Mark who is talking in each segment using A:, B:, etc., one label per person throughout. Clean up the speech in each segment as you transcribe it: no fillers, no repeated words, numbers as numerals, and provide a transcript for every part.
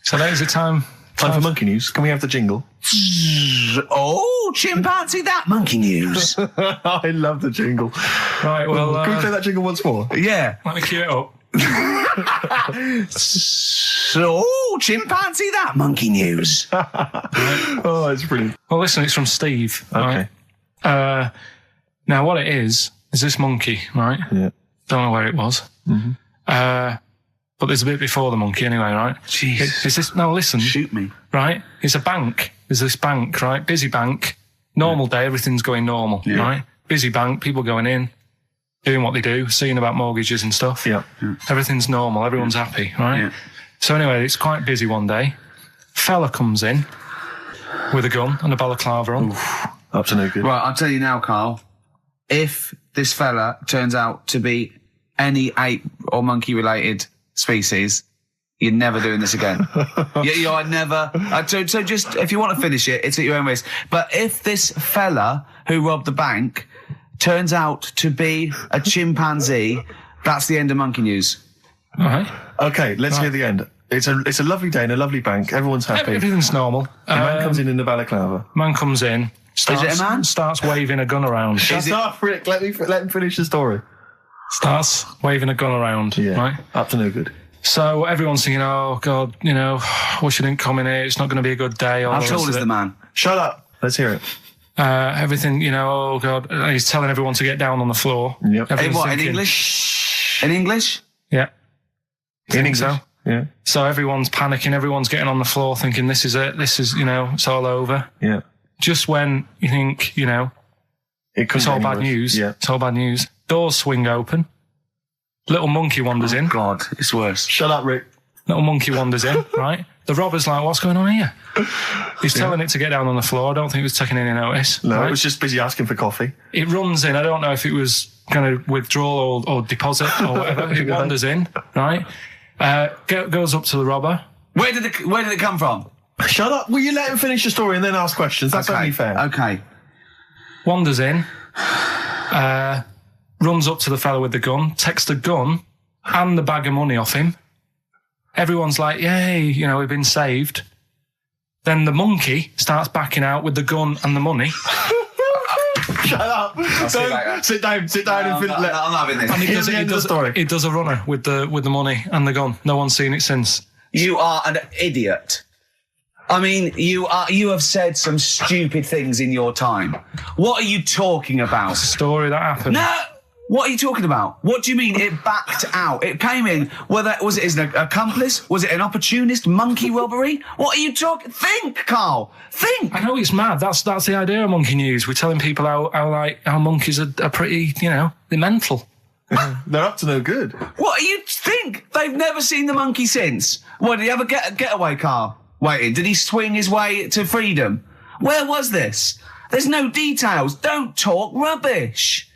A: So that is the time.
B: Time for monkey news. Can we have the jingle?
C: Oh, chimpanzee that monkey news.
B: I love the jingle.
A: Right, well...
B: Can we play that jingle once more?
C: Yeah.
A: Let me cue it up.
C: So, chimpanzee that monkey news.
B: Oh, it's brilliant.
A: Well, listen, it's from Steve.
B: Okay.
A: Right? Now, what it is this monkey, right?
B: Yeah.
A: Don't know where it was. Mm-hmm. But there's a bit before the monkey anyway, right?
C: Jeez.
A: Is this... No, listen.
C: Shoot me.
A: Right? It's a bank. There's this bank, right? Busy bank. Normal day, everything's going normal, right? Busy bank, people going in, doing what they do, seeing about mortgages and stuff.
B: Yeah.
A: Everything's normal. Everyone's happy, right?
C: Yeah.
A: So anyway, it's quite busy one day. Fella comes in with a gun and a balaclava on.
B: Oof. Up to no good.
C: Right, I'll tell you now, Karl. If this fella turns out to be any ape or monkey-related species, you're never doing this again. You're never... So just, if you want to finish it, it's at your own risk. But if this fella who robbed the bank turns out to be a chimpanzee, that's the end of monkey news.
A: All right.
B: Okay, let's hear the end. It's a lovely day in a lovely bank. Everyone's happy.
A: Everything's normal.
B: A man comes in the balaclava.
A: Man comes in.
C: Is it a man?
A: Starts waving a gun around.
B: Shut up, Rick. Let him finish the story.
A: Starts waving a gun around.
B: Yeah.
A: Right?
B: Up to no good.
A: So everyone's thinking, oh, God, wish you didn't come in here. It's not going to be a good day.
C: How tall is the man?
B: Shut up. Let's hear it.
A: Everything, oh, God. He's telling everyone to get down on the floor.
B: Yep.
C: In what, in English? In English?
A: Yeah.
B: In English?
A: So.
B: Yeah.
A: So everyone's panicking. Everyone's getting on the floor thinking, this is it. This is, it's all over.
B: Yeah.
A: Just when you think, it's all bad news.
B: Yeah.
A: It's all bad news. Doors swing open. Little monkey wanders in.
C: God, it's worse.
B: Shut up, Rick.
A: Little monkey wanders in, right? The robber's like, what's going on here? He's telling it to get down on the floor. I don't think it was taking any notice.
B: No,
A: right?
B: it was just busy asking for coffee.
A: It runs in. I don't know if it was going to withdraw or deposit or whatever. It wanders in, right? Goes up to the robber.
C: Where did it come from?
B: Shut up. Will you let him finish the story and then ask questions? That's only fair.
C: Okay.
A: Wanders in. Runs up to the fellow with the gun, takes the gun and the bag of money off him. Everyone's like, yay, we've been saved. Then the monkey starts backing out with the gun and the money.
B: Shut up. Sit down and finish.
C: I'm having this.
A: And
B: He
A: does a runner with the money and the gun. No one's seen it since.
C: You are an idiot. I mean, you have said some stupid things in your time. What are you talking about?
A: It's a story that happened.
C: No! What are you talking about? What do you mean it backed out? It came in, was it an accomplice? Was it an opportunist monkey robbery? What are you talking? Think, Karl. Think.
A: I know it's mad. That's the idea of monkey news. We're telling people how monkeys are pretty, they're mental.
B: They're up to no good.
C: What do you think? They've never seen the monkey since. What, did he ever get a getaway car waiting? Did he swing his way to freedom? Where was this? There's no details. Don't talk rubbish.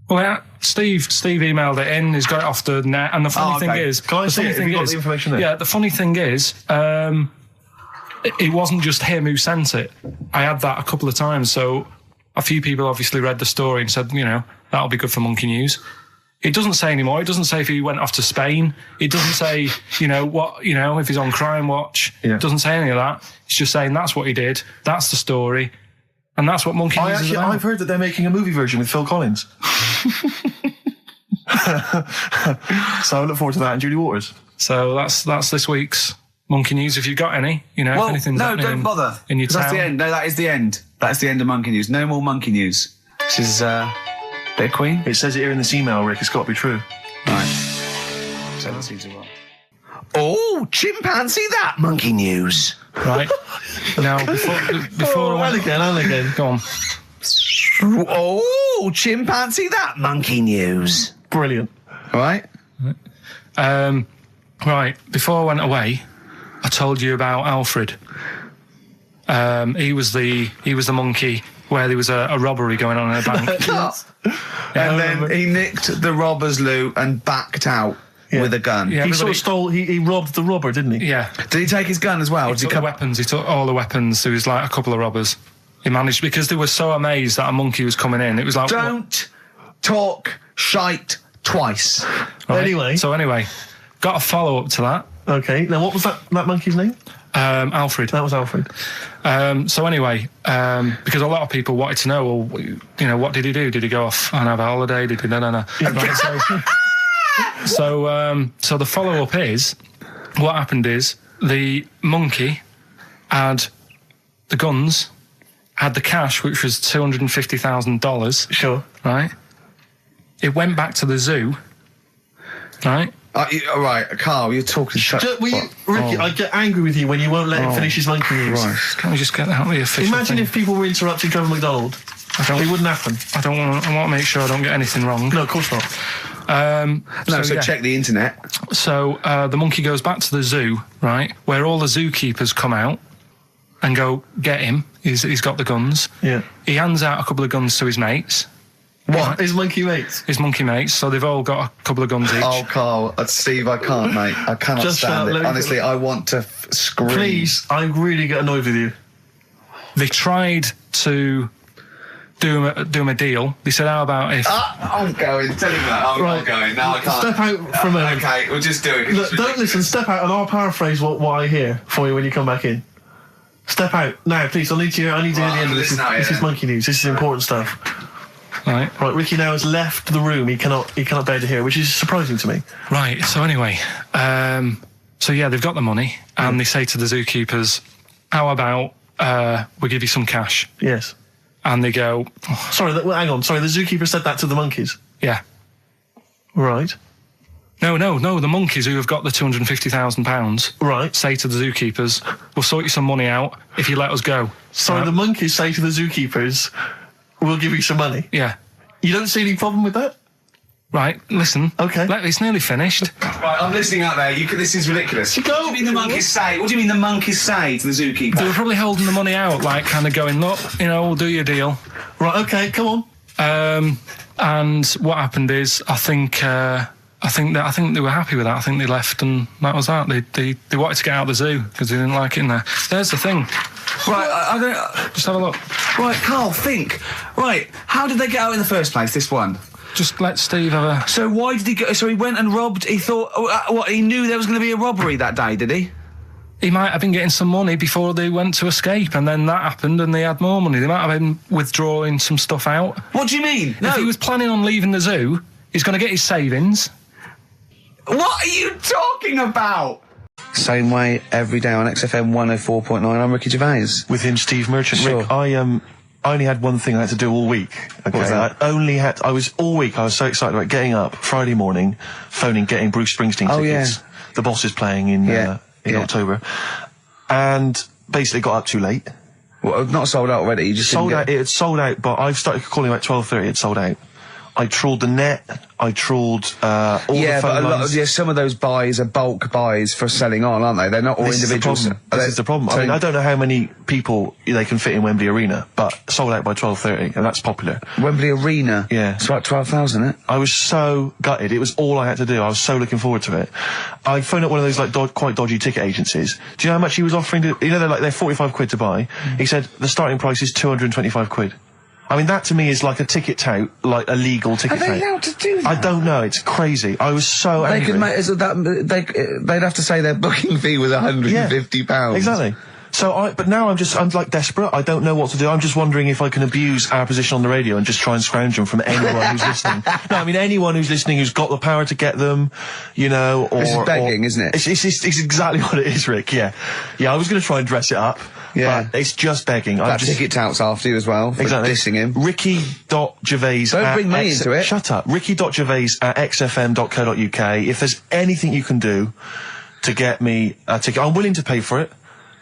A: Well, yeah, Steve emailed it in. He's got it off the net. And the funny thing is...
B: Can I see it? Have you got the information there?
A: Yeah, the funny thing is, it wasn't just him who sent it. I had that a couple of times. So a few people obviously read the story and said, that'll be good for monkey news. It doesn't say anymore. It doesn't say if he went off to Spain. It doesn't say, if he's on Crime Watch. Yeah. It doesn't say any of that. It's just saying that's what he did. That's the story. And that's what monkey news is about.
B: I've heard that they're making a movie version with Phil Collins. So I look forward to that and Julie Waters.
A: So that's this week's monkey news. If you've got any, if anything's happening
C: don't bother.
A: In your town.
C: That's the end. No, that is the end. That's the end of monkey news. No more monkey news. This is bit of Queen.
B: It says it here in this email, Rick. It's got to be true.
C: Right. So that seems well. Oh, chimpanzee that monkey news.
A: Right. Now, before
B: and again.
A: Go on.
C: Oh, chimpanzee that monkey news.
B: Brilliant.
C: All right.
A: Right. Before I went away, I told you about Alfred. He was the monkey where there was a robbery going on in a bank.
C: And then he nicked the robber's loot and backed out with a gun.
A: Yeah,
B: he sort of stole. He robbed the robber, didn't he?
A: Yeah.
C: Did he take his gun as well?
A: He took the weapons. He took all the weapons. There was like a couple of robbers. He managed because they were so amazed that a monkey was coming in. It was like
C: don't talk shite twice.
A: Right?
B: Anyway,
A: got a follow up to that.
B: Okay. Now, what was that monkey's name?
A: Alfred.
B: That was Alfred.
A: So anyway, because a lot of people wanted to know, well, you know, what did he do? Did he go off and have a holiday? Did he? No. Right, so the follow-up is, what happened is the monkey had the guns, had the cash, which was $250,000.
B: Sure.
A: Right. It went back to the zoo. Right.
C: All right, Karl, you're talking shit.
B: Ricky, I get angry with you when you won't let him finish his monkey news.
C: Right.
A: Can't we just get out the official
B: Imagine
A: thing?
B: if people were interrupting Trevor McDonald. It wouldn't happen.
A: I want to make sure I don't get anything wrong.
B: No, of course not.
C: Check the internet.
A: So the monkey goes back to the zoo, right, where all the zookeepers come out and go, get him. He's got the guns.
B: Yeah.
A: He hands out a couple of guns to his mates.
B: What? His monkey mates?
A: His monkey mates. So they've all got a couple of guns each.
C: Oh, Karl, Steve, I can't, mate. I cannot stand it. Honestly, I want to scream.
B: Please, I really get annoyed with you.
A: They tried to do him a deal. They said, how about if...
C: I'm going. Tell him that. I'm not going. No, I can't.
B: Step out for a minute.
C: Okay, we'll just do it.
B: Look, don't listen. Step out and I'll paraphrase what I hear for you when you come back in. Step out. Now, please. I need to hear the end of this. This is monkey news. This is important stuff.
A: Right.
B: Ricky now has left the room. He cannot bear to hear, which is surprising to me.
A: Right. So anyway, so yeah, they've got the money, and they say to the zookeepers, "How about we give you some cash?"
B: Yes.
A: And they go,
B: Sorry, hang on. Sorry, the zookeeper said that to the monkeys.
A: "Yeah."
B: Right.
A: No. The monkeys who have got the £250,000,
B: Right.
A: say to the zookeepers, "We'll sort you some money out if you let us go."
B: Sorry, the monkeys say to the zookeepers, "We'll give you some money."
A: Yeah.
B: You don't see any problem with that?
A: Right, listen.
B: Okay.
A: It's nearly finished.
C: Right, I'm listening out there. This is ridiculous. What do you mean the monkeys say? What do you mean the monkeys say to the zookeeper?
A: They were probably holding the money out, like kind of going, look, you know, we'll do your deal.
B: Right, okay, come on.
A: And what happened is, I think they were happy with that. I think they left, and that was that. They wanted to get out of the zoo because they didn't like it in there. There's the thing.
C: Right, I don't...
A: Just have a look.
C: Right, Karl, think. Right, how did they get out in the first place, this one?
A: Just let Steve have a...
C: So why did he go... So he went and robbed... He thought... he knew there was going to be a robbery that day, did he?
A: He might have been getting some money before they went to escape, and then that happened and they had more money. They might have been withdrawing some stuff out.
C: What do you mean? No.
A: If he was planning on leaving the zoo, he's going to get his savings.
C: What are you talking about? Same way every day on XFM 104.9. I'm Ricky Gervais.
B: With him, Steve Merchant.
C: Sure.
B: Rick, I only had one thing I had to do all week. Okay?
C: What was that?
B: I was so excited about getting up Friday morning, getting Bruce Springsteen tickets.
C: Yeah.
B: The Boss is playing in October. And basically got up too late.
C: Well, not sold out already, you just
B: sold out. It had sold out, but I started calling about 12:30, it sold out. I trawled the net, I trawled all the phone lines.
C: Some of those buys are bulk buys for selling on, aren't they? They're not all individuals.
B: This is the problem. I mean, I don't know how many people they can fit in Wembley Arena, but sold out by 12:30, and that's popular.
C: Wembley Arena?
B: Yeah.
C: It's about 12,000, isn't it?
B: I was so gutted. It was all I had to do. I was so looking forward to it. I phoned up one of those quite dodgy ticket agencies. Do you know how much he was offering to, they're 45 quid to buy. He said the starting price is 225 quid. I mean, that to me is like a ticket tout, like a legal ticket tout.
C: Are they allowed to do that?
B: I don't know. It's crazy. I was so angry.
C: They'd have to say their booking fee was £150.
B: Yeah, exactly. But now I'm like desperate. I don't know what to do. I'm just wondering if I can abuse our position on the radio and just try and scrounge them from anyone who's listening. No, I mean anyone who's listening who's got the power to get them, or...
C: This is begging, isn't it?
B: It's exactly what it is, Rick, yeah. Yeah, I was going to try and dress it up. Yeah. But it's just begging.
C: That ticket touts after you as well, for dissing him.
B: Ricky.Gervais...
C: Don't bring me into it.
B: Shut up. Ricky.Gervais at xfm.co.uk. If there's anything you can do to get me a ticket, I'm willing to pay for it.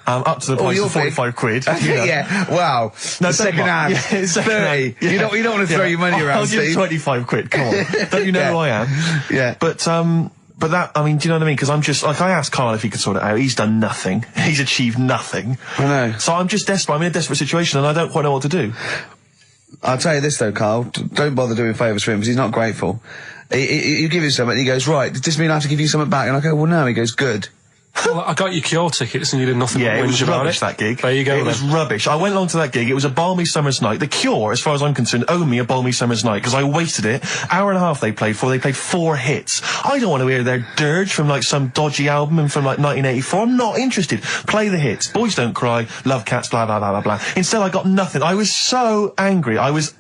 B: Up to the price of 45 quid.
C: Yeah, wow. No, second hand. Yeah, 30. Yeah. You don't want to throw your money around, Steve.
B: I'll give 25 quid, come on. Don't you know who I am? Yeah. But that, I mean, do you know what I mean? Because I'm just, I asked Karl if he could sort it out. He's done nothing. He's achieved nothing. I know. So I'm just desperate. I'm in a desperate situation and I don't quite know what to do.
C: I'll tell you this though, Karl. Don't bother doing favours for him because he's not grateful. You give him something and he goes, right, does this mean I have to give you something back? And I go, well, no. He goes, good.
A: Well, I got you Cure tickets and you did nothing
B: Yeah,
A: but
B: it was
A: whinge about
B: rubbish,
A: it.
B: that gig.
A: There you go.
B: It was rubbish. I went along to that gig. It was a balmy summer's night. The Cure, as far as I'm concerned, owe me a balmy summer's night because I wasted it. Hour and a half they played for. They played 4 hits. I don't want to hear their dirge from like some dodgy album and from like 1984. I'm not interested. Play the hits. Boys Don't Cry, Love Cats, blah, blah, blah, blah, blah. Instead, I got nothing. I was so angry. I was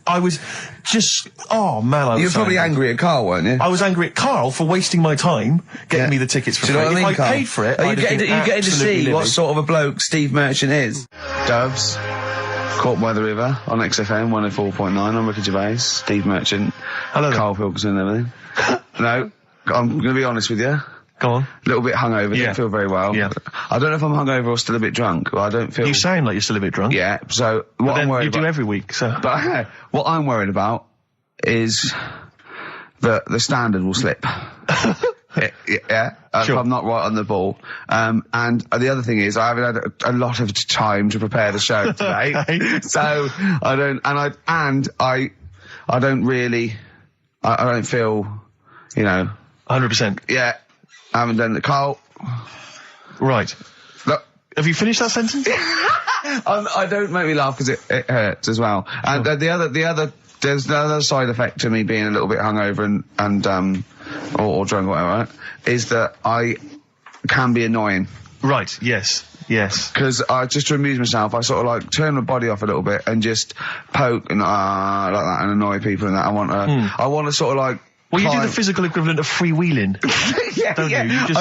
B: just, oh man, I was
C: You were
B: so
C: probably angry at Karl, weren't you?
B: I was angry at Karl for wasting my time getting me the tickets for
C: Do you
B: free.
C: know what I mean,
B: If
C: Karl?
B: I paid for it,
C: Are you
B: I'd have
C: getting,
B: been
C: are you getting to
B: absolutely
C: see what
B: livid.
C: sort of a bloke Steve Merchant is? Doves, Caught by the River on XFM 104.9. I'm Ricky Gervais, Steve Merchant,
B: Hello there.
C: Karl Pilkington and everything. No, I'm going to be honest with you.
B: Go on.
C: A little bit hungover,
B: Yeah.
C: didn't feel very well.
B: Yeah.
C: I don't know if I'm hungover or still a bit drunk, but I don't feel...
B: You sound like you're still a bit drunk.
C: Yeah, so what
B: But then
C: I'm worried
B: you do
C: about...
B: every week, so.
C: But what I'm worried about is that the standard will slip. Yeah,
B: Sure.
C: if I'm not right on the ball. And the other thing is, I haven't had a lot of time to prepare the show today,
B: Okay.
C: so I don't, I don't really, I don't feel,
B: 100%.
C: yeah, I haven't done the Karl.
B: Right.
C: Look,
B: Have you finished that sentence?
C: I don't make me laugh because it hurts as well. And there's the other side effect to me being a little bit hungover or drunk or whatever, right, is that I can be annoying.
B: Right, yes.
C: Because just to amuse myself, I sort of like turn my body off a little bit and just poke and like that and annoy people and that. I want to sort of like.
B: Well, you do
C: climb-
B: the physical equivalent of freewheeling.
C: yeah,
B: don't
C: yeah.
B: you? You just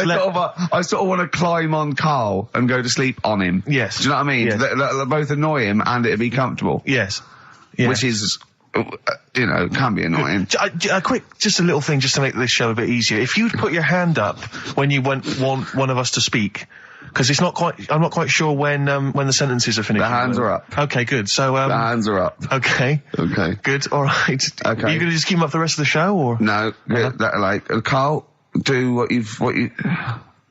C: I sort of want to climb on Karl and go to sleep on him.
B: Yes.
C: Do you know what I mean?
B: Yes.
C: They both annoy him and it'd be comfortable.
B: Yes.
C: Which is, can be annoying.
B: Just a little thing just to make this show a bit easier. If you'd put your hand up when you want one of us to speak, because I'm not quite sure when the sentences are finished.
C: The hands are up.
B: Okay, good. So,
C: The hands are up.
B: okay.
C: Okay.
B: Good, alright.
C: Okay.
B: Are you gonna just keep them up for the rest of the show, or?
C: No, Karl, do what you,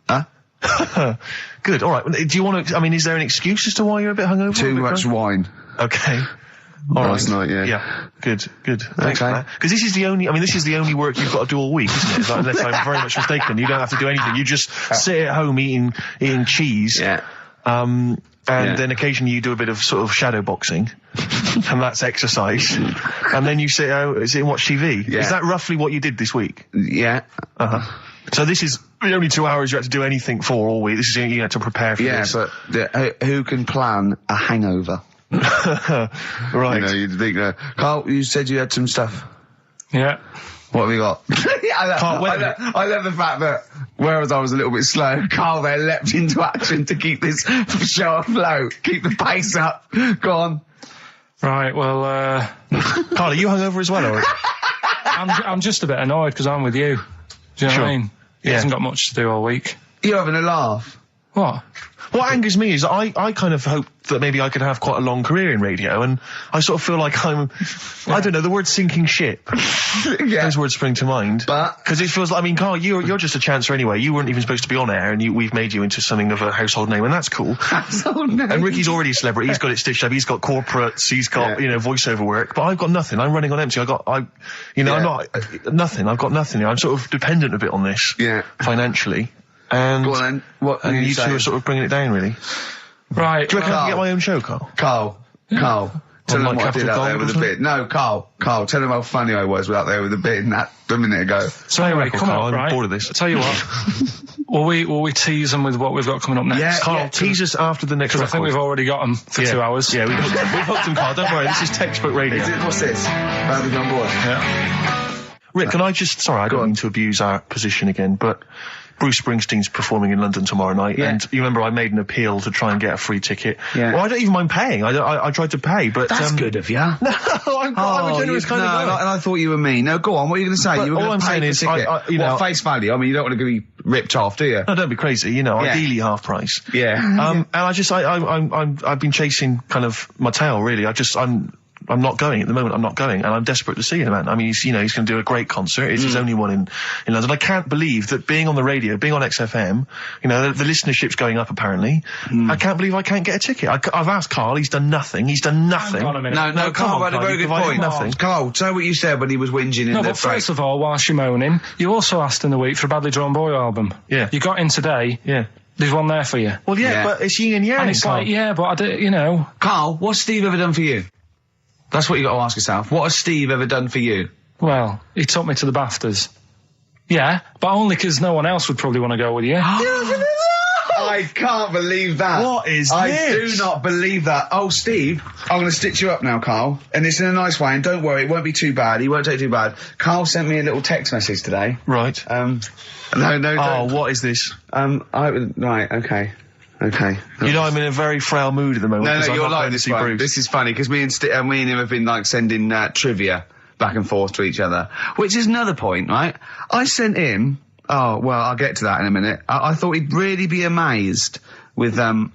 C: huh?
B: Good, alright. Do you want to, is there an excuse as to why you're a bit hungover?
C: Too much wine.
B: Okay. All
C: Last
B: right.
C: night, yeah.
B: Yeah. Good. Thanks for
C: Okay.
B: that. Because this is the only work you've got to do all week, isn't it? It's like, unless I'm very much mistaken. You don't have to do anything. You just sit at home eating cheese.
C: Yeah.
B: And
C: Yeah.
B: then occasionally you do a bit of sort of shadow boxing. And that's exercise. And then you sit and watch TV.
C: Yeah.
B: Is that roughly what you did this week?
C: Yeah.
B: Uh-huh. So this is the only 2 hours you had to do anything for all week. This is you had to prepare for
C: Yeah,
B: this.
C: but who can plan a hangover?
B: Right.
C: You'd think, Karl, you said you had some stuff.
A: Yeah.
C: What have you got?
B: Can't wait.
C: I love the fact that, whereas I was a little bit slow, Karl there leapt into action to keep this show afloat, keep the pace up. Go on.
A: Right, well,
B: Karl, are you hungover as well, or?
A: I'm just a bit annoyed because I'm with you. Do you know
B: Sure.
A: what I mean? He
B: Yeah.
A: hasn't got much to do all week.
C: You're having a laugh.
A: What?
B: What angers me is I kind of hope that maybe I could have quite a long career in radio, and I sort of feel like I don't know, the word sinking ship.
C: Yeah.
B: Those words spring to mind.
C: But-
B: because it feels like, Karl, you're just a chancer anyway. You weren't even supposed to be on air, and we've made you into something of a household name, and that's cool. And Ricky's already a celebrity. He's got it stitched up. He's got corporates. He's got, voiceover work. But I've got nothing. I'm running on empty. I'm not, nothing. I've got nothing. I'm sort of dependent a bit on this.
C: Yeah.
B: Financially. And,
C: Go on then. What
B: and
C: are
B: you
C: you
B: two are
C: saying?
B: sort of bringing it down, really.
A: Right.
B: Do you reckon I
C: Karl.
B: can get my own show, Karl?
C: Carl. Tell
B: On,
C: them
B: like,
C: what I did
B: Capital
C: out there
B: Gold
C: with
B: or
C: a
B: something?
C: bit. No, Carl, tell them how funny I was out there with a bit in that a minute ago.
A: So anyway,
B: record,
A: come
B: Karl,
A: on,
B: I'm
A: right?
B: bored of this.
A: I'll tell you what. will we tease them with what we've got coming up next?
C: Yeah.
B: Karl, tease us after the next
A: Because I
B: record.
A: think we've already got them for 2 hours.
B: Yeah, we've hooked them, Karl. Don't worry, this is textbook radio.
C: What's this? Badly on board.
A: Yeah.
B: Rick, can I just... Sorry, I don't
C: on.
B: mean to abuse our position again, but Bruce Springsteen's performing in London tomorrow night,
C: Yeah.
B: and you remember I made an appeal to try and get a free ticket.
C: Yeah.
B: Well, I don't even mind paying. I tried to pay, but...
C: That's good of you.
B: No, I'm a generous kind of guy.
C: and I thought you were mean. No, go on. What are you going to say?
B: But
C: You were
B: all
C: going
B: I'm
C: to pay
B: saying
C: for
B: is,
C: the ticket.
B: you know-
C: face value. I mean, you don't want to be ripped off, do you?
B: No, don't be crazy. Ideally half price.
C: Yeah.
B: And I've been chasing kind of my tail, really. I'm not going at the moment. I'm not going, and I'm desperate to see him, man. I mean, he's going to do a great concert. It's his only one in London. I can't believe that being on the radio, being on XFM, the listenership's going up apparently. I can't believe I can't get a ticket. I've asked Karl. He's done nothing.
A: Hang on a minute.
C: No,
B: come
C: Carl
B: on,
C: had a
B: Karl,
C: very
B: you
C: good
B: provided
C: point.
B: nothing.
C: Carl, say what you said when he was whinging in
A: No,
C: the
A: but first of all, whilst you're moaning, you also asked in the week for a badly drawn boy album.
B: Yeah.
A: You got in today.
B: Yeah.
A: There's one there for you.
B: Well, yeah,
C: Yeah.
B: but it's yin and yang.
A: And it's
B: Carl.
A: like, yeah, but I do, you know.
C: Carl, what's Steve ever done for you? That's what you got to ask yourself. What has Steve ever done for you?
A: Well, he took me to the BAFTAs. Yeah, but only because no one else would probably want to go with you.
C: I can't believe that.
B: What is
C: I
B: this?
C: do not believe that. Oh, Steve, I'm going to stitch you up now, Carl. And it's in a nice way, and don't worry, it won't be too bad. He won't take it too bad. Carl sent me a little text message today.
B: Right.
C: No,
B: Oh, what is this?
C: Right, okay. Okay.
B: You know, I'm in a very frail mood at the moment.
C: No,
B: 'cause I'm
C: you're
B: not
C: like
B: going to
C: this
B: see
C: one.
B: Bruce.
C: This is funny, because me and him have been, like, sending trivia back and forth to each other. Which is another point, right? I sent him... Oh, well, I'll get to that in a minute. I thought he'd really be amazed with,
B: Well,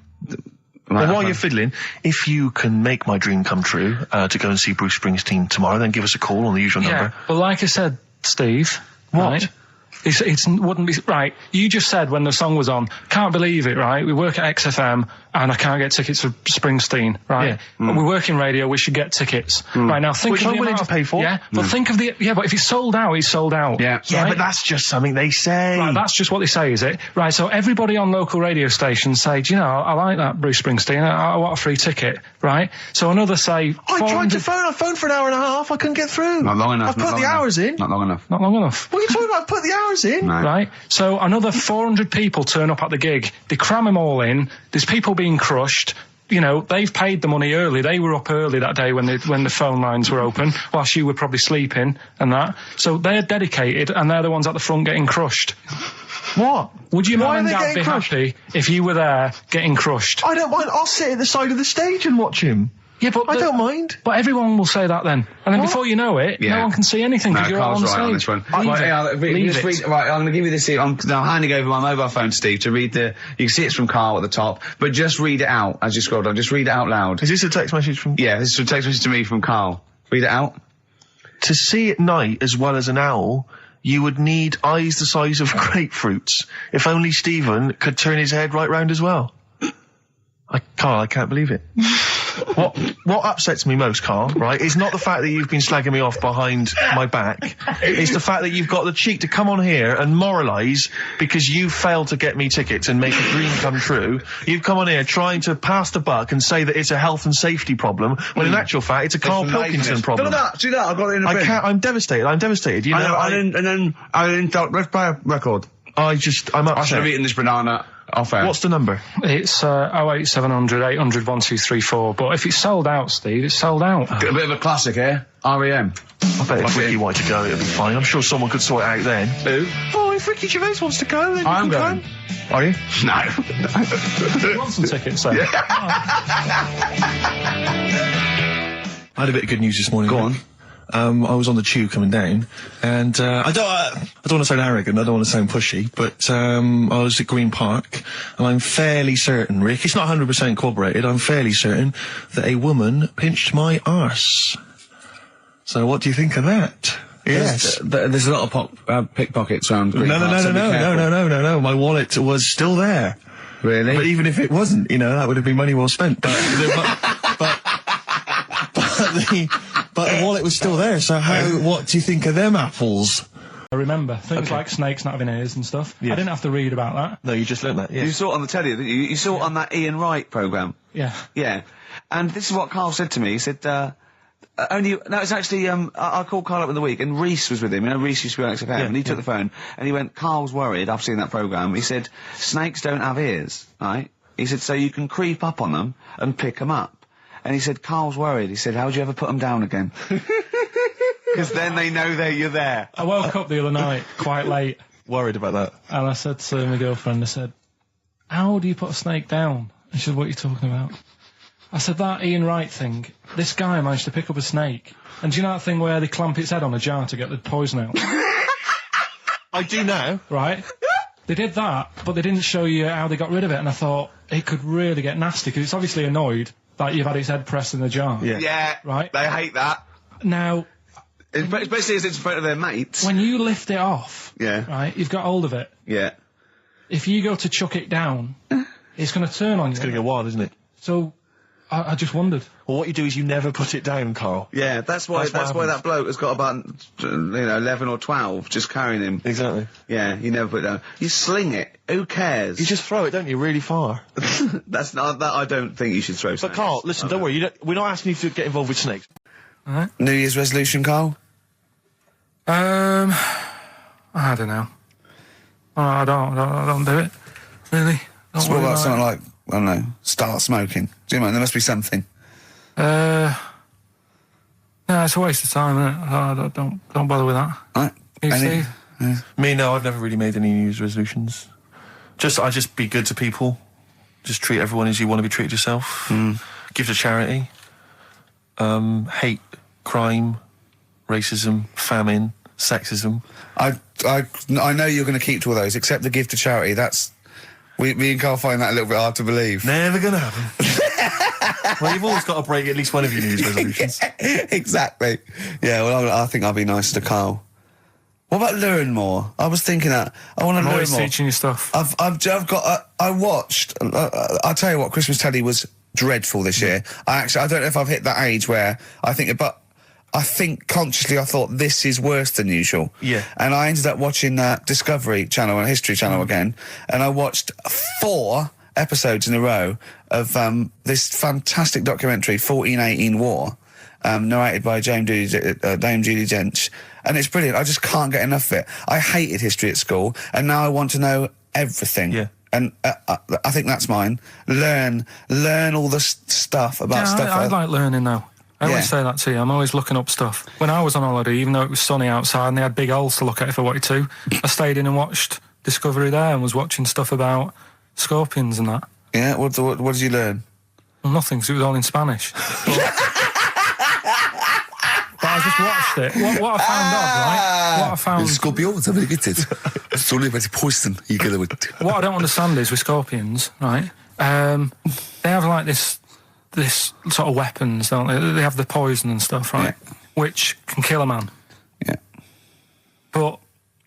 B: while you're fiddling, if you can make my dream come true, to go and see Bruce Springsteen tomorrow, then give us a call on the usual
A: Yeah,
B: number.
A: but like I said, Steve.
B: What?
A: Right, it wouldn't be... Right, you just said when the song was on, can't believe it, right? We work at XFM and I can't get tickets for Springsteen, right?
B: Yeah.
A: We work in radio, we should get tickets. Right, now think
B: Which
A: of
B: I'm
A: the
B: willing
A: amount
B: to pay for.
A: Yeah, but think of the... Yeah, but if he's sold out, he's sold out.
C: Yeah.
B: Yeah,
A: right?
B: but that's just something they say.
A: Right, that's just what they say, is it? Right, so everybody on local radio stations say, do you know, I like that Bruce Springsteen, I want a free ticket, right? So another say...
B: I tried to
A: 400
B: phone. I phoned for an hour and a half. I couldn't get through.
C: Not long enough.
B: I've put the hours in.
C: Not long enough.
A: Not long enough.
B: What are you talking about? I've put the hours in.
C: No.
A: Right? So another 400 people turn up at the gig. They cram them all in. There's people being crushed. You know, they've paid the money early. They were up early that day when the phone lines were open, whilst you were probably sleeping and that. So they're dedicated, and they're the ones at the front getting crushed.
B: What?
A: Would your
B: Why
A: mum and
B: are they
A: dad
B: getting
A: be
B: crushed?
A: happy if you were there getting crushed?
B: I don't mind. I'll sit at the side of the stage and watch him.
A: Yeah, but
B: I don't mind.
A: But everyone will say that then, and then before you know it,
C: Yeah.
A: no one can see anything
C: No,
A: because you're all
C: Carl's
A: on
C: right
A: stage.
C: on this one.
A: Leave
C: Right,
A: it.
C: yeah,
A: Leave
C: just
A: it.
C: read, right, I'm going to give you this. I'm now handing over my mobile phone to Steve to read the. You can see it's from Karl at the top, but just read it out as you scroll down. Just read it out loud.
B: Is this a text message from...
C: Yeah, this is a text message to me from Karl. Read it out.
B: To see at night as well as an owl, you would need eyes the size of grapefruits. If only Stephen could turn his head right round as well. Carl, I can't believe it. What upsets me most, Carl, right, is not the fact that you've been slagging me off behind my back. It's the fact that you've got the cheek to come on here and moralise because you failed to get me tickets and make a dream come true. You've come on here trying to pass the buck and say that it's a health and safety problem, when in actual fact it's a Karl Pilkington problem.
C: Look at that. See that? I got it in the bin.
B: I can't, I'm devastated. You know,
C: I didn't, let's play a record.
B: I'm
C: I should have
B: upset.
C: eaten this banana off air.
B: What's the number?
A: It's 08700 800 1234. But if it's sold out, Steve, it's sold out.
C: A bit of a classic here. R.E.M.
B: I bet if Ricky wanted to go, it'd be fine. I'm sure someone could sort it out then.
C: Who?
B: Oh, if Ricky Gervais wants to go, then
C: I'm
B: you can
C: going.
B: come. Are you?
C: No.
A: You want some tickets, then?
B: I had a bit of good news this morning.
C: Go on.
B: I was on the tube coming down, and I don't want to sound arrogant, I don't want to sound pushy, but I was at Green Park, and I'm fairly certain, Rick, it's not 100% corroborated, I'm fairly certain that a woman pinched my arse. So what do you think of that? Yes.
C: There's a lot of pickpockets around Green Park, so be careful.
B: No. My wallet was still there.
C: Really?
B: But even if it wasn't, that would have been money well spent. But the wallet was still there. So what do you think of them apples?
A: I remember things like snakes not having ears and stuff.
B: Yeah.
A: I didn't have to read about that.
B: No, you just learnt that. Yeah.
C: You saw it on the telly, didn't you? You saw it on that Ian Wright programme.
A: Yeah.
C: Yeah. And this is what Karl said to me. He said, it's actually, I called Karl up in the week, and Reese was with him. Reese used to be on XFM, and he took the phone, and he went, Karl's worried, I've seen that programme. He said, snakes don't have ears, right? He said, so you can creep up on them and pick them up. And he said, Karl's worried. He said, how'd you ever put them down again? Because then they know that you're there.
A: I woke up the other night quite late,
B: Worried about that.
A: and I said to my girlfriend, I said, how do you put a snake down? And she said, what are you talking about? I said, that Ian Wright thing, this guy managed to pick up a snake. And do you know that thing where they clamp its head on a jar to get the poison out?
B: I do now.
A: Right? They did that, but they didn't show you how they got rid of it, and I thought, it could really get nasty, because it's obviously annoyed that you've had its head pressed in the jar.
B: Yeah.
C: Yeah.
A: Right.
C: They hate that.
A: Now,
C: Especially as it's in front of their mates.
A: when you lift it off,
C: Yeah.
A: right, you've got hold of it.
C: Yeah.
A: If you go to chuck it down, it's going to turn on you.
B: It's going to go wild, isn't it?
A: So, I just wondered.
B: Well, what you do is you never put it down, Karl.
C: Yeah, that's why that bloke has got about 11 or 12 just carrying him.
B: Exactly.
C: Yeah, you never put it down. You sling it. Who cares?
B: You just throw it, don't you, really far.
C: That's not that. I don't think you should throw.
B: But Karl, listen, don't worry. We're not asking you to get involved with snakes.
A: All right.
C: New Year's resolution, Karl?
A: I don't know. I don't do it. Really.
C: So what about something like, I don't know, start smoking? Do you mind? There must be something.
A: No, it's a waste of time, isn't it? Don't bother with that.
C: Right.
A: You, Steve?
B: Me, no, I've never really made any New Year's resolutions. I just be good to people. Just treat everyone as you want to be treated yourself. Give to charity. Hate crime, racism, famine, sexism.
C: I know you're going to keep to all those, except the give to charity. That's... Me and Karl find that a little bit hard to believe.
B: Never gonna happen. Well, you've always got to break at least one of your New Year's resolutions.
C: Yeah, exactly. Yeah, well, I think I'll be nice to Karl. What about learn more? I was thinking that. I want to learn more.
A: I'm always teaching you stuff.
C: I've got... I watched... I'll tell you what, Christmas telly was dreadful this year. I don't know if I've hit that age where I think consciously I thought this is worse than usual.
B: Yeah.
C: And I ended up watching Discovery Channel and History Channel again, and I watched 4 episodes in a row of this fantastic documentary, 1418 War, narrated by Dame Judi Dench, and it's brilliant. I just can't get enough of it. I hated history at school, and now I want to know everything.
B: Yeah.
C: And I think that's mine. Learn all the stuff about stuff.
A: I like learning though. I always say that to you. I'm always looking up stuff. When I was on holiday, even though it was sunny outside and they had big holes to look at if I wanted to, I stayed in and watched Discovery there and was watching stuff about scorpions and that.
C: Yeah, what did you learn?
A: Well, nothing, because it was all in Spanish. But I just watched it. What I found odd, right? What I found...
C: Scorpions are very good. It's only about poison.
A: What I don't understand is with scorpions, right? They have like this sort of weapons, don't they? They have the poison and stuff, right? Yeah. Which can kill a man.
C: Yeah.
A: But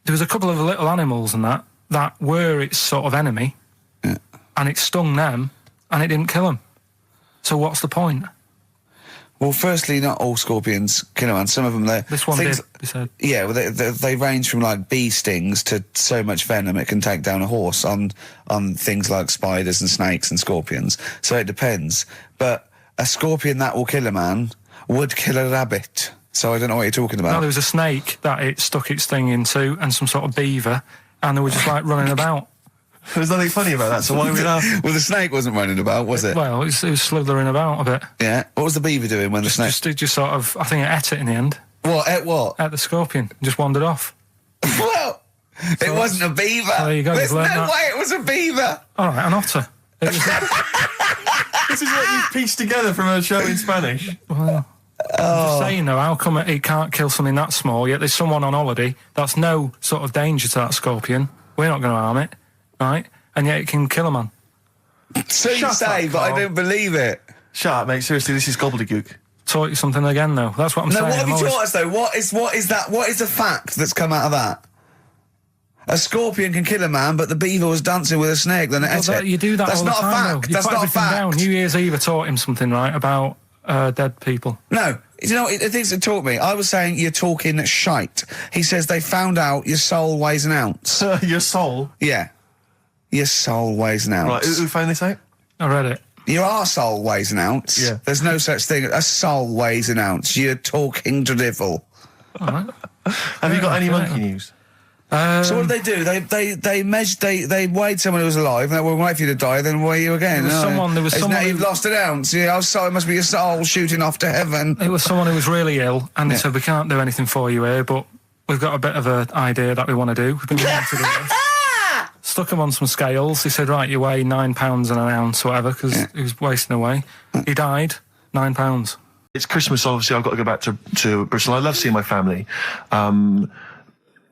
A: there was a couple of little animals and that were its sort of enemy.
C: Yeah.
A: And it stung them and it didn't kill them. So what's the point?
C: Well, firstly, not all scorpions kill a man. Some of them,
A: this one did, you said.
C: Yeah, well, they range from like bee stings to so much venom it can take down a horse on things like spiders and snakes and scorpions. So it depends. But a scorpion that will kill a man would kill a rabbit. So I don't know what you're talking about.
A: No, there was a snake that it stuck its thing into and some sort of beaver, and they were just like running about.
B: There's nothing funny about that, so why are we laughing?
C: Well, the snake wasn't running about, was it?
A: Well, it was slithering about a bit.
C: Yeah. What was the beaver doing when the snake...
A: Just sort of, I think it ate it in the end.
C: What? Ate what?
A: Ate the scorpion. Just wandered off.
C: Well, it wasn't a beaver.
A: There you go.
C: There's no way it was a beaver.
A: All right, an otter. It was
B: This is what you've pieced together from a show in Spanish.
A: Well... I'm just saying though, how come it can't kill something that small, yet there's someone on holiday that's no sort of danger to that scorpion. We're not going to harm it, right? And yet it can kill a man.
C: So you say, but I don't believe it.
B: Shut up, mate. Seriously, this is gobbledygook.
A: Taught you something again, though. That's what I'm saying.
C: No, what have you taught us, though? What is that? What is the fact that's come out of that? A scorpion can kill a man, but the beaver was dancing with a snake, then it ate it.
A: You do that
C: That's
A: all the
C: not
A: time,
C: a fact.
A: though.
C: That's not a fact.
A: Down. New Year's Eve, I taught him something, right, about dead people.
C: No. You know, the things that taught me, I was saying you're talking shite. He says they found out your soul weighs an ounce.
B: Your soul?
C: Yeah. Your soul weighs an ounce.
B: Right, who found this out?
A: I read it.
C: Your arsehole weighs an ounce.
B: Yeah.
C: There's no such thing. A soul weighs an ounce. You're talking drivel.
A: All right.
B: Have you got any monkey news?
C: So what did they do? They weighed someone who was alive, and they will wait for you to die, then weigh you again.
A: There was someone
C: you've lost an ounce. Yeah, it must be your soul shooting off to heaven.
A: It was someone who was really ill, and they said, we can't do anything for you here, but we've got a bit of an idea that we want to do. We've been wanting to do this. Stuck him on some scales. He said, right, you weigh 9 pounds and an ounce or whatever, because he was wasting away. He died, 9 pounds.
B: It's Christmas, obviously. I've got to go back to Bristol. I love seeing my family.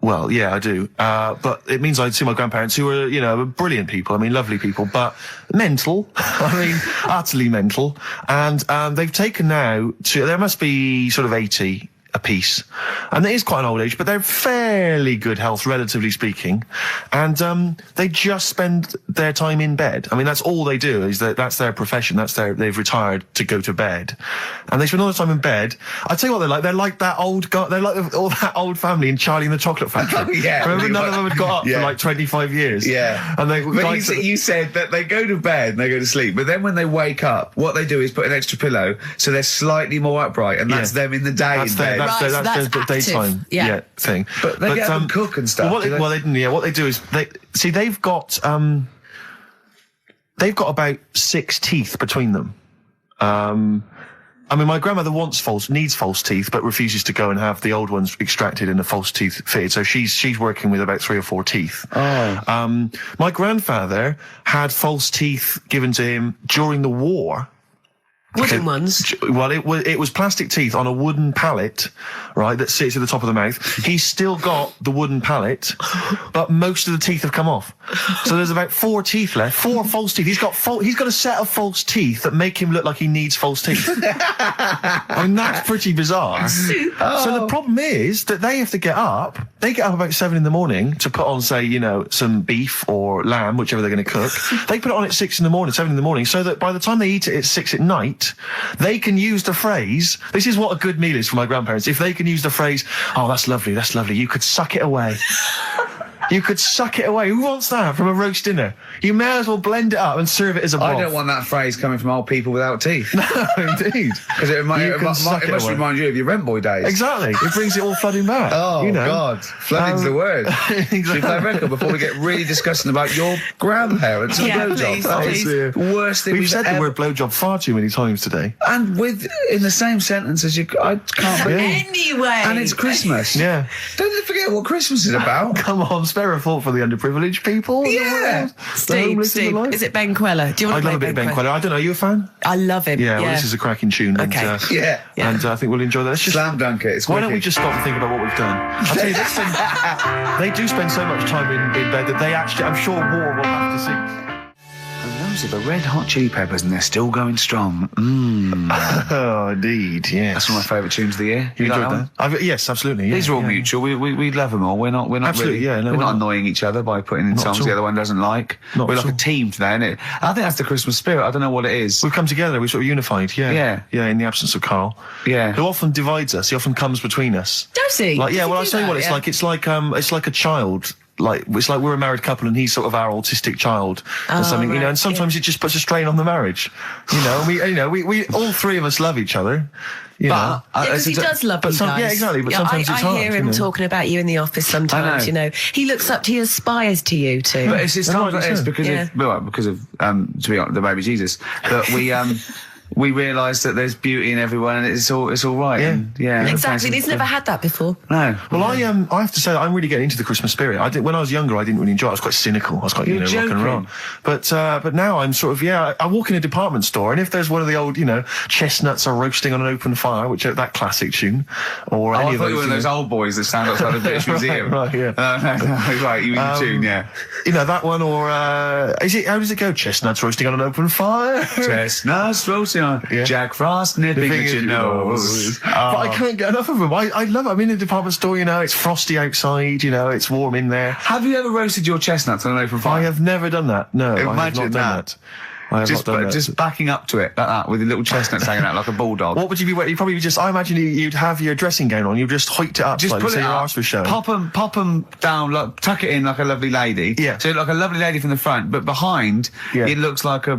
B: Well, yeah, I do. But it means I'd see my grandparents, who are, brilliant people. I mean, lovely people, but mental. I mean, utterly mental. And they've taken now there must be sort of 80 apiece. And it is quite an old age, but they're fairly good health, relatively speaking. And they just spend their time in bed. I mean, that's all they do, that's their profession. They've retired to go to bed. And they spend all the time in bed. I tell you what they're like. They're like that old guy, they're like all that old family in Charlie and the Chocolate Factory.
C: Oh, yeah.
B: Remember, none of them had got up for like 25 years.
C: Yeah.
B: And they,
C: but you said that they go to bed and they go to sleep, but then when they wake up, what they do is put an extra pillow so they're slightly more upright, and that's them in the day in bed.
B: That's the daytime thing.
C: But they get up and cook and stuff.
B: What they do is they've got about 6 teeth between them. I mean, my grandmother needs false teeth, but refuses to go and have the old ones extracted and the false teeth fitted. So she's working with about 3 or 4 teeth.
C: Oh.
B: My grandfather had false teeth given to him during the war.
D: Wooden ones?
B: Well, it was plastic teeth on a wooden pallet, right, that sits at the top of the mouth. He's still got the wooden pallet, but most of the teeth have come off. So there's about 4 teeth left, 4 false teeth. He's got a set of false teeth that make him look like he needs false teeth. I mean, that's pretty bizarre. So the problem is that they have to get up. They get up about 7 in the morning to put on, say, some beef or lamb, whichever they're going to cook. They put it on at 6 in the morning, 7 in the morning, so that by the time they eat it at 6 at night, they can use the phrase, this is what a good meal is for my grandparents, if they can use the phrase, oh, that's lovely, you could suck it away. You could suck it away. Who wants that from a roast dinner? You may as well blend it up and serve it as a broth.
C: I don't want that phrase coming from old people without teeth.
B: No, indeed.
C: Because it must remind you of your rent boy days.
B: Exactly. It brings it all flooding back.
C: Oh, God. Flooding's the word.
B: Exactly.
C: Should we play a record before we get really disgusting about your grandparents and blowjobs? That is the worst thing
B: we've said
C: ever.
B: the word blowjob far too many times today.
C: And in the same sentence as I can't believe.
D: Anyway.
C: And it's Christmas.
B: Yeah.
C: Don't forget what Christmas is about.
B: Come on, spare a thought for the underprivileged people.
C: Yeah.
D: Steve, is it Ben Queller? Do you want to
B: love a bit of Ben Queller. I don't know, are you a fan?
D: I love him.
B: Yeah, well, this is a cracking tune.
D: Okay.
B: And I think we'll enjoy that. Let's just
C: slam dunk it.
B: Why don't we just stop and think about what we've done? I'll tell you, they do spend so much time in bed that they actually, I'm sure, war will have to cease.
C: And those are the Red Hot Chili Peppers, and they're still going strong.
B: Oh, indeed, yes.
C: That's one of my favourite tunes of the year.
B: You enjoyed that? Yes, absolutely. Yeah,
C: these are all mutual. We love them all. We're not
B: absolutely,
C: really, we're not annoying each other by putting in songs the other one doesn't like. We're like a team today, innit? I think that's the Christmas spirit. I don't know what it is.
B: We've come together. We're sort of unified. Yeah, in the absence of Karl.
C: Yeah,
B: who often divides us. He often comes between us.
D: Does he?
B: Like, yeah. Well, I'll tell you what it's like. It's like a child. It's like we're a married couple and he's sort of our autistic child or something, right, and sometimes it just puts a strain on the marriage, we all 3 of us love each other,
D: because he does love you guys.
B: Yeah, exactly, but sometimes it's hard.
D: I hear him talking about you in the office sometimes, He looks up to you, aspires to you too.
C: But it's times like this because of to be honest, the baby Jesus, that we realise that there's beauty in everyone, and it's all right.
B: Yeah,
D: exactly. He's never had that before.
C: No.
B: Well, I have to say that I'm really getting into the Christmas spirit. When I was younger, I didn't really enjoy it. I was quite cynical. I was quite rock and roll. But now I'm sort of I walk in a department store, and if there's one of the old chestnuts are roasting on an open fire, which is that classic tune, or any of those.
C: One of those old boys that stand outside the British Museum.
B: Right, yeah.
C: Right, you mean the tune, yeah.
B: That one, or how does it go? Chestnuts roasting on an open fire.
C: Chestnuts roasting. Jack Frost nipping at your nose.
B: But I can't get enough of them. I love it. I'm in a department store, it's frosty outside, it's warm in there.
C: Have you ever roasted your chestnuts on an open fire?
B: I have never done that. No,
C: Imagine
B: I have not done that.
C: Just backing up to it like that with the little chestnuts hanging out like a bulldog.
B: What would you be wearing? Probably I imagine you'd have your dressing gown on. You'd just hiked it up,
C: just
B: slightly,
C: pull it
B: so your
C: up,
B: arse was showing.
C: Pop them down, tuck it in like a lovely lady.
B: Yeah.
C: So like a lovely lady from the front, but behind it looks like a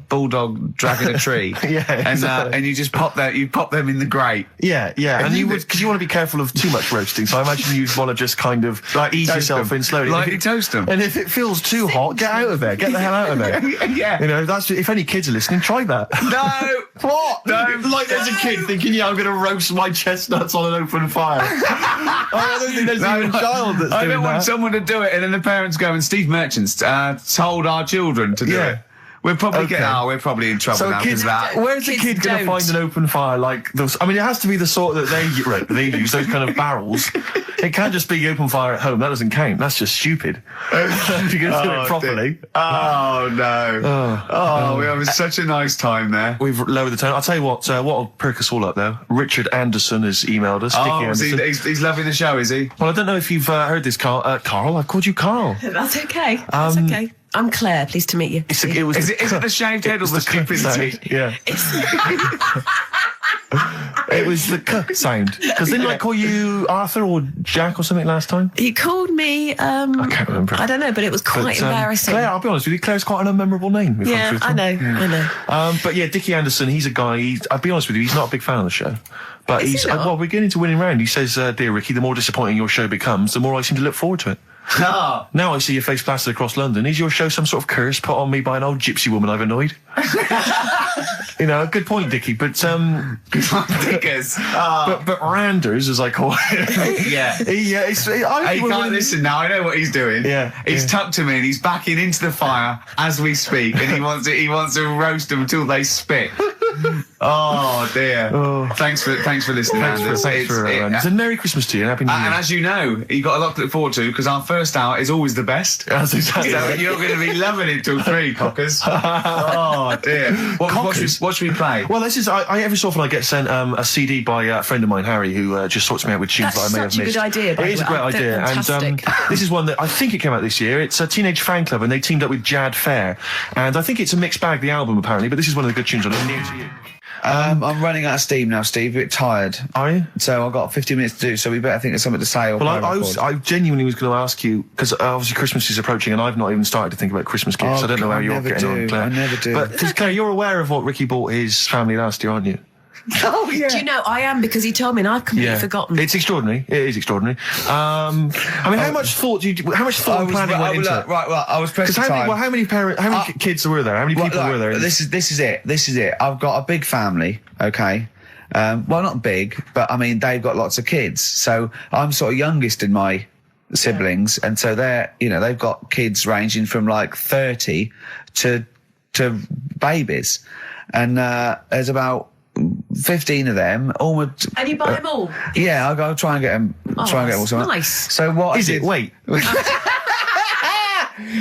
C: bulldog dragging a tree. And you just pop them in the grate.
B: Yeah. And you would, because you want to be careful of too much roasting. So I imagine you'd want to just kind of ease yourself in slowly.
C: Lightly toast them.
B: And if it feels too hot, get out of there. Get the hell out of there.
C: Yeah.
B: That's if any kids are listening, try that.
C: No.
B: What? No. Like there's a kid thinking, I'm going to roast my chestnuts on an open fire. I don't think there's even a child that's doing that.
C: I don't want someone to do it, and then the parents go, and Steve Merchant's told our children to do it. We're probably
B: Okay.
C: we're probably in trouble
B: So
C: now because of that.
B: where's the
D: Kids
B: kid going to
D: don't.
B: find an open fire like those? I mean, it has to be the sort that they use, those kind of barrels. It can't just be open fire at home. That doesn't count. That's just stupid. If you're going to do it properly.
C: Oh no! Oh, we're having such a nice time there.
B: We've lowered the tone. I'll tell you what'll perk us all up though. Richard Anderson has emailed us. Dickie
C: Oh,
B: Anderson.
C: he's loving the show, is he?
B: Well, I don't know if you've heard this, Carl. Carl, I've called you Carl.
D: That's okay. That's okay. I'm Claire. Pleased to meet you.
B: Is it
C: the shaved head or the stupidity?
B: Yeah. It was the k sound. Because didn't I call you Arthur or Jack or something last time?
D: You called me.
B: I can't remember.
D: I don't know, but it was quite embarrassing.
B: Claire, I'll be honest with you, Claire's quite an unmemorable name. If I'm
D: Yeah,
B: truthful.
D: I know.
B: But yeah, Dickie Anderson, he's a guy, I'll be honest with you, he's not a big fan of the show. But
D: Is
B: he's,
D: he not?
B: well, we're getting into winning round. He says, dear Ricky, the more disappointing your show becomes, the more I seem to look forward to it.
C: Ah,
B: Now I see your face plastered across London. Is your show some sort of curse put on me by an old gypsy woman I've annoyed? You know, good point, Dickie, but,
C: dickers.
B: but Randers, as I call it.
C: Yeah.
B: I
C: He
B: think we're
C: can't
B: winning-
C: listen now. I know what he's doing.
B: Yeah,
C: He's
B: yeah.
C: tucked him in. He's backing into the fire as we speak, and he wants to roast them until they spit. Oh dear. Thanks for listening, Anders.
B: Thanks for Randers. And Merry Christmas to you and Happy New Year.
C: And as you know, you got a lot to look forward to because our first hour is always the best.
B: That's exactly
C: So
B: right.
C: you're going to be loving it till 3, cockers. Oh dear. What should we play?
B: Well, this is every so often I get sent a CD by a friend of mine, Harry, who just sorts me out with tunes
D: That's
B: that I may have
D: such a
B: missed.
D: good idea, by
B: It
D: the
B: is a
D: way.
B: great
D: I think
B: idea,
D: fantastic.
B: and this is one that I think it came out this year. It's a Teenage Fan Club, and they teamed up with Jad Fair, and I think it's a mixed bag, the album apparently. But this is one of the good tunes on it. New to you.
C: I'm running out of steam now, Steve. A bit tired.
B: Are you?
C: So I've got 15 minutes to do, so we better think of something to say. Or
B: Well,
C: play record.
B: I genuinely was going to ask you, because obviously Christmas is approaching and I've not even started to think about Christmas gifts.
C: Oh,
B: I don't know how
C: I
B: you're
C: never
B: getting on,
C: do.
B: Claire.
C: I never do.
B: But, because Claire, you're aware of what Ricky bought his family last year, aren't you?
C: Oh yeah.
D: Do you know, I am, because he told me and I've completely forgotten.
B: It's extraordinary. It is extraordinary. I mean, how much thought and planning went into it?
C: Right, I was pressed for time.
B: How many kids were there? How many people were there?
C: This is it. I've got a big family, okay? Well, not big, but I mean, they've got lots of kids. So I'm sort of youngest in my siblings. And so they've got kids ranging from like 30 to babies. And, there's about 15 of them. Almost.
D: And you buy them all?
C: Yeah, I'll try and get them.
D: Oh,
C: try and get them all.
D: that's
C: somewhere.
D: nice.
C: So what
B: Is
C: I
B: it?
C: did-
B: Wait.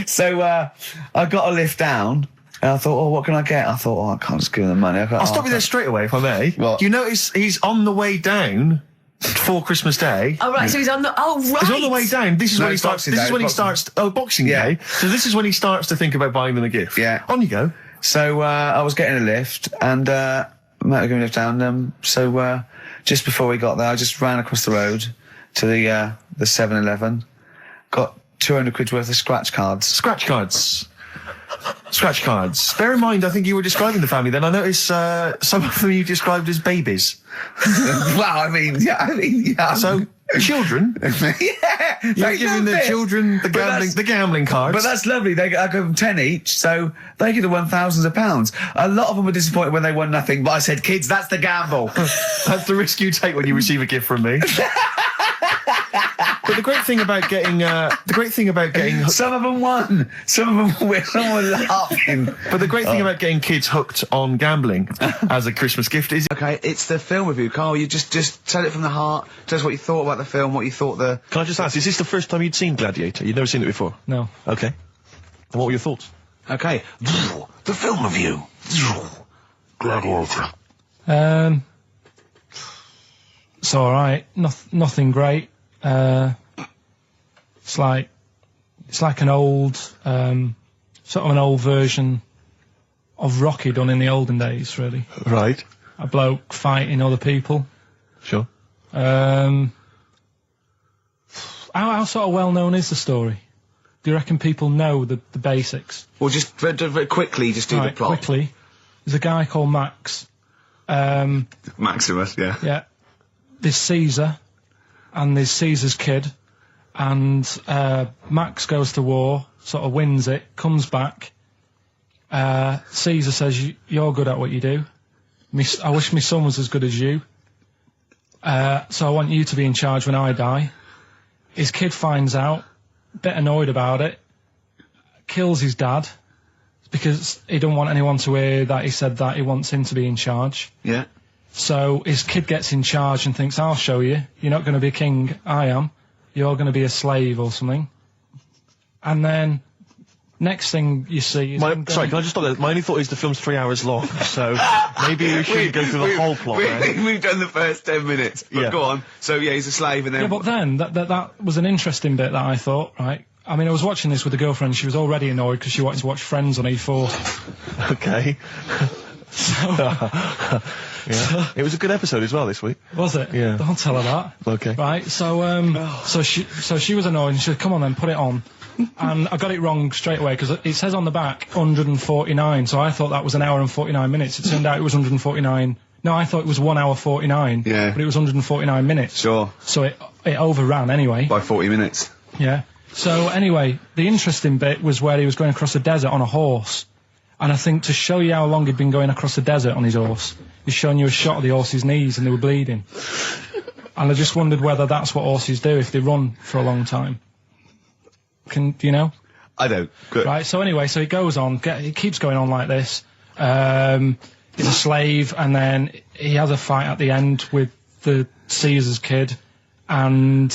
C: So I got a lift down, and I thought, what can I get? I thought, I can't just give them the money.
B: I'll stop you there straight away, if I may.
C: What?
B: You notice he's on the way down for Christmas Day.
D: Oh, right, so he's on the... Oh, right.
B: He's on the way down. This is
C: No,
B: when he
C: it's
B: starts.
C: Boxing
B: This
C: Day,
B: is when he
C: Boxing-
B: starts. Oh, Boxing
C: Yeah.
B: Day. So this is when he starts to think about buying them a gift.
C: Yeah.
B: On you go.
C: So I was getting a lift, and Matt was giving me a lift down. So just before we got there, I just ran across the road to the 7-Eleven, got 200 quid worth of scratch cards.
B: Scratch cards. Scratch cards. Bear in mind, I think you were describing the family then. I noticed some of them you described as babies.
C: Well, I mean, yeah.
B: So, children.
C: yeah,
B: You're giving the children the gambling cards.
C: But that's lovely. I give them 10 each, so they could have won thousands of pounds. A lot of them were disappointed when they won nothing, but I said, kids, that's the gamble.
B: That's the risk you take when you receive a gift from me. But the great thing about getting
C: Some of them won. Some of them were laughing.
B: But the great thing about getting kids hooked on gambling as a Christmas gift is...
C: Okay, it's the film review, Carl. You just tell it from the heart. Tell us what you thought about the film, what you thought the...
B: Can I just ask, is this the first time you'd seen Gladiator? You'd never seen it before?
A: No.
B: Okay. And what were your thoughts?
C: Okay. The film review. Gladiator.
A: It's all right. Nothing great. It's like an old, sort of an old version of Rocky done in the olden days, really.
B: Right.
A: A bloke fighting other people.
B: Sure.
A: How sort of well known is the story? Do you reckon people know the basics?
C: Well, just very quickly, just do the
A: Right,
C: plot.
A: quickly. There's a guy called Max.
C: Maximus, yeah.
A: Yeah. There's Caesar, and there's Caesar's kid, and Max goes to war, sort of wins it, comes back. Caesar says, "You're good at what you do. I wish my son was as good as you. So I want you to be in charge when I die." His kid finds out, a bit annoyed about it, kills his dad. because he don't want anyone to hear that he said that he wants him to be in charge.
C: Yeah.
A: So his kid gets in charge and thinks, I'll show you. You're not going to be a king. I am. You're going to be a slave or something. And then next thing you see is...
B: Sorry, can I just stop there? My only thought is the film's 3 hours long, so maybe we shouldn't go through the whole plot.
C: We've done the first 10 minutes, but go on. So, yeah, he's a slave and then...
A: Yeah, but then, that was an interesting bit that I thought, right? I mean, I was watching this with a girlfriend. She was already annoyed because she wanted to watch Friends on E4.
B: Okay. Yeah. It was a good episode as well this week.
A: Was it?
B: Yeah.
A: Don't tell her that.
B: Okay.
A: Right, so she was annoyed and she said, come on then, put it on. And I got it wrong straight away because it says on the back 149, so I thought that was an hour and 49 minutes. It turned out it was 149. No, I thought it was 1 hour 49.
C: Yeah.
A: But it was 149 minutes.
C: Sure.
A: So it overran anyway.
C: By 40 minutes.
A: Yeah. So anyway, the interesting bit was where he was going across the desert on a horse. And I think to show you how long he'd been going across the desert on his horse, he's showing you a shot of the horse's knees and they were bleeding. And I just wondered whether that's what horses do if they run for a long time. Do you know?
C: I don't. Good.
A: Right, so anyway, so he goes on, he keeps going on like this. He's a slave, and then he has a fight at the end with the Caesar's kid, and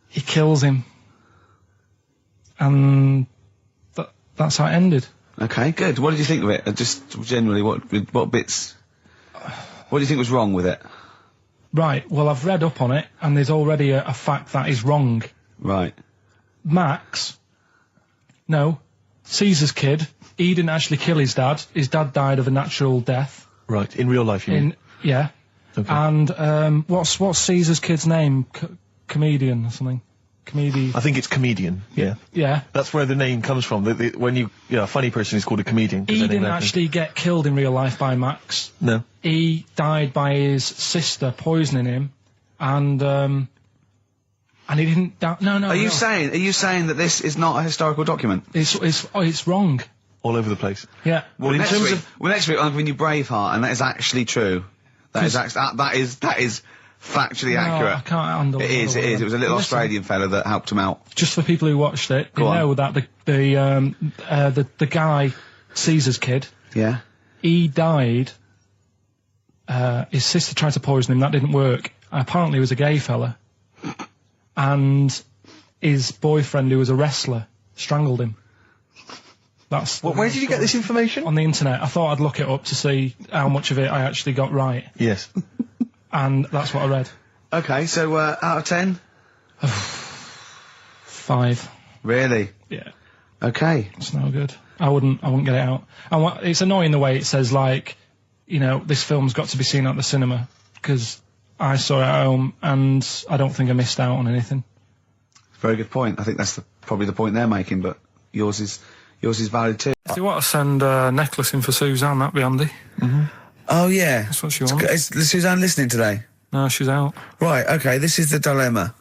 A: he kills him. And that's how it ended.
C: Okay, good. What did you think of it? Just generally, what bits... What do you think was wrong with it?
A: Right, well, I've read up on it, and there's already a fact that is wrong.
C: Right.
A: Caesar's kid, he didn't actually kill his dad. His dad died of a natural death.
B: Right, in real life, you mean?
A: Yeah.
B: Okay.
A: And, what's Caesar's kid's name? Comedian or something?
B: I think it's comedian, yeah.
A: Yeah.
B: That's where the name comes from. When a funny person is called a comedian.
A: He didn't actually get killed in real life by Max.
B: No.
A: He died by his sister poisoning him, and he didn't die. No.
C: Are you saying that this is not a historical document?
A: It's wrong.
B: All over the place.
A: Yeah.
C: Well, next week I'm giving you Braveheart, and that is actually true. That is factually accurate.
A: I can't handle it.
C: It is. It was a little Australian fella that helped him out.
A: Just for people who watched it, you know that the guy, Caesar's kid,
C: yeah,
A: he died. His sister tried to poison him. That didn't work. Apparently, he was a gay fella, and his boyfriend, who was a wrestler, strangled him.
B: Where did you get this information?
A: On the internet. I thought I'd look it up to see how much of it I actually got right.
B: Yes.
A: And that's what I read.
C: Okay, so out of 10?
A: 5.
C: Really?
A: Yeah.
C: Okay.
A: It's no good. I wouldn't get it out. And it's annoying the way it says, like, you know, this film's got to be seen at the cinema, because I saw it at home and I don't think I missed out on anything.
C: Very good point. I think that's probably the point they're making, but yours is valid too.
A: If you want to send a necklace in for Suzanne, that'd be handy.
B: Mm-hmm.
C: Oh, yeah.
A: That's what she wants.
C: Is Suzanne listening today?
A: No, she's out.
C: Right, okay, this is the dilemma.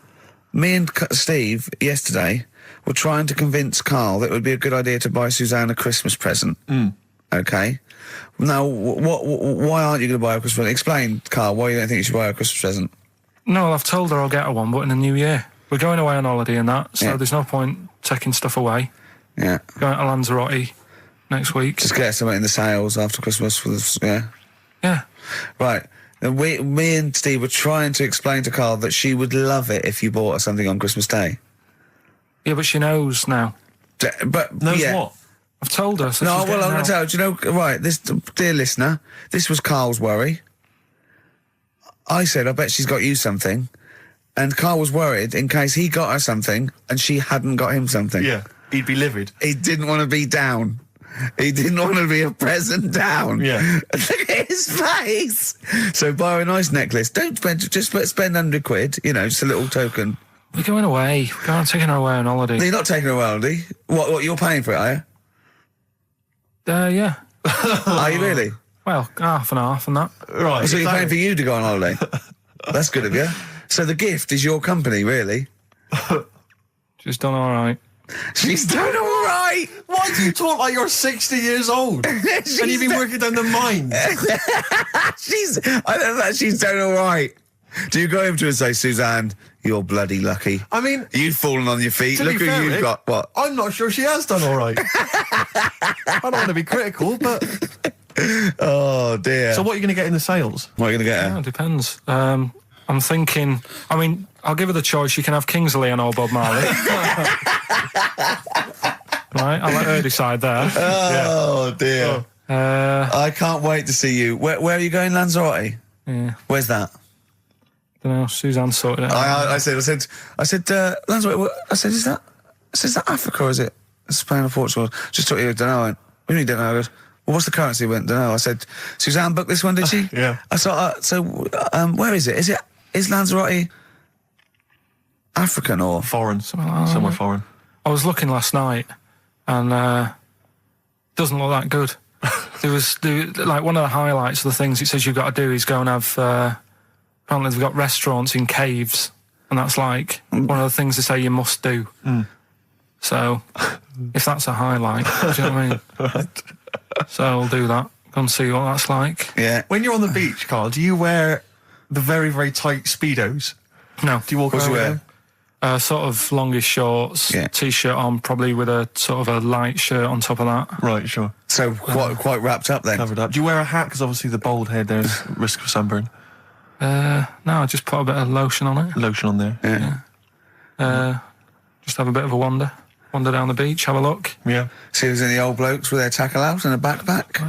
C: Me and Steve, yesterday, were trying to convince Karl that it would be a good idea to buy Suzanne a Christmas present. Okay? Now, why aren't you going to buy her a Christmas present? Explain, Karl, why you don't think you should buy her a Christmas present.
A: No, I've told her I'll get her one, but in the new year. We're going away on holiday and that, so there's no point taking stuff away.
C: Yeah.
A: Going to Lanzarote next week.
C: Just get something in the sales after Christmas for the,
A: Yeah.
C: Right. And me and Steve were trying to explain to Karl that she would love it if you bought her something on Christmas Day.
A: Yeah, but she knows now.
C: But
B: knows what?
A: I've told her. So
C: I'm going to tell her. Do you know? Right, this dear listener, this was Karl's worry. I said, I bet she's got you something, and Karl was worried in case he got her something and she hadn't got him something.
B: Yeah, he'd be livid.
C: He didn't want to be down. He didn't want to be a present down.
B: Yeah.
C: Look at his face. So buy her a nice necklace. Don't spend, just spend £100, you know, just a little token.
A: We're going away. We're taking her away on holiday.
C: No, you're not taking her away on holiday. What, you're paying for it, are you?
A: Yeah.
C: Are you really?
A: Well, half and half and that.
B: Right.
C: So you're paying for you to go on holiday? That's good of you. So the gift is your company, really?
A: She's done all right.
C: She's done all right.
B: Why do you talk like you're 60 years old? And you've been working down the mines?
C: I don't know, she's done all right. Do you go home to her and say, Suzanne, You're bloody lucky.
E: I mean...
C: You've fallen on your feet.
E: To
C: Look
E: be
C: who
E: fair,
C: you've
E: Rick,
C: got. What?
E: I'm not sure she has done all right. I don't want to be critical, but...
C: Oh, dear.
B: So what are you going to get in the sales?
C: What are you going to get
A: Yeah,
C: her?
A: it depends. I'm thinking, I mean, I'll give her the choice. You can have Kingsley and old Bob Marley. Right, I'll let her decide there.
C: Oh, dear. I can't wait to see you. Where are you going, Lanzarote?
A: Yeah,
C: Where's that?
A: don't know. Suzanne sorted it out.
C: I said, Lanzarote, I said, is that Africa or is it Spain or Portugal? Just thought you don't know. I went, what do you mean don't know? I goes, well, what's the currency? I went, don't know. I said, Suzanne booked this one, did she?
B: Yeah.
C: I thought, where is it? Is Lanzarote African or?
B: Foreign. Somewhere foreign.
A: I was looking last night, and doesn't look that good. There was like one of the highlights of the things it says you've got to do is go and have. Apparently, they've got restaurants in caves, and that's like one of the things they say you must do. So, if that's a highlight, do you know what I mean?
B: Right.
A: So I'll do that. Go and see what that's like.
C: Yeah.
E: When you're on the beach, Carl, do you wear the very, very tight Speedos?
A: No.
E: Do you walk
C: What do
E: around
C: you
E: with
C: wear?
E: them?
A: Sort of longish shorts,
C: Yeah.
A: t-shirt on, probably with a sort of a light shirt on top of that.
E: Right, sure.
C: So quite wrapped up then.
E: Covered up. Do you wear a hat? Because obviously the bald head, there's risk of sunburn.
A: No, I just put a bit of lotion on it.
E: Lotion on there.
C: Yeah.
A: Just have a bit of a wander down the beach, have a look.
E: Yeah.
C: See if there's any old blokes with their tackle out and a backpack.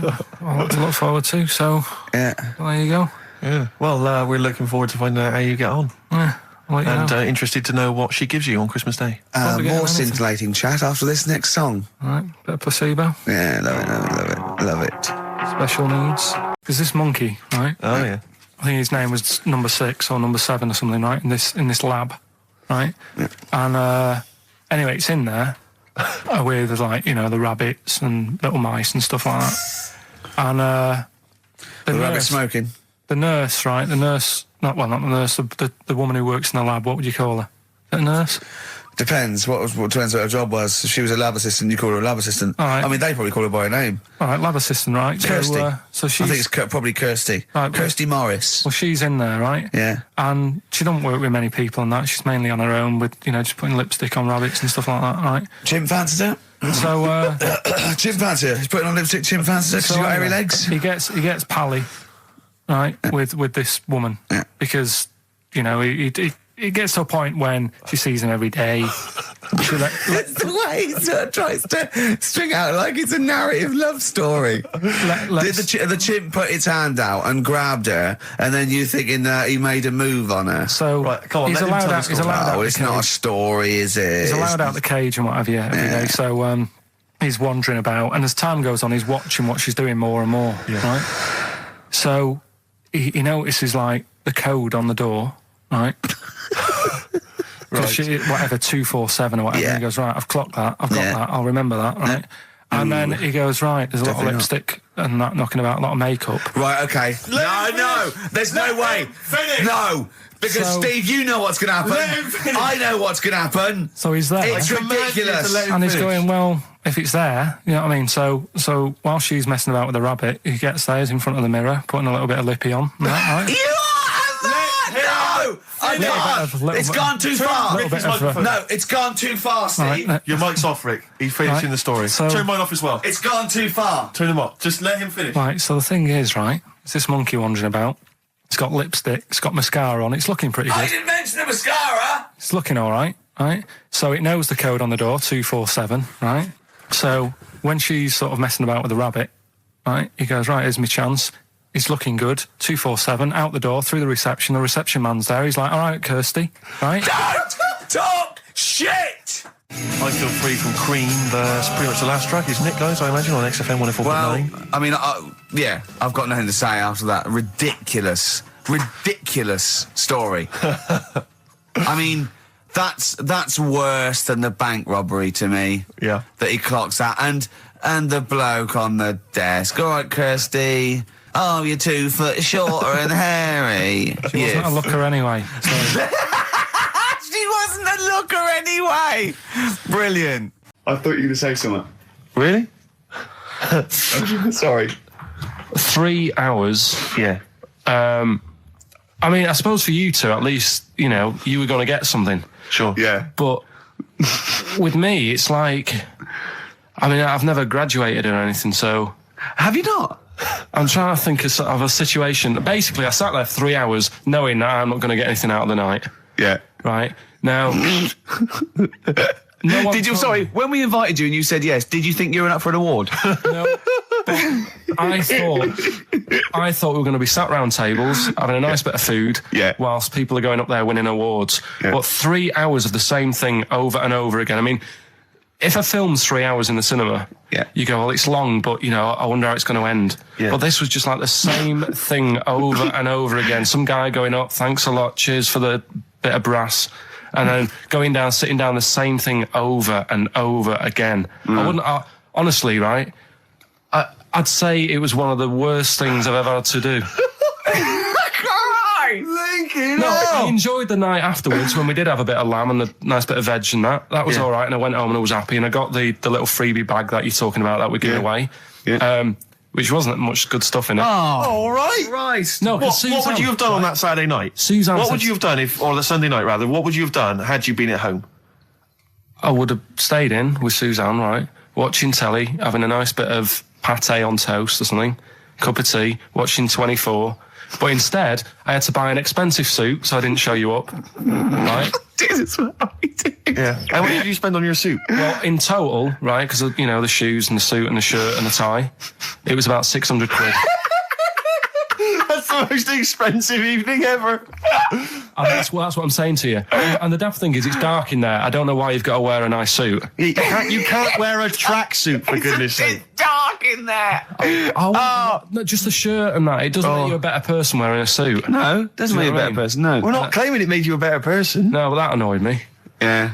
A: I'll look forward to. So
C: Yeah.
A: there you go.
E: Yeah. Well, we're looking forward to finding out how you get on.
A: Yeah, I'll let you
E: And
A: know.
E: Interested to know what she gives you on Christmas Day.
A: Probably get
C: More
A: anything.
C: scintillating chat after this next song.
A: All right, bit of placebo,
C: Yeah, love it.
A: special needs. Because this monkey, right?
E: Oh, yeah.
A: I think his name was number 6 or number 7 or something, right? In this lab, right? And anyway, it's in there with like the rabbits and little mice and stuff like that. And
C: The rabbit smoking.
A: the nurse, right? The nurse, not the nurse, the woman who works in the lab. What would you call her? A nurse?
C: Depends. What depends what her job was. If she was a lab assistant, you call her a lab assistant.
A: All right.
C: I mean, they probably call her by her name.
A: All right, lab assistant, right?
C: Kirsty.
A: So
C: I
A: she's
C: think it's probably Kirsty.
A: Right,
C: Kirsty Morris.
A: well, she's in there, right?
C: Yeah.
A: And she don't work with many people and that. She's mainly on her own with just putting lipstick on rabbits and stuff like that, right?
C: Chimp fancied her.
A: So
C: Chimp fancied her. He's putting on lipstick. Chimp fancied her because she's got hairy legs.
A: He gets pally, right, with this woman because he gets to a point when she sees him every day.
C: It's the way he sort of tries to string out like it's a narrative love story. Did the chimp put its hand out and grabbed her, and then you thinking that he made a move on her?
A: So
E: Right, come on,
A: he's
E: let him
A: allowed
E: tell the
A: out. He's
E: story.
A: allowed out.
C: Oh,
A: the
C: it's not a
A: cage.
C: story, is it?
A: He's allowed out the cage and what have you every day. So he's wandering about, and as time goes on, he's watching what she's doing more and more. Right. So he notices like the code on the door, right? Right. Whatever 247 or whatever.
C: Yeah.
A: And he goes, right, I've clocked that. I've got that. I'll remember that. Right. And then he goes, right, there's a lot of
C: Definitely
A: lipstick and that knocking about, a lot of makeup.
C: Right, okay. No, there's no way. No, because
A: So-
C: Steve, you know what's going to happen. I know what's going to happen.
A: So he's there.
C: It's ridiculous.
A: And he's going, well, if it's there, you know what I mean? So while she's messing about with the rabbit, he gets there, he's in front of the mirror, putting a little bit of lippy on. Right?
C: You are no! I can't. It's gone too far.
A: little bit of
C: No, it's gone too far, Steve.
A: Right,
E: Your mic's off, Rick. He's finishing
A: Right.
E: the story.
A: So-
E: Turn mine off as well.
C: It's gone too far.
E: Turn them off. Just let him finish.
A: right, so the thing is, right, it's this monkey wandering about. It's got lipstick, it's got mascara on, it's looking pretty
C: I
A: good.
C: didn't mention the mascara.
A: It's looking all right, right? So it knows the code on the door, 247, right? So when she's sort of messing about with the rabbit, right, he goes, right, here's my chance. He's looking good, 247, out the door, through the reception man's there. He's like, all right, Kirsty, right?
C: Don't talk shit.
E: I Feel Free from Cream. That's pretty much the last track, isn't it, guys? I imagine on XFM 104.9.
C: Well, I mean, yeah, I've got nothing to say after that ridiculous story. I mean, that's worse than the bank robbery to me.
E: Yeah.
C: That he clocks that, and the bloke on the desk. All right, Kirsty. Oh, you're 2 foot shorter and hairy.
A: She wasn't a looker anyway. So.
C: She wasn't a looker anyway. Brilliant. I thought you were going to say something.
E: Really?
C: Sorry.
A: 3 hours.
E: Yeah.
A: I mean, I suppose for you two, at least, you know, you were going to get something.
B: Sure.
C: Yeah.
A: But with me, it's like, I mean, I've never graduated or anything, so
C: Have you not?
A: I'm trying to think of a situation. Basically, I sat there 3 hours knowing that I'm not going to get anything out of the night.
C: Yeah.
A: Right? Now,
C: Sorry, when we invited you and you said yes, did you think you were up for an award?
A: No. I thought we were going to be sat round tables having a nice bit of food whilst people are going up there winning awards. Yeah. But 3 hours of the same thing over and over again. I mean, if a film's 3 hours in the cinema, you go, well, it's long, but, you know, I wonder how it's going to end. Yeah. But this was just like the same thing over and over again. Some guy going up, thanks a lot, cheers for the bit of brass. And then going down, sitting down, the same thing over and over again. Honestly, right, I'd say it was one of the worst things I've ever had to do. I enjoyed the night afterwards when we did have a bit of lamb and a nice bit of veg and that. That was all right, and I went home and I was happy, and I got the little freebie bag that you're talking about that we're giving away, which wasn't much good stuff in it.
B: Oh, all right.
C: Christ.
A: No,
B: what would you have done on that Saturday night?
A: Suzanne
B: what would you have done or the Sunday night rather? What would you have done had you been at home?
A: I would have stayed in with Suzanne, right, watching telly, having a nice bit of pate on toast or something, cup of tea, watching 24. But instead, I had to buy an expensive suit, so I didn't show you up. Right?
C: Jesus, what are we doing?
B: Yeah. And what did you spend on your suit?
A: Well, in total, right, because, you know, the shoes and the suit and the shirt and the tie, it was about 600 quid.
B: That's the most expensive evening ever.
A: And that's what I'm saying to you. And the daft thing is, it's dark in there. I don't know why you've got to wear a nice suit.
B: You can't wear a tracksuit, for goodness sake.
C: It's dark in there.
A: No, just the shirt and that. It doesn't make you a better person wearing a suit.
C: No, doesn't make you a better person, no.
B: We're not claiming it made you a better person.
A: No, well, that annoyed me.
C: Yeah.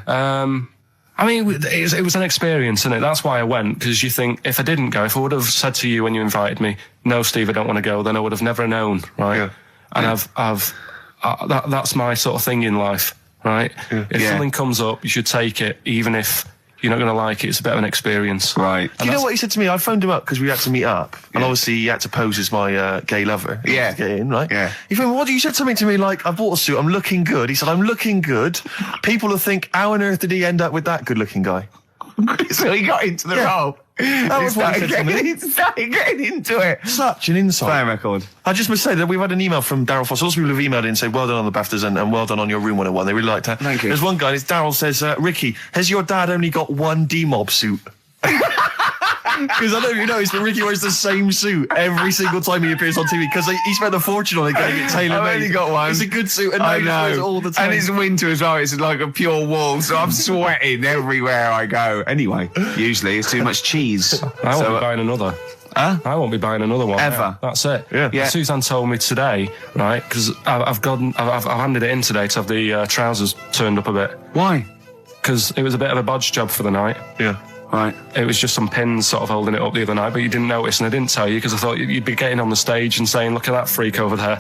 A: I mean, it was an experience, isn't it? That's why I went, because you think, if I didn't go, if I would have said to you when you invited me, no, Steve, I don't want to go, then I would have never known, right? Yeah. And that's my sort of thing in life, right? Yeah. If something comes up, you should take it, even if you're not going to like it. It's a bit of an experience.
B: Right. Do you know what he said to me? I phoned him up because we had to meet up. And obviously he had to pose as my gay lover.
C: Yeah.
B: To get in, right?
C: Yeah.
B: He phoned, what? You said something to me like, I bought a suit, I'm looking good. He said, I'm looking good. People will think, how on earth did he end up with that good-looking guy?
C: So he got into the role.
B: That was what he said to me.
C: He started getting into it.
B: Such an insight.
C: Fair record.
B: I just must say that we've had an email from Darryl Foss. Lots of people have emailed in and said, well done on the BAFTAs and well done on your Room 101. They really liked that.
C: Thank you.
B: There's one guy, Darryl says, Ricky, has your dad only got one D-Mob suit? Because I don't know if you noticed, but Ricky wears the same suit every single time he appears on TV because he spent a fortune on it getting it tailor-made.
C: I've only got one.
B: It's a good suit and
C: I
B: he wears it all the time.
C: And it's winter as well. It's like a pure wool, so I'm sweating everywhere I go. Anyway, usually it's too much cheese.
A: I won't be buying another.
C: Huh?
A: I won't be buying another one.
C: Ever.
A: That's it.
B: Yeah.
A: Suzanne told me today, right, because I've handed it in today to have the trousers turned up a bit.
C: Why?
A: Because it was a bit of a bodge job for the night.
B: Yeah.
C: Right.
A: It was just some pins sort of holding it up the other night, but you didn't notice, and I didn't tell you because I thought you'd be getting on the stage and saying, "Look at that freak over there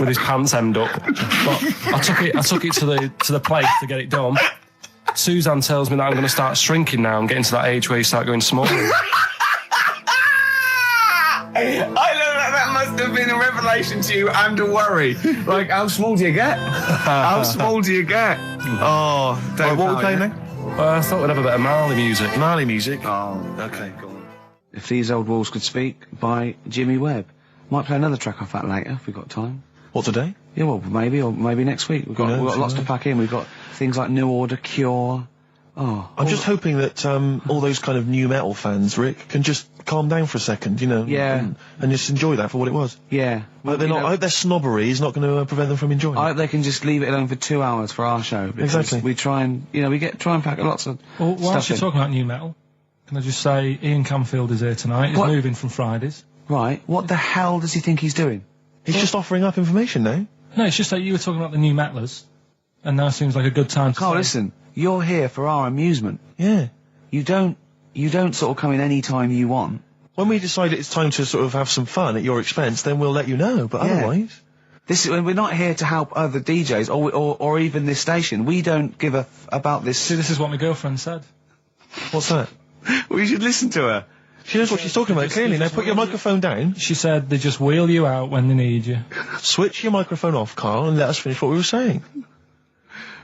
A: with his pants hemmed up." But I took it to the place to get it done. Suzanne tells me that I'm going to start shrinking now and getting to that age where you start going smaller.
C: I know that must have been a revelation to you and a worry. Like, how small do you get? How small do you get?
B: Oh, Dave, what are we playing now?
A: I thought we'd have a bit of Marley music.
B: Marley music?
C: Oh,
B: okay, go on.
C: If These Old Walls Could Speak by Jimmy Webb. Might play another track off that later if we've got time.
B: What, today?
C: Yeah, well, maybe next week. We've got lots to pack in. We've got things like New Order, Cure. Oh,
B: I'm just hoping that all those kind of new metal fans, Rick, can just calm down for a second, you know, and just enjoy that for what it was.
C: Yeah.
B: But I hope their snobbery is not going to prevent them from enjoying it.
C: I hope they can just leave it alone for 2 hours for our show.
B: Exactly.
C: We try and, try and pack lots of
A: whilst
C: stuff
A: you're
C: in.
A: talking about new metal, can I just say Ian Camfield is here tonight. He's moving from Fridays.
C: Right. What the hell does he think he's doing?
B: He's just offering up information now.
A: No, it's just that you were talking about the new metalers, and now seems like a good time to
C: Carl,
A: say.
C: listen, you're here for our amusement.
B: Yeah.
C: You don't sort of come in any time you want.
B: When we decide it's time to sort of have some fun at your expense, then we'll let you know, but otherwise...
C: We're not here to help other DJs or even this station. We don't give a about this.
A: See, this is what my girlfriend said.
B: What's that?
C: We should listen to her.
B: She knows what she's talking about, clearly. Now, put your microphone down.
A: She said they just wheel you out when they need you.
B: Switch your microphone off, Karl, and let us finish what we were saying.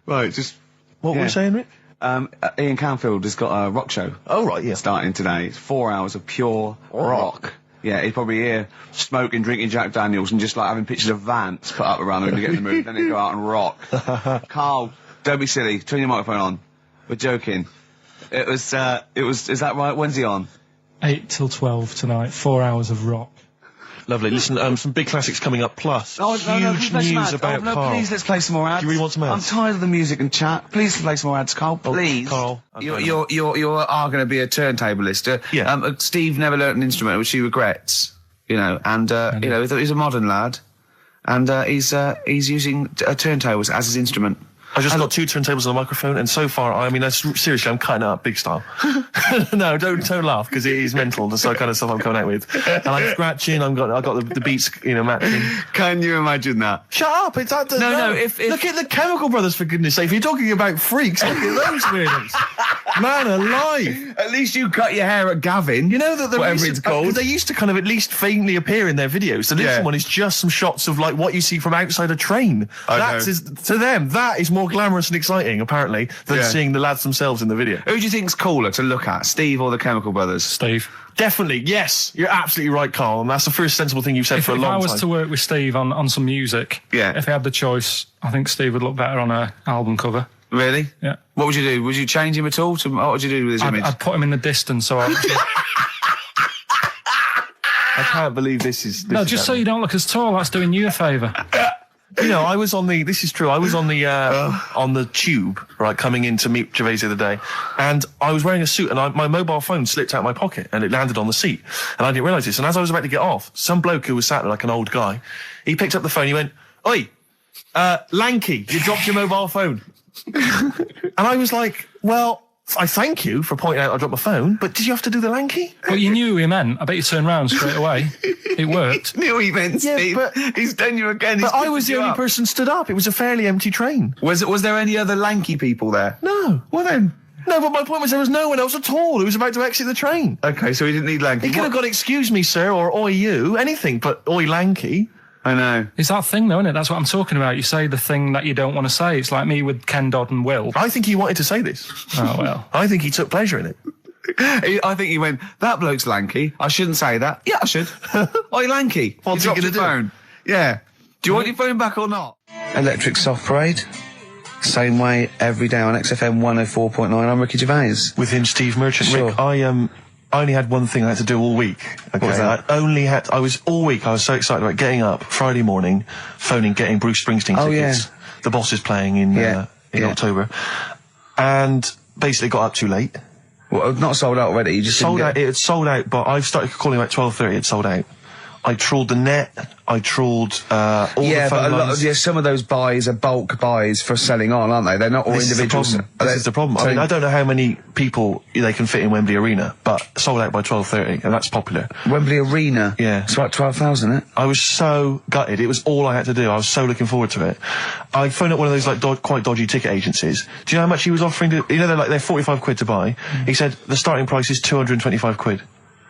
C: Right, just...
B: What were we saying, Rick?
C: Ian Canfield has got a rock show.
B: Oh, right, yeah.
C: Starting today. It's 4 hours of pure rock. Yeah, he's probably here smoking, drinking Jack Daniels and just like having pictures of Vance put up around him to get in the mood. Then he'll go out and rock. Karl, don't be silly. Turn your microphone on. We're joking. Is that right? When's he on?
A: 8 till 12 tonight. 4 hours of rock.
B: Lovely. Listen, some big classics coming up, plus huge
C: please,
B: news about Karl.
C: Please, let's play some more ads.
B: Do you really want some ads?
C: I'm tired of the music and chat. Please play some more ads, Karl. Please.
B: Karl.
C: You are going to be a turntablist.
B: Yeah.
C: Steve never learnt an instrument, which he regrets. You know, and you know, he's a modern lad, and he's using turntables as his instrument.
B: I just got 2 turntables and a microphone, and so far, I mean, seriously, I'm cutting it up big style. No, don't laugh, because it is mental, the kind of stuff I'm coming out with. And I'm scratching, I got the beats, you know, matching.
C: Can you imagine that?
B: Shut up! It's that.
C: No.
B: Look at the Chemical Brothers, for goodness sake. If you're talking about freaks, look at those weirdos. Man alive!
C: At least you cut your hair at Gavin.
B: You know that
C: whatever it's called.
B: They used to kind of at least faintly appear in their videos. So this one is just some shots of like what you see from outside a train. To them, that is more glamorous and exciting, apparently, than seeing the lads themselves in the video.
C: Who do you think's cooler to look at, Steve or the Chemical Brothers?
A: Steve.
B: Definitely, yes. You're absolutely right, Karl, and that's the first sensible thing you've said for a long time.
A: If I was to work with Steve on some music, if I had the choice, I think Steve would look better on an album cover.
C: Really?
A: Yeah.
C: What would you do? Would you change him at all? What would you do with his image?
A: I'd put him in the distance, so I
B: can't believe this is...
A: No, just so you don't look as tall, that's doing you a favour.
B: You know, I was on the... This is true. I was on the tube, right, coming in to meet Gervais the other day, and I was wearing a suit, and my mobile phone slipped out my pocket, and it landed on the seat, and I didn't realise this. And as I was about to get off, some bloke who was sat there like an old guy, he picked up the phone, he went, "Oi, lanky, you dropped your mobile phone." And I was like, well, I thank you for pointing out I dropped my phone, but did you have to do the lanky?
A: Well, you knew who he meant. I bet you turned round straight away. It worked.
C: Knew he meant, Steve.
B: But
C: he's done you again.
B: But I was the only person stood up. It was a fairly empty train.
C: Was there any other lanky people there?
B: No.
C: Well then.
B: No, but my point was there was no one else at all who was about to exit the train.
C: Okay, so he didn't need lanky.
B: He could have got "excuse me, sir," or "oi you," anything, but "oi lanky."
C: I know.
A: It's that thing, though, isn't it? That's what I'm talking about. You say the thing that you don't want to say. It's like me with Ken Dodd and Will.
B: I think he wanted to say this.
A: Oh, well.
B: I think he took pleasure in it.
C: I think he went, "That bloke's lanky. I shouldn't say that." Yeah, I should. Oi, lanky.
B: What's he going to do?
C: Phone. Yeah. Do you want your phone back or not? Electric Soft Parade. Same way every day on XFM 104.9. I'm Ricky Gervais.
B: With him, Steve Merchant.
C: Sure.
B: Rick, I only had one thing I had to do all week. Okay,
C: what was that?
B: I was so excited about getting up Friday morning, phoning, getting Bruce Springsteen tickets.
C: Yeah.
B: The Boss is playing in October, and basically got up too late.
C: Well, not sold out already. You just
B: sold out. It had sold out, but I started calling about 12:30. It sold out. I trawled the net. I trawled all the phone lines.
C: Some of those buys are bulk buys for selling on, aren't they? They're not all individuals.
B: This is the problem. I mean, I don't know how many people they can fit in Wembley Arena, but sold out by 12:30, and that's popular.
C: Wembley Arena?
B: Yeah.
C: It's about 12,000, isn't it?
B: I was so gutted. It was all I had to do. I was so looking forward to it. I phoned up one of those like quite dodgy ticket agencies. Do you know how much he was offering to... You know, they're 45 quid to buy. He said the starting price is 225 quid.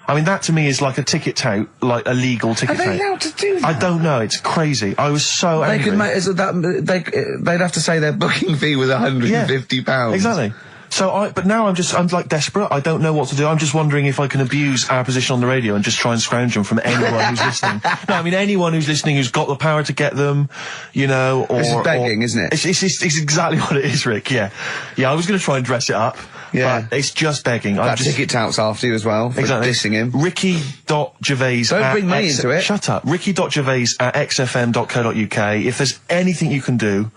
B: I mean, that to me is like a ticket tout, like a legal ticket tout.
C: Are they allowed to do that?
B: I don't know. It's crazy. I was so angry.
C: They'd have to say their booking fee was £150.
B: Yeah, exactly. But now I'm like desperate. I don't know what to do. I'm just wondering if I can abuse our position on the radio and just try and scrounge them from anyone who's listening. No, I mean anyone who's listening who's got the power to get them, you know, or...
C: This is begging, isn't it?
B: It's exactly what it is, Rick, yeah. Yeah, I was going to try and dress it up. Yeah. But it's just begging.
C: That ticket touts after you as well, for dissing him.
B: Ricky.Gervais...
C: Don't bring me into it.
B: Shut up. Ricky.Gervais@xfm.co.uk. If there's anything you can do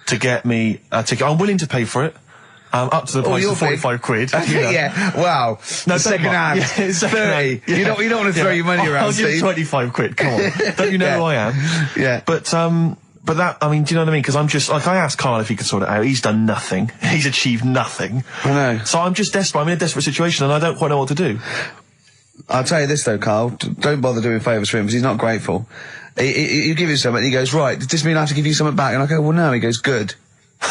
B: to get me a ticket, I'm willing to pay for it. Up to the price of 45 quid. You know.
C: Yeah, wow.
B: No,
C: second hand.
B: Yeah,
C: 30. Yeah. You don't want to throw your money around,
B: I'll
C: Steve.
B: give 25 quid, come on. Don't you know who I am?
C: Yeah.
B: But that, I mean, do you know what I mean? Because I'm just, like, I asked Karl if he could sort it out. He's done nothing. He's achieved nothing.
C: I know.
B: So I'm just desperate. I'm in a desperate situation and I don't quite know what to do.
C: I'll tell you this though, Karl. Don't bother doing favours for him because he's not grateful. You give him something, he goes, right, does this mean I have to give you something back? And I go, well, no. He goes, good.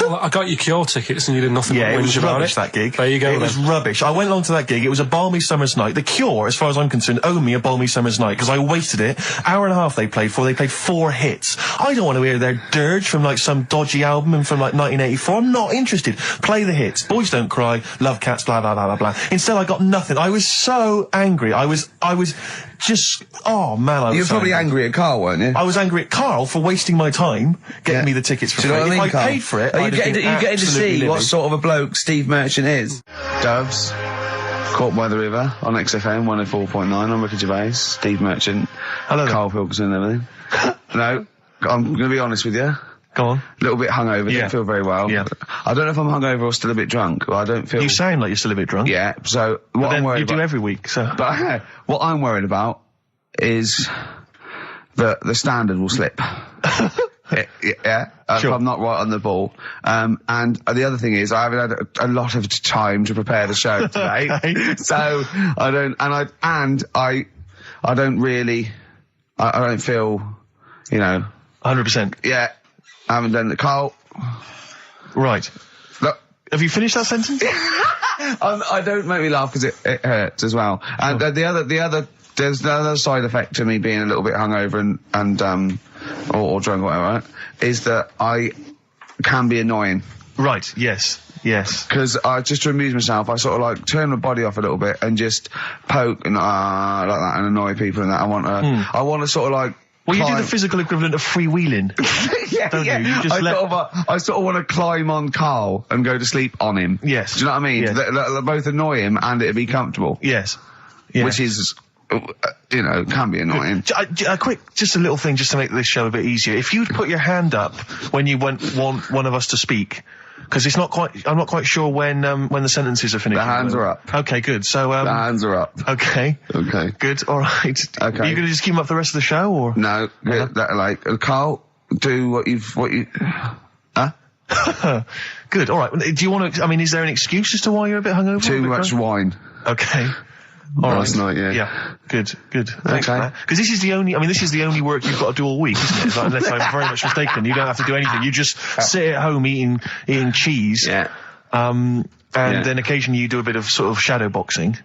A: Well, I got you Cure tickets and you did nothing
B: Yeah,
A: but
B: it was
A: whinge about
B: rubbish,
A: it.
B: that gig.
A: There you go.
B: It was rubbish. I went along to that gig. It was a balmy summer's night. The Cure, as far as I'm concerned, owe me a balmy summer's night because I wasted it. Hour and a half they played for. They played 4 hits. I don't want to hear their dirge from like some dodgy album and from like 1984. I'm not interested. Play the hits. Boys Don't Cry, Love Cats, blah, blah, blah, blah, blah. Instead, I got nothing. I was so angry. I was just, oh man, I was
C: You're
B: so
C: probably angry at Karl, weren't you?
B: I was angry at Karl for wasting my time getting me the tickets for
C: Do you know
B: free.
C: what I mean,
B: If I
C: Karl?
B: paid for it,
C: Are you
B: I'd have
C: getting
B: been
C: to see
B: absolutely
C: what
B: livid.
C: sort of a bloke Steve Merchant is? Doves, Caught by the River on XFM 104.9. I'm Ricky Gervais, Steve Merchant,
B: Hello there.
C: Karl Pilkington and everything. No, I'm going to be honest with you.
B: Go on.
C: A little bit hungover,
B: Yeah.
C: don't feel very well.
B: Yeah.
C: I don't know if I'm hungover or still a bit drunk, but I don't feel...
B: You sound like you're still a bit drunk.
C: Yeah, so
B: But
C: what I'm
B: then
C: worried
B: you do
C: about...
B: every week, so.
C: But what I'm worried about is that the standard will slip. Yeah,
B: Sure.
C: if I'm not right on the ball. And the other thing is, I haven't had a lot of time to prepare the show today,
B: Okay.
C: so I don't feel,
B: 100%.
C: yeah, I haven't done the Karl.
B: Right.
C: Look,
B: Have you finished that sentence?
C: I don't make me laugh because it hurts as well. And there's the other side effect to me being a little bit hungover or drunk or whatever, right, is that I can be annoying.
B: Right, yes.
C: Because just to amuse myself, I sort of like turn my body off a little bit and just poke and like that and annoy people and that. I want to sort of like.
B: Well, you do
C: climb-
B: the physical equivalent of freewheeling.
C: yeah,
B: don't
C: yeah.
B: you? You just
C: I sort of want to climb on Karl and go to sleep on him.
B: Yes.
C: Do you know what I mean?
B: Yes.
C: That both annoy him and it'd be comfortable.
B: Yes.
C: Which is, can be annoying.
B: Just a little thing just to make this show a bit easier. If you'd put your hand up when you want one of us to speak, because I'm not quite sure when the sentences are finished.
C: The hands are up.
B: Okay, good. So,
C: The hands are up.
B: okay.
C: Okay.
B: Good, alright.
C: Okay.
B: Are you gonna just keep them up the rest of the show, or?
C: No, Karl, do what you, huh?
B: Good, alright. Do you want to, is there an excuse as to why you're a bit hungover?
C: Too much wine.
B: Okay. All
C: Last
B: right.
C: night, yeah.
B: Yeah. Good. Thanks for
C: Okay.
B: that. Because this is the only work you've got to do all week, isn't it? Like, unless I'm very much mistaken. You don't have to do anything. You just sit at home eating cheese.
C: Yeah.
B: And then occasionally you do a bit of sort of shadow boxing.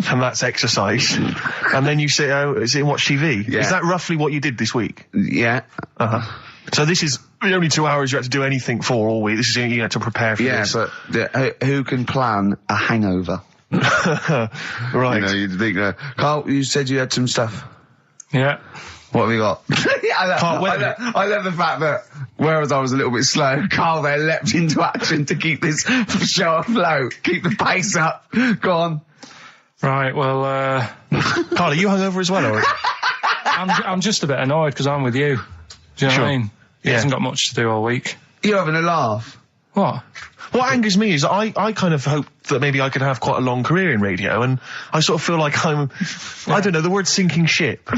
B: And that's exercise. And then you sit and watch TV.
C: Yeah.
B: Is that roughly what you did this week?
C: Yeah.
B: Uh-huh. So this is the only 2 hours you had to do anything for all week. This is you had to prepare for
C: Yeah,
B: this.
C: but who can plan a hangover?
B: Right.
C: You'd think, Karl, you said you had some stuff.
A: Yeah.
C: What have you got?
B: Can't wait.
C: I love the fact that, whereas I was a little bit slow, Karl there leapt into action to keep this show afloat, keep the pace up. Go on.
A: Right, well,
B: Karl, are you hungover as well, or?
A: I'm just a bit annoyed because I'm with you. Do you know
B: Sure.
A: what I mean? He
B: Yeah.
A: hasn't got much to do all week.
C: You're having a laugh.
A: What?
B: What angers me is I kind of hope that maybe I could have quite a long career in radio, and I sort of feel like I don't know, the word sinking ship.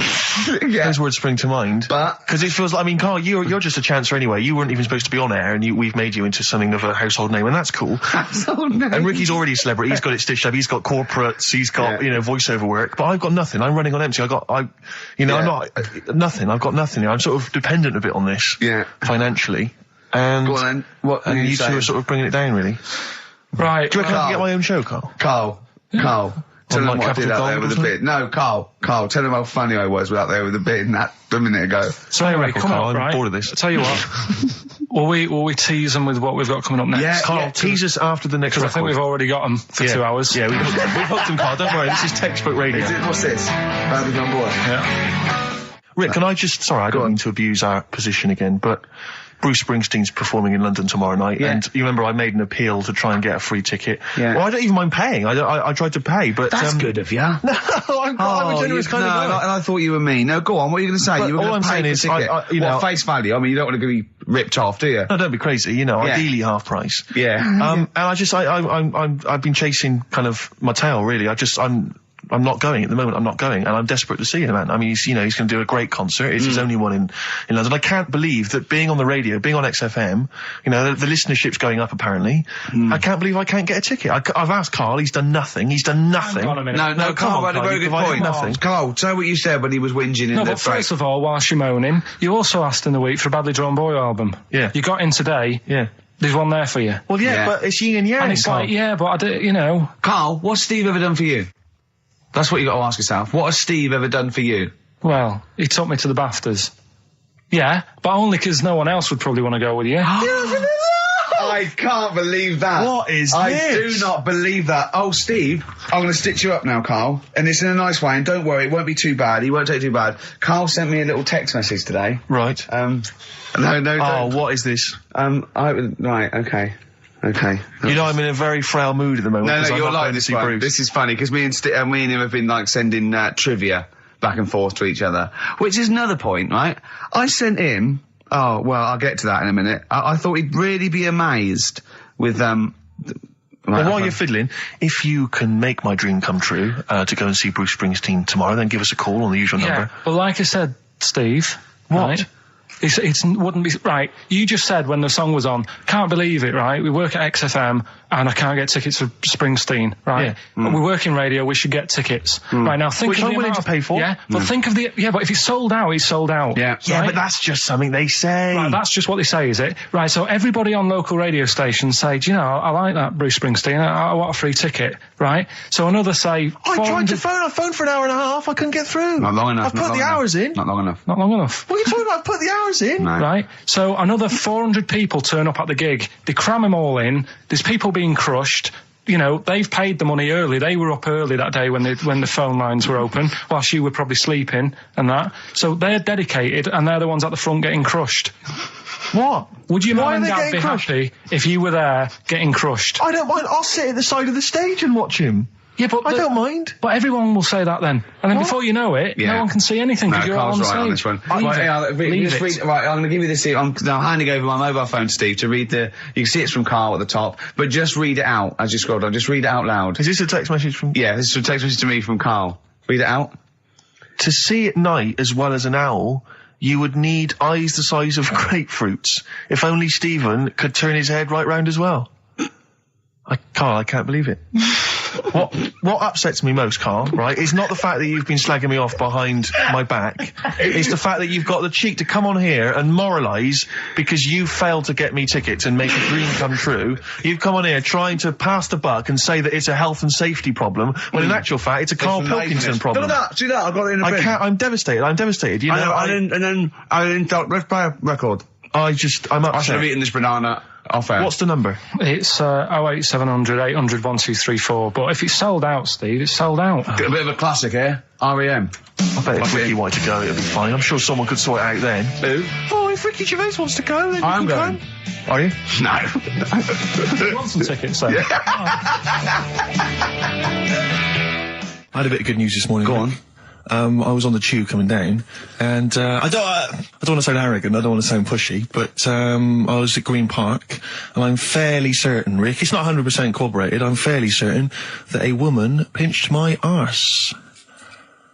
C: Yeah.
B: Those words spring to mind.
C: But-
B: Because it feels like, Karl, you're just a chancer anyway. You weren't even supposed to be on air, and we've made you into something of a household name, and that's cool.
C: Household name.
B: And Ricky's already a celebrity. He's got it stitched up. He's got corporates. He's got, voiceover work. But I've got nothing. I'm running on empty. I'm not, nothing. I've got nothing. I'm sort of dependent a bit on this.
C: Yeah.
B: Financially. And,
C: Go on then. What
B: and
C: are
B: you two
C: saying?
B: are sort of bringing it down, really.
A: Right.
B: Do you reckon I
C: Karl.
B: can get my own show, Karl?
C: Carl, tell
B: On,
C: him
B: like,
C: what I did
B: Capital
C: out there
B: Gold
C: with
B: or
C: the
B: something?
C: bit. No, Carl, tell him how funny I was out there with the bit a minute ago.
A: So anyway,
B: record,
A: come
B: Karl,
A: on,
B: I'm
A: right?
B: bored of this.
A: I tell you what. will we tease them with what we've got coming up next?
C: Yeah,
B: Carl, tease us after the next
A: Because I
B: record.
A: think we've already got them for 2 hours.
B: Yeah, we've hooked them, Carl. Don't worry, this is textbook radio.
C: What's this? Badly Done Boy.
A: Yeah.
B: Rick, can I just... Sorry, I don't mean to abuse our position again, but Bruce Springsteen's performing in London tomorrow night, and you remember I made an appeal to try and get a free ticket.
C: Yeah.
B: Well, I don't even mind paying. I tried to pay, but...
C: That's good of you.
B: No, I'm a generous kind of guy.
C: and I thought you were mean. No, go on. What are you going to say?
B: But
C: You were
B: all
C: going
B: I'm
C: to pay
B: saying
C: for
B: is,
C: the ticket.
B: you know-
C: face value? I mean, you don't want to be ripped off, do you?
B: No, don't be crazy,
C: Yeah.
B: ideally half price.
C: Yeah.
B: And I've been chasing kind of my tail, really. I'm not going at the moment. I'm not going, and I'm desperate to see him, man. I mean, he's going to do a great concert. It's his only one in London. I can't believe that being on the radio, being on XFM, the listenership's going up apparently. I can't believe I can't get a ticket. I've asked Karl. He's done nothing.
A: Hang on a minute.
C: No,
B: come
C: Carl
B: on,
C: had a
B: Karl,
C: very
B: you've
C: good
B: provided
C: point.
B: nothing.
C: Carl, tell what you said when he was whinging in
A: No,
C: the
A: but first of all, whilst you're moaning, you also asked in the week for a Badly Drawn Boy album.
B: Yeah.
A: You got in today.
B: Yeah.
A: There's one there for you.
B: Well, yeah,
C: Yeah.
B: but it's yin and yang.
A: And it's
B: Carl.
A: like, yeah, but I do, you know.
C: Carl, what's Steve ever done for you? That's what you got to ask yourself. What has Steve ever done for you?
A: Well, he took me to the BAFTAs. Yeah, but only because no one else would probably want to go with you.
C: I can't believe that.
B: What is
C: I
B: this?
C: do not believe that. Oh, Steve, I'm going to stitch you up now, Carl. And it's in a nice way, and don't worry, it won't be too bad. He won't take it too bad. Carl sent me a little text message today.
B: Right.
C: No,
B: Oh,
C: don't.
B: what is this?
C: Right, okay. Okay.
B: You know, I'm in a very frail mood at the moment.
C: No,
B: 'cause I'm
C: you're
B: not
C: like
B: going to
C: this
B: see
C: one.
B: Bruce.
C: This is funny, because me and him have been, like, sending trivia back and forth to each other. Which is another point, right? I sent him... Oh, well, I'll get to that in a minute. I thought he'd really be amazed with,
B: Well, while you're fiddling, if you can make my dream come true, to go and see Bruce Springsteen tomorrow, then give us a call on the usual
A: Yeah,
B: number.
A: but like I said, Steve.
B: What?
A: Right, it wouldn't be right. You just said when the song was on, can't believe it, right? We work at XFM and I can't get tickets for Springsteen, right?
B: Yeah.
A: We work in radio, we should get tickets. Right, now think
B: Which
A: of
B: I'm
A: the
B: willing
A: amount
B: to pay for.
A: Yeah, but think of but if it's sold out, it's sold out.
C: Yeah.
B: Yeah,
A: right?
B: but that's just something they say.
A: Right, that's just what they say, is it? Right, so everybody on local radio stations say, do you know, I like that Bruce Springsteen, I want a free ticket, right? So another say,
B: I tried to
A: 400
B: phone. I phoned for an hour and a half. I couldn't get through.
C: Not long enough.
B: I've put the hours in.
C: Not long enough.
A: Not long enough.
B: What are you talking about? I put the hours in.
C: No.
A: Right, so another 400 people turn up at the gig. They cram them all in. There's people being crushed. You know, they've paid the money early. They were up early that day when the phone lines were open, whilst you were probably sleeping and that. So they're dedicated, and they're the ones at the front getting crushed.
B: What?
A: Would your
B: Why
A: mum
B: are
A: and
B: they
A: dad
B: getting
A: be
B: crushed?
A: happy if you were there getting crushed?
B: I don't mind. I'll sit at the side of the stage and watch him.
A: Yeah, but
B: I don't mind.
A: But everyone will say that then, and then before you know it,
C: Yeah.
A: no one can see anything
C: No,
A: because you're
C: Carl's
A: all on
C: right on
A: stage.
C: this one.
A: Leave
C: Right,
A: it.
C: yeah,
A: Leave
C: just
A: it.
C: read, right, I'm going to give you this. I'm now handing over my mobile phone to Steve to read the. You can see it's from Karl at the top, but just read it out as you scroll down. Just read it out loud.
B: Is this a text message from?
C: Yeah, this is a text message to me from Karl. Read it out.
B: To see at night as well as an owl, you would need eyes the size of grapefruits. If only Stephen could turn his head right round as well. Carl, I can't believe it. What upsets me most, Carl, right, is not the fact that you've been slagging me off behind my back. It's the fact that you've got the cheek to come on here and moralise because you failed to get me tickets and make a dream come true. You've come on here trying to pass the buck and say that it's a health and safety problem, when in actual fact it's a Karl Pilkington problem.
C: Do that. I've got it in a bin.
B: I can't, I'm devastated. You know,
C: I didn't let's play a record.
B: I'm
C: I should have
B: upset.
C: eaten this banana off air.
B: What's the number?
A: It's 08700 800 1234. But if it's sold out, Steve, it's sold out.
C: A bit of a classic here. R.E.M.
B: I bet if Ricky wanted to go, it'd be fine. I'm sure someone could sort it out then.
C: Who?
B: Oh, if Ricky Gervais wants to go, then
C: I'm
B: you can
C: going.
B: come. Are you?
C: No.
A: You want some tickets, then?
B: I had a bit of good news this morning.
C: Go
B: Rick.
C: on.
B: I was on the tube coming down, and I don't want to sound arrogant, I don't want to sound pushy, but I was at Green Park, and I'm fairly certain, Rick, it's not 100% corroborated, I'm fairly certain that a woman pinched my arse.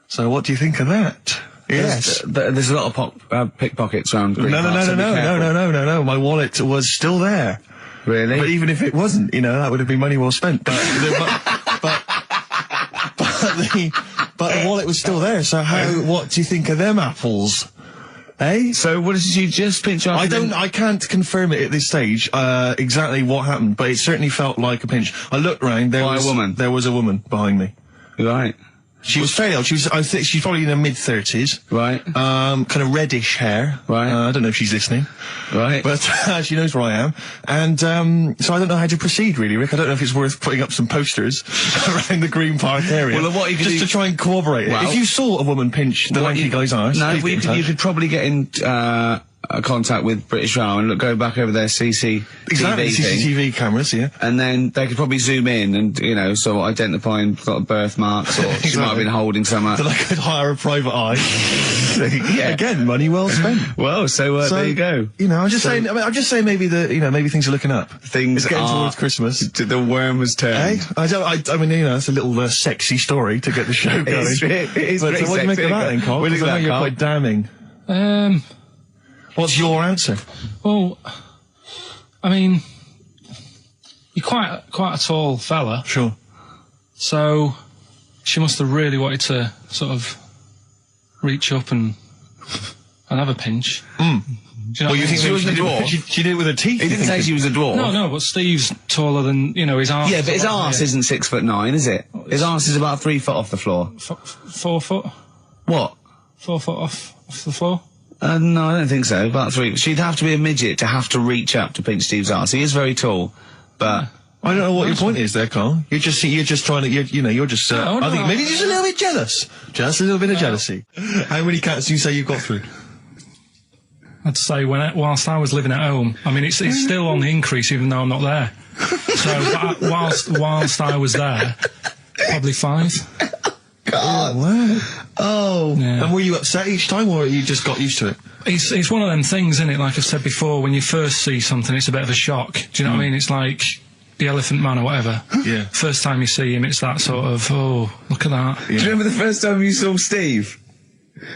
B: So what do you think of that? Yes.
C: There's a lot of pickpockets around Green Park, so be careful.
B: No. My wallet was still there.
C: Really?
B: But even if it wasn't, you know, that would have been money well spent. But the wallet was still there. So what do you think of them apples? Eh?
C: So what did you just pinch off?
B: I can't confirm it at this stage, exactly what happened, but it certainly felt like a pinch. I looked round, there was a woman behind me.
C: Right.
B: She was fairly old. I think she's probably in her mid-30s.
C: Right.
B: Kind of reddish hair.
C: Right.
B: I don't know if she's listening.
C: Right.
B: But she knows where I am. And so I don't know how to proceed, really, Rick. I don't know if it's worth putting up some posters around the Green Park area.
C: Well, what you could
B: just
C: do-
B: to try and corroborate it.
C: Well,
B: if you saw a woman pinch the lanky guy's arse,
C: No,
B: please get in touch.
C: you could probably get in contact with British Rail and go back over their CCTV
B: Exactly,
C: thing.
B: CCTV cameras, yeah.
C: And then they could probably zoom in and, you know, so identifying sort of birthmarks, or she might have been holding some.
B: Then I could hire a private eye. Again, money well spent.
C: Well, so there you go.
B: You know, I'm just saying. I mean, I'm just saying maybe maybe things are looking up.
C: Things
B: It's getting
C: are
B: towards Christmas.
C: The worm has turned.
B: Hey, I mean, you know, it's a little sexy story to get the show going.
C: It is
B: But
C: pretty
B: what do you make
C: sexy,
B: of that, then, Carl?
C: What do you
B: 'Cause I
C: think
B: know
C: of
B: you're
C: that,
B: quite damning. What's your answer?
A: Well, I mean, you're quite a tall fella,
B: Sure.
A: so she must have really wanted to sort of reach up and have a pinch. Do you know what I mean?
C: She wasn't a dwarf.
B: She did it with her teeth.
C: He didn't say she was a dwarf.
A: No, but Steve's taller than, his arse.
C: Yeah, but his arse isn't 6'9", is it? His arse is about 3 foot off the floor.
A: 4 foot?
C: What?
A: 4 foot off the floor?
C: No, I don't think so. About 3. She'd have to be a midget to have to reach up to pinch Steve's arse. He is very tall, but...
B: I don't know what your point is there, Carl. You're just trying to, you're just, I think maybe just a little bit jealous. Just a little bit of jealousy. How many cats do you say you've got through?
A: I'd say whilst I was living at home, I mean, it's still on the increase even though I'm not there. So, but whilst I was there, probably 5.
C: God.
B: Oh, wow. Oh.
A: Yeah.
B: And were you upset each time, or you just got used to it?
A: It's one of them things, isn't it? Like I've said before, when you first see something, it's a bit of a shock. Do you know what I mean? It's like the Elephant Man or whatever.
B: Yeah.
A: First time you see him, it's that sort of, oh, look at that.
C: Yeah. Do you remember the first time you saw Steve?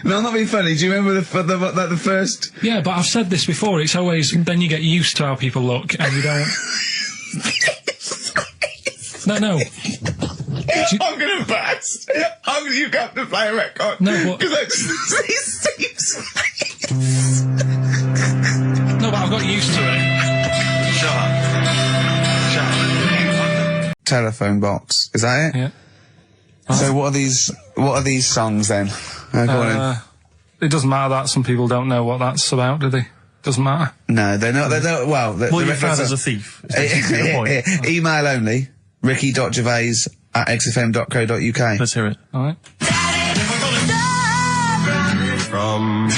C: No, I'm not being funny. Do you remember the first...
A: Yeah, but I've said this before. It's always... Then you get used to how people look, and you don't... No.
C: I'm gonna burst. You have to play a record.
A: No, what?
C: Because I just see Steve's face.
A: No, but I've got used to it.
B: Shut up.
C: Telephone box. Is that it?
A: Yeah.
C: So what are these songs then? Go on
A: it doesn't matter that some people don't know what that's about, do they? Doesn't matter.
C: No, they're not. Well,
B: You're found as a thief. Is that your point?
C: Email only. ricky.gervais@xfm.co.uk.
B: Let's hear it.
A: All right.
B: From...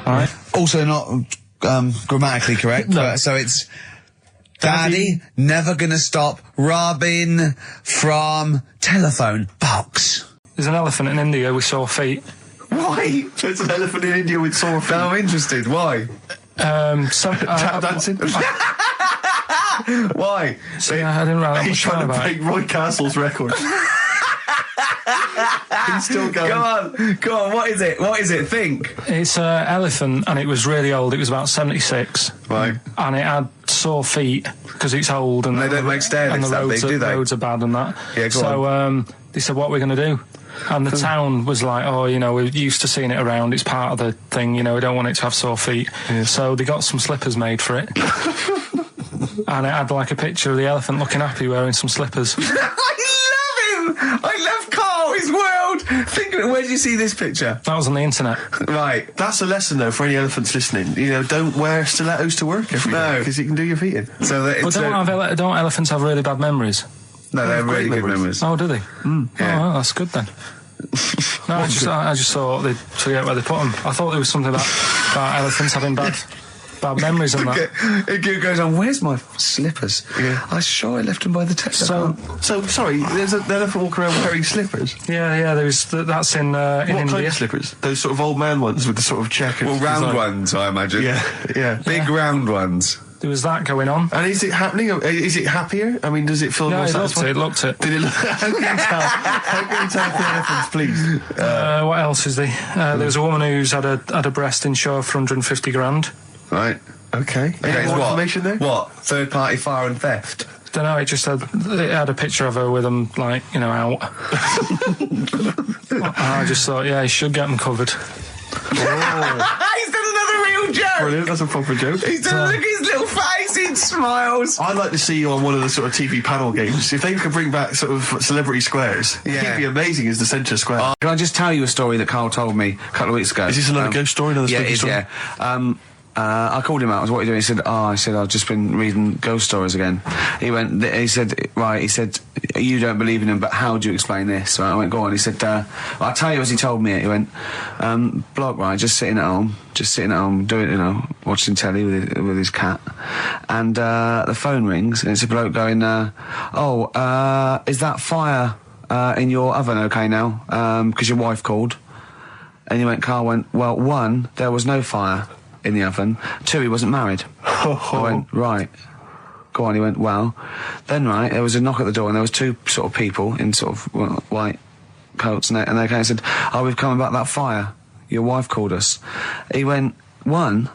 A: All right.
C: Also not grammatically correct.
B: No.
C: So it's Daddy never gonna stop robbing from telephone box.
A: There's an elephant in India with sore feet.
C: Why?
B: There's an elephant in India with sore feet.
C: I'm interested. Why?
B: Tap dancing?
C: Why?
A: I didn't write that
B: He's
A: much
B: trying
A: down
B: to
A: about
B: break
A: it.
B: Roy Castle's record. He's still going.
C: Go on, what is it? Think.
A: It's an elephant, and it was really old. It was about 76.
C: Right.
A: And it had sore feet, because it's old. And
C: They don't make stair
A: and
C: lifts
A: the
C: that
A: roads
C: big, do they?
A: roads are bad and that.
C: Yeah, go
A: so, they said, what are we going to do? And the town was like, oh, we're used to seeing it around. It's part of the thing, we don't want it to have sore feet. Yeah. So they got some slippers made for it. And it had like a picture of the elephant looking happy wearing some slippers.
C: I love him! I love Karl, his world! Think of it, where did you see this picture?
A: That was on the internet.
C: Right.
B: That's a lesson, though, for any elephants listening. Don't wear stilettos to work every day, because you can do your feet in.
C: So that
A: But don't elephants have really bad memories?
C: No, they're really
B: great
C: good memories.
A: Oh, do they?
C: Yeah.
A: Oh, well, that's good then. No, I just thought they'd forget where they put them. I thought there was something about elephants having bad memories and that.
C: It goes on, where's my slippers?
B: Yeah.
C: I'm sure I left them by the telephone.
B: So, sorry, there's an elephant walking around wearing slippers?
A: Yeah, that's in
B: What
A: India.
B: kind of slippers? Those sort of old man ones with the sort of checkered
C: Well, round
B: design.
C: ones, I imagine.
B: Yeah.
C: Big round ones.
A: There was that going on.
B: And is it happening? Is it happier? I mean, does it feel
A: No,
B: more
A: it
B: satisfying?
A: looked it.
B: Did it look... How can you tell? How can you tell if the elephants, please?
A: What else is there? There was a woman who's had a breast insured for 150 grand.
C: Right.
B: Okay. Any more information there?
C: What? Third party fire and theft?
A: Don't know, it had a picture of her with them, out. I just thought, yeah, he should get them covered.
C: He's done another real joke!
B: Brilliant, that's a proper joke.
C: He's done, look at his little face, he smiles.
B: I'd like to see you on one of the sort of TV panel games. If they could bring back sort of celebrity squares, he'd be amazing as the centre square.
C: Can I just tell you a story that Karl told me a couple of weeks ago?
B: Is this another ghost story? Another spooky story?
C: Yeah. I called him out. I was, what are you doing? He said, I've just been reading ghost stories again. He said, you don't believe in them, but how do you explain this? Right, I went, go on. He said, I'll tell you as he told me it. He went, bloke, right, just sitting at home, doing, watching telly with his cat. And, the phone rings and it's a bloke going, is that fire, in your oven okay now? 'Cause your wife called. And Karl went, well, 1, there was no fire in the oven. 2, he wasn't married. I went, right. Go on. He went, well, then there was a knock at the door and there was 2 sort of people in sort of white coats and they came and said, we've come about that fire. Your wife called us. He went, 1,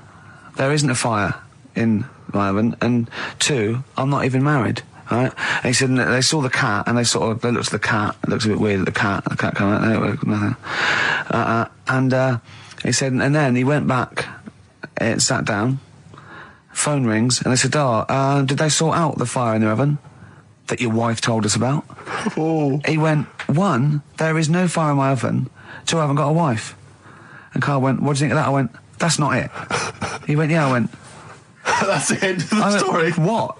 C: there isn't a fire in my oven, and 2, I'm not even married. Right? And he said they saw the cat, and they looked at the cat. It looks a bit weird at the cat. The cat came out, nothing. And he said, and then he went back, sat down. Phone rings, and they said, did they sort out the fire in the oven that your wife told us about?
B: Oh.
C: He went, 1, there is no fire in my oven. 2, I haven't got a wife. And Karl went, what do you think of that? I went, that's not it. He went, yeah. I went,
B: That's the end of the story.
C: What?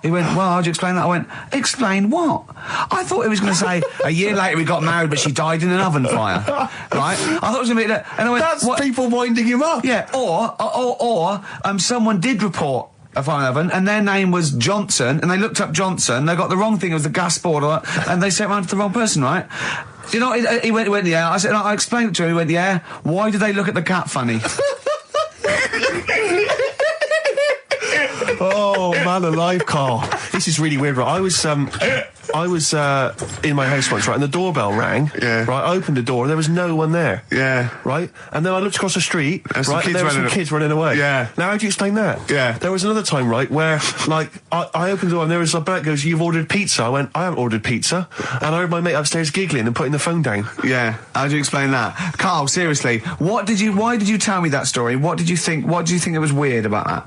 C: He went, well, how'd you explain that? I went, explain what? I thought he was going to say, a year later we got married, but she died in an oven fire. Right? I thought it was going to be that. And I went,
B: That's people winding him up.
C: Yeah, or someone did report a fire oven, and their name was Johnson, and they looked up Johnson, they got the wrong thing, it was the gas board, and they sent it around to the wrong person, right? You know, he went, yeah. I said, I explained it to him, he went, yeah. Why did they look at the cat funny?
B: Oh, man alive, Karl. This is really weird, right? I was in my house once, right, and the doorbell rang.
C: Yeah.
B: Right, I opened the door, there was no one there.
C: Yeah.
B: Right? And then I looked across the street,
C: There's some
B: right, and there were some kids running away.
C: Yeah.
B: Now, how do you explain that?
C: Yeah.
B: There was another time, right, where, like, I opened the door and there was a bloke goes, you've ordered pizza. I went, I haven't ordered pizza. And I heard my mate upstairs giggling and putting the phone down.
C: Yeah. How do you explain that? Karl, seriously, why did you tell me that story? What do you think it was weird about that?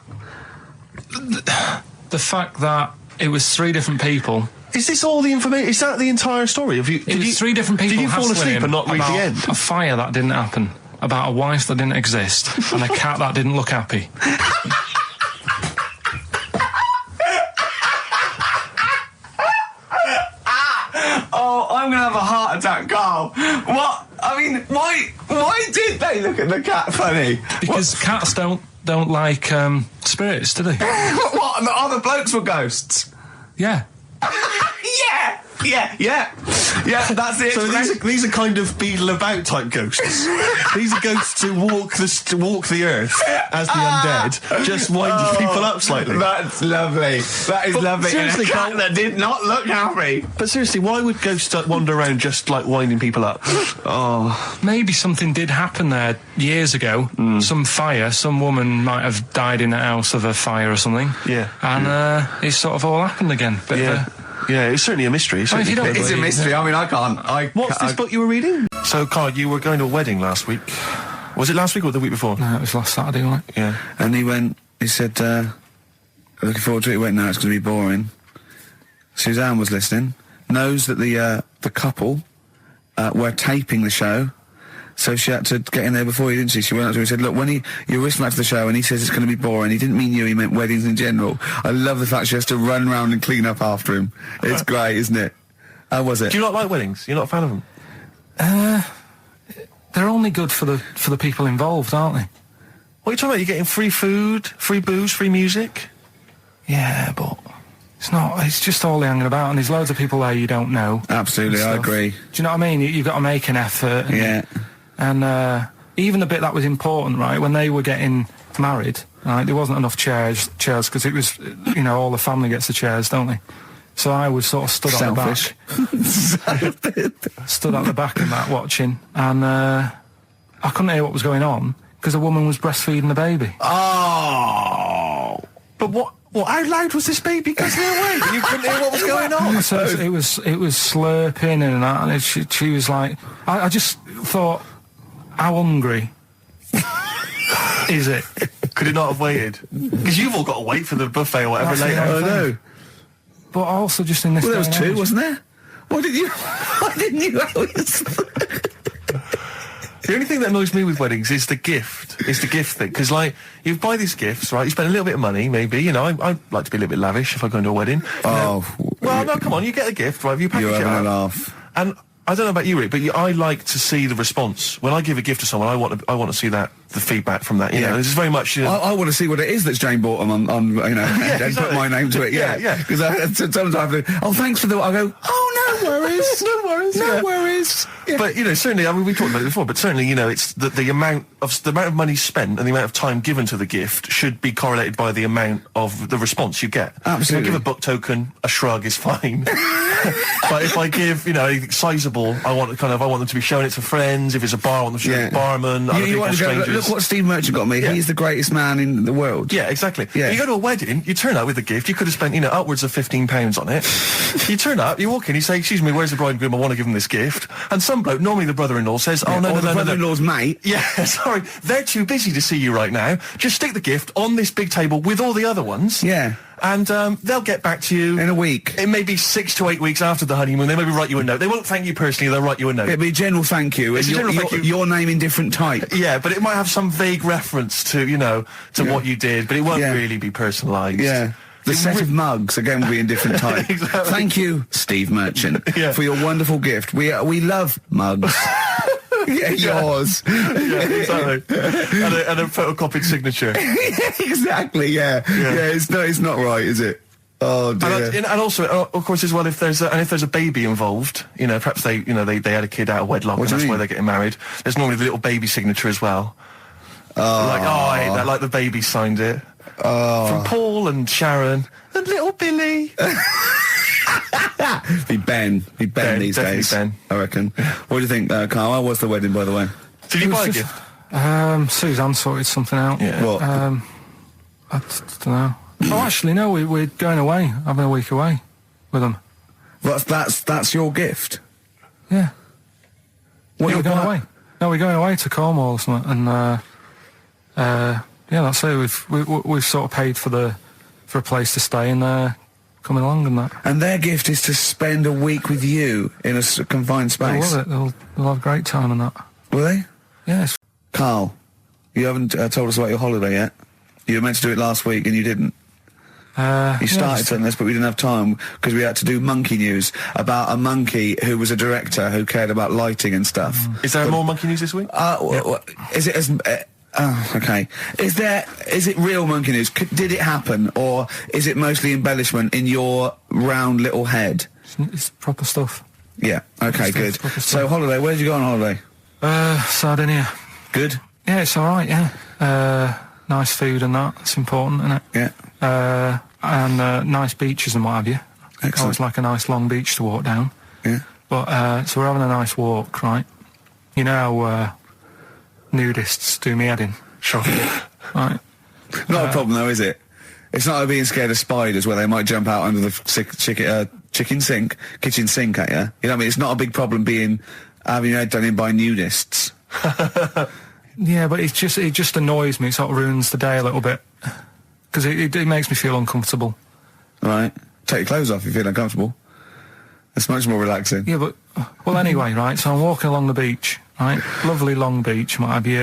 A: The fact that it was 3 different people.
B: Is this all the information? Is that the entire story?
A: It was 3 different people.
B: Did you fall
A: hassling
B: asleep
A: him
B: and not read the
A: about
B: end?
A: A fire that didn't happen, about a wife that didn't exist, and a cat that didn't look happy.
C: Oh, I'm gonna have a heart attack, Karl. What? I mean, why did they look at the cat funny?
A: Because cats don't like spirits, do they?
C: What? And the other blokes were ghosts?
A: Yeah.
C: Yeah, that's it.
B: So these are kind of beetle about type ghosts. These are ghosts who walk the earth as the undead, just winding people up slightly.
C: That's lovely. That is lovely.
B: Seriously,
C: and a cat
B: Karl,
C: that did not look happy.
B: But seriously, why would ghosts wander around just like winding people up?
C: Oh,
A: Maybe something did happen there years ago. Some fire. Some woman might have died in a house of a fire or something.
B: Yeah.
A: And it sort of all happened again. Bit of a,
B: Yeah, it's certainly a mystery.
A: I mean, if you don't
C: it's a mystery. I mean, I can't.
B: What's this book you were reading? So, Karl, you were going to a wedding last week. Was it last week or the week before?
A: No, it was last Saturday, wasn't it?
B: Yeah.
C: And he said, looking forward to it. He went, no, it's going to be boring. Suzanne was listening, knows that the couple were taping the show, so she had to get in there before you, didn't she? She went up to him and said, look, when you're listening to the show and he says it's going to be boring, he didn't mean you, he meant weddings in general. I love the fact she has to run around and clean up after him. It's great, isn't it? How was it?
B: Do you not like weddings? You're not a fan of them?
A: They're only good for the people involved, aren't they?
B: What are you talking about? You're getting free food, free booze, free music?
A: Yeah, but it's not. It's just all hanging about, and there's loads of people there you don't know.
C: Absolutely,
A: and
C: I
A: stuff.
C: agree.
A: Do you know what I mean? You've got to make an effort.
C: Yeah.
A: And even the bit that was important, right, when they were getting married, right, there wasn't enough chairs because it was, you know, all the family gets the chairs, don't they? So I was sort of stood at the back. Stood at the back and that watching, and I couldn't hear what was going on because a woman was breastfeeding the baby.
C: Oh!
B: But what? How loud was this baby going away? You couldn't hear what was going on?
A: So it was slurping and that, and she was like, I just thought, how hungry is it?
B: Could it not have waited? Because you've all got to wait for the buffet or whatever
A: That's
B: later.
A: the
B: I
A: other
B: know.
A: thing. But also just in this.
C: Well, there was
A: day and
C: 2,
A: age-
C: wasn't there? Why didn't you always...
B: The only thing that annoys me with weddings is the gift. It's the gift thing. Because, like, you buy these gifts, right? You spend a little bit of money, maybe. You know, I'd like to be a little bit lavish if I go into a wedding.
C: Oh.
B: Well, no, come on. You get a gift, right? You package
C: You're
B: it
C: having a
B: up.
C: laugh.
B: And I don't know about you, Rick, but I like to see the response. When I give a gift to someone, I want to see the feedback from that. You know, this is very much. You know,
C: I want to see what it is that's Jane bought them on you know, and
B: exactly.
C: put my name to it.
B: Yeah.
C: Because sometimes I have to. Oh, thanks for the. I go. Oh no, worries.
B: No worries.
C: No
B: yeah.
C: worries. Yeah.
B: But, certainly, I mean, we talked about it before, but certainly, it's the amount of money spent and the amount of time given to the gift should be correlated by the amount of the response you get.
C: Absolutely.
B: If I give a book token, a shrug is fine. But if I give, anything sizable, I want them to be showing it to friends. If it's a bar, I want them to show it to the barman, other
C: You
B: people,
C: want to go,
B: strangers.
C: look what Steve Merchant got me.
B: Yeah.
C: He's the greatest man in the world.
B: Yeah, exactly.
C: Yeah.
B: You go to a wedding, you turn up with a gift, you could have spent, upwards of £15 on it. You turn up, you walk in, you say, excuse me, where's the bride and groom? I want to give them this gift. And some bloke, normally the brother-in-law, says, oh, no,
C: or
B: no,
C: the
B: no,
C: brother-in-law's mate.
B: Yeah, sorry, they're too busy to see you right now. Just stick the gift on this big table with all the other ones.
C: Yeah.
B: And they'll get back to you
C: in a week.
B: It may be 6 to 8 weeks after the honeymoon. They maybe write you a note. They won't thank you personally. They'll write you a note.
C: It'll be a general thank you.
B: It's a general thank you.
C: Your name in different type.
B: Yeah, but it might have some vague reference to what you did, but it won't really be personalised.
C: Yeah. The set of mugs, again, will be in different type.
B: Exactly.
C: Thank you, Steve Merchant, for your wonderful gift. We love mugs. Yeah, yours.
B: Yeah, exactly. And a photocopied signature.
C: Exactly, yeah. It's not right, is it? Oh dear.
B: And also, of course, as well, if there's a baby involved, perhaps they had a kid out of wedlock, and that's why they're getting married. There's normally the little baby signature as well. I hate that, like the baby signed it. From Paul and Sharon and little Billy.
C: Be Ben these days.
B: Ben.
C: I reckon. What do you think, Karl? How was the wedding, by the way?
B: Did you buy a gift?
A: Suzanne sorted something out.
B: Yeah.
C: What?
A: I don't know. Oh, actually, no. We're going away, having a week away with them.
C: That's your gift.
A: Yeah.
C: What
A: we're going away. No, we're going away to Cornwall or something, and that's it. We've sort of paid for a place to stay, and coming along and that.
C: And their gift is to spend a week with you in a confined space.
A: They'll love it. They'll have a great time and that.
C: Will they?
A: Yes.
C: Karl, you haven't told us about your holiday yet. You were meant to do it last week and you didn't. You started telling us, but we didn't have time because we had to do monkey news about a monkey who was a director who cared about lighting and stuff.
B: Is there more monkey news this week?
C: Is it as... okay. Is it real monkey news? Did it happen, or is it mostly embellishment in your round little head?
A: It's proper stuff.
C: Yeah. Okay. Good. So holiday. Where did you go on holiday?
A: Sardinia.
C: Good.
A: Yeah, it's all right. Yeah. Nice food and that. It's important, isn't it?
C: Yeah.
A: And nice beaches and what have you.
C: Excellent.
A: Always like a nice long beach to walk down.
C: Yeah.
A: But so we're having a nice walk, right? You know how nudists do me head in.
B: Sure.
A: Right.
C: Not a problem though, is it? It's not like being scared of spiders where they might jump out under the kitchen sink at you. You know what I mean? It's not a big problem having your head done in by nudists.
A: Yeah, but it just annoys me. It sort of ruins the day a little bit because it makes me feel uncomfortable.
C: Right. Take your clothes off if you feel uncomfortable. It's much more relaxing.
A: Yeah, but well, anyway, right. So I'm walking along the beach, right? Lovely long beach, might be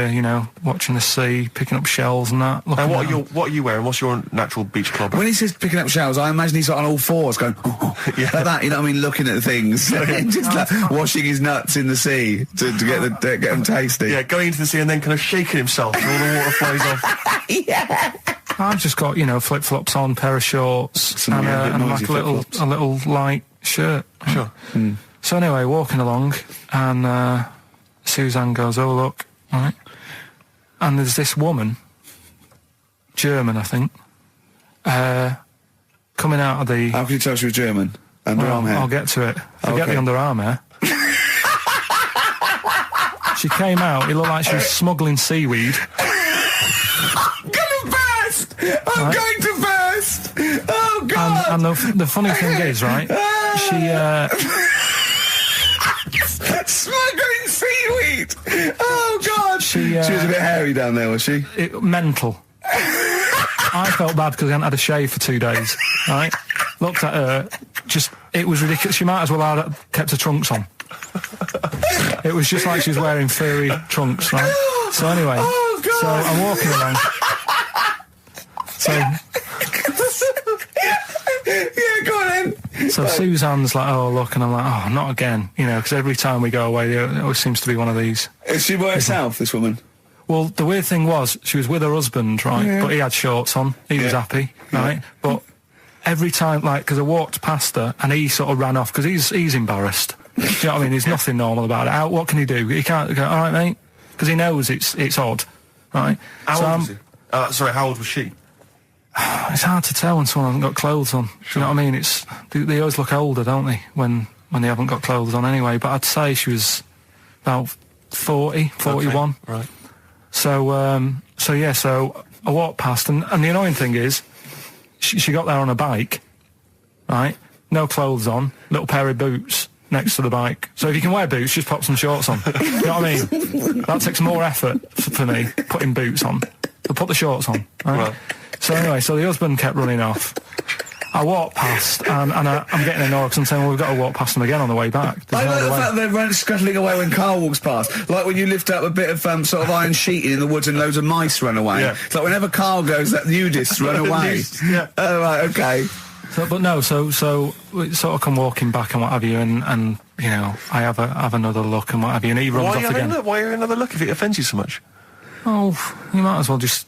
A: watching the sea, picking up shells and that.
B: And what are you wearing? What's your natural beach club?
C: When he says picking up shells, I imagine he's on all fours going like that. You know what I mean? Looking at things, just like washing his nuts in the sea to get them tasty.
B: Yeah, going into the sea and then kind of shaking himself and all the water flies off.
C: Yeah.
A: I've just got flip flops on, pair of shorts, and like a little light shirt.
B: Sure.
A: Mm. So anyway, walking along, and Suzanne goes, "Oh look," right? And there's this woman, German, I think, coming out of the.
C: How can you tell she was German? Underarm hair.
A: I'll get to it. Forget the underarm hair. She came out. It looked like she was smuggling seaweed.
C: I'm gonna burst! I'm going to burst! Oh God!
A: And the funny thing is, right? She
C: smuggling seaweed! Oh God! She was a bit hairy down there, was she?
A: Mental. I felt bad because I hadn't had a shave for 2 days. Right? Looked at her. It was ridiculous. She might as well have kept her trunks on. It was just like she was wearing furry trunks, right? So anyway, so I'm walking along. So
C: yeah, go on then.
A: So Suzanne's like, "Oh look," and I'm like, "Oh, not again," because every time we go away, there always seems to be one of these.
C: Is she by herself, this woman?
A: Well, the weird thing was, she was with her husband, right?
C: Yeah.
A: But he had shorts on. He was happy, right? But every time, like, because I walked past her and he sort of ran off because he's embarrassed. Do you know what I mean? There's nothing normal about it. What can he do? He can't go, all right, mate, because he knows it's odd, right?
E: How old was he? Sorry, how old was she?
A: It's hard to tell when someone hasn't got clothes on.
E: Sure.
A: Do you know what I mean? They always look older, don't they, when they haven't got clothes on anyway. But I'd say she was about 40, 41.
E: Okay, right.
A: So I walked past, and the annoying thing is, she got there on a bike, right? No clothes on, little pair of boots next to the bike. So if you can wear boots, just pop some shorts on. You know what I mean? That takes more effort for me, putting boots on. So put the shorts on, right? So anyway, so the husband kept running off. I walked past, and I'm getting annoyed because I'm saying, well, we've got to walk past them again on the way back.
C: I like the fact they're scuttling away when Karl walks past. Like when you lift up a bit of sort of iron sheeting in the woods and loads of mice run away. Yeah. It's like whenever Karl goes, that nudists run away.
E: Yeah.
C: Oh, right, okay.
A: So we sort of come walking back and what have you, and you know, I have another look and what have you, and he runs off again.
E: Why are you another look if it offends you so much?
A: Oh, you might as well just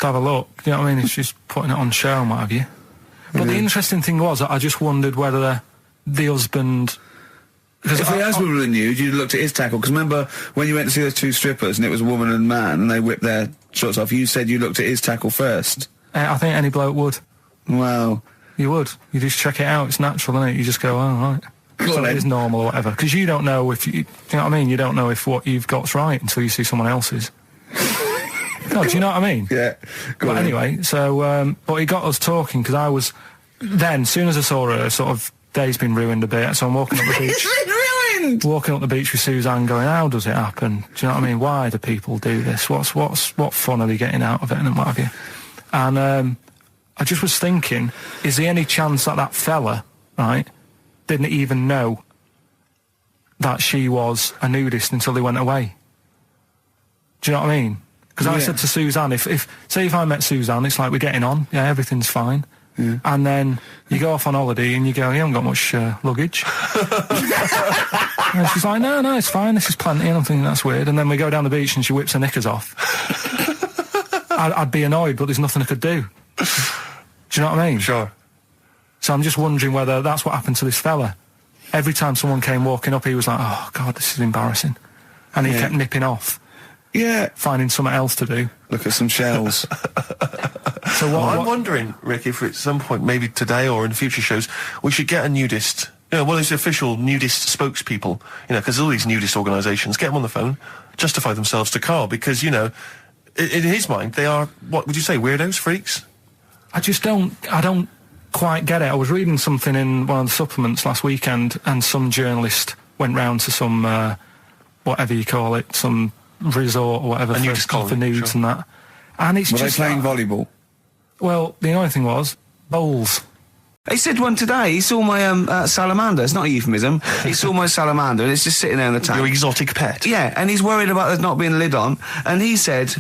A: have a look. You know what I mean? It's just putting it on show and what have you. But the interesting thing was, I just wondered whether the husband...
C: If the husband would have knew, you'd have looked at his tackle. Because remember, when you went to see those two strippers and it was a woman and man and they whipped their shorts off, you said you looked at his tackle first.
A: I think any bloke would.
C: Wow.
A: You would. You just check it out. It's natural, isn't it? You just go, oh, right. So it is normal or whatever. Because you don't know if... you know what I mean? You don't know if what you've got's right until you see someone else's. No, do you know what I mean?
C: Yeah.
A: But anyway, so, but he got us talking, because I was, then, as soon as I saw her, sort of, day's been ruined a bit, so I'm walking up the beach.
C: It's been ruined!
A: Walking up the beach with Suzanne going, how does it happen? Do you know what I mean? Why do people do this? What fun are they getting out of it and what have you? And, I just was thinking, is there any chance that fella, right, didn't even know that she was a nudist until they went away? Do you know what I mean? Because I said to Suzanne, if I met Suzanne, it's like we're getting on, yeah, everything's fine. Yeah. And then you go off on holiday and you go, you haven't got much luggage. And she's like, no, it's fine, this is plenty. And I'm thinking, that's weird. And then we go down the beach and she whips her knickers off. I'd be annoyed, but there's nothing I could do. Do you know what I mean?
E: Sure.
A: So I'm just wondering whether that's what happened to this fella. Every time someone came walking up, he was like, oh, God, this is embarrassing. And he kept nipping off.
C: Yeah.
A: Finding something else to do.
C: Look at some shells.
E: So I'm wondering, Rick, if at some point, maybe today or in future shows, we should get a nudist, you know, one of those official nudist spokespeople, you know, because all these nudist organisations, get them on the phone, justify themselves to Karl, because, you know, in his mind, they are, what would you say, weirdos, freaks?
A: I don't quite get it. I was reading something in one of the supplements last weekend, and some journalist went round to some, whatever you call it, some resort or whatever for nudes and that. And it's
C: Were
A: just...
C: they playing volleyball?
A: Well, the annoying thing was, bowls.
C: He said one today, he saw my salamander. It's not a euphemism. He saw my salamander and it's just sitting there in the tank.
E: Your exotic pet?
C: Yeah, and he's worried about there not being a lid on. And he said...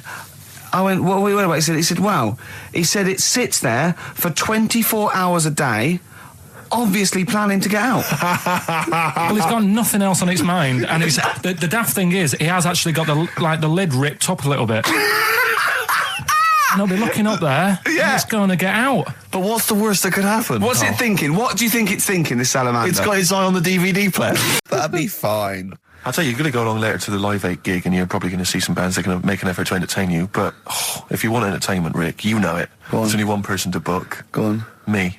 C: I went, what are we worried about? He said, wow. He said it sits there for 24 hours a day, obviously planning to get out.
A: Well, it's got nothing else on its mind, and it's, the daft thing is, he has actually got the lid ripped up a little bit. And he'll be looking up there, and it's going to get out.
E: But what's the worst that could happen?
C: What's it thinking? What do you think it's thinking, this salamander?
E: It's got its eye on the DVD player.
C: That'd be fine.
E: I'll tell you, you're going to go along later to the Live 8 gig and you're probably going to see some bands that are going to make an effort to entertain you, but if you want entertainment, Rick, you know it. There's only one person to book.
C: Go on.
E: Me.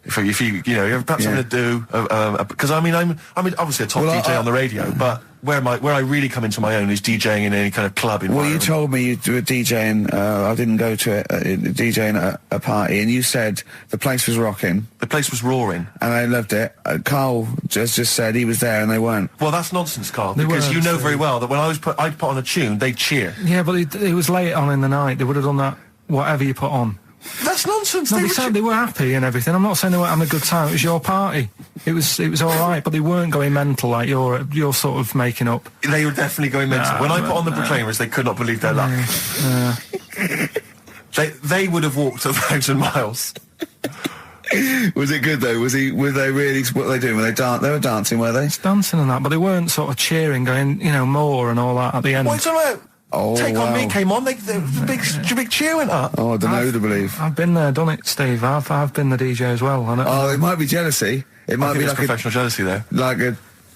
E: If you you're perhaps something to do, because I'm obviously a top DJ on the radio, but where I really come into my own is DJing in any kind of club environment.
C: Well, you told me you were DJing, I didn't go to it, DJing at a party, and you said the place was rocking.
E: The place was roaring.
C: And I loved it. Karl just said he was there and they weren't.
E: Well, that's nonsense, Karl, because you know very well that when I'd put on a tune, they'd cheer.
A: Yeah, but it was late on in the night. They would have done that, whatever you put on.
E: That's nonsense.
A: No, they were happy and everything. I'm not saying they weren't having a good time. It was your party. It was all right, but they weren't going mental like you're sort of making up.
E: They were definitely going mental. When I put on the Proclaimers, they could not believe their luck. They would have walked 1,000 miles.
C: Was it good though? Were they really? What were they doing? They were dancing, were they?
A: It's dancing and that, but they weren't sort of cheering, going, more and all that at the end.
E: What are you talking about?
C: Oh,
E: Take On Me
C: wow.
E: came on. The big cheer went up.
C: Oh, I don't know who to believe.
A: I've been there, done it, Steve. I've been the DJ as well.
C: Oh, it might be jealousy. It
E: I
C: might
E: think
C: be
E: it's
C: like
E: professional jealousy there.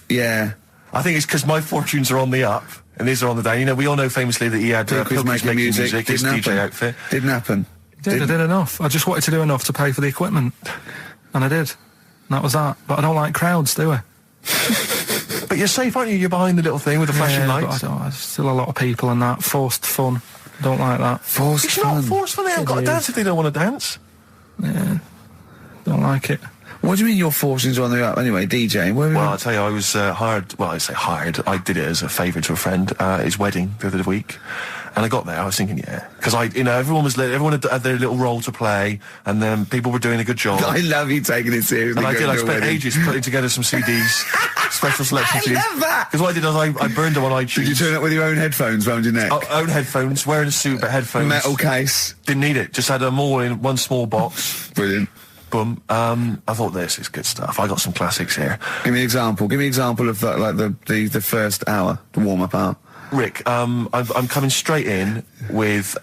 C: yeah.
E: I think it's because my fortunes are on the up and his are on the down. You know, we all know famously that he had
C: Pilkington
E: making music, his
C: Didn't
E: DJ
C: happen.
E: outfit.
C: Didn't happen.
A: I did enough. I just wanted to do enough to pay for the equipment. And I did. And that was that. But I don't like crowds, do I?
E: But you're safe, aren't you? You're behind the little thing with the flashing lights.
A: But there's still a lot of people and that. Forced fun. Don't like that.
C: Forced
E: It's
C: fun.
E: not forced fun. They haven't got to
A: It
E: dance
A: is.
E: if they don't want to dance.
A: Yeah. Don't like it.
C: What do you mean your fortunes are on the up? Anyway, DJing. Where
E: Well, I'll tell you, I was hired. Well, I say hired. I did it as a favour to a friend. His wedding the other week, and I got there. I was thinking, because everyone had their little role to play, and then people were doing a good job.
C: I love you taking it seriously.
E: And I did. I
C: going to a
E: spent
C: wedding.
E: ages putting together some CDs, special selection
C: I
E: CDs.
C: love that.
E: Because what I did was I burned them on iTunes.
C: Did you turn up with your own headphones round your neck?
E: Own headphones, wearing a suit, but headphones.
C: Metal case.
E: Didn't need it. Just had them all in one small box.
C: Brilliant.
E: Boom. I thought this is good stuff. I got some classics here.
C: Give me an example. Give me an example of that, like the first hour, the warm-up hour.
E: Rick, I'm coming straight in with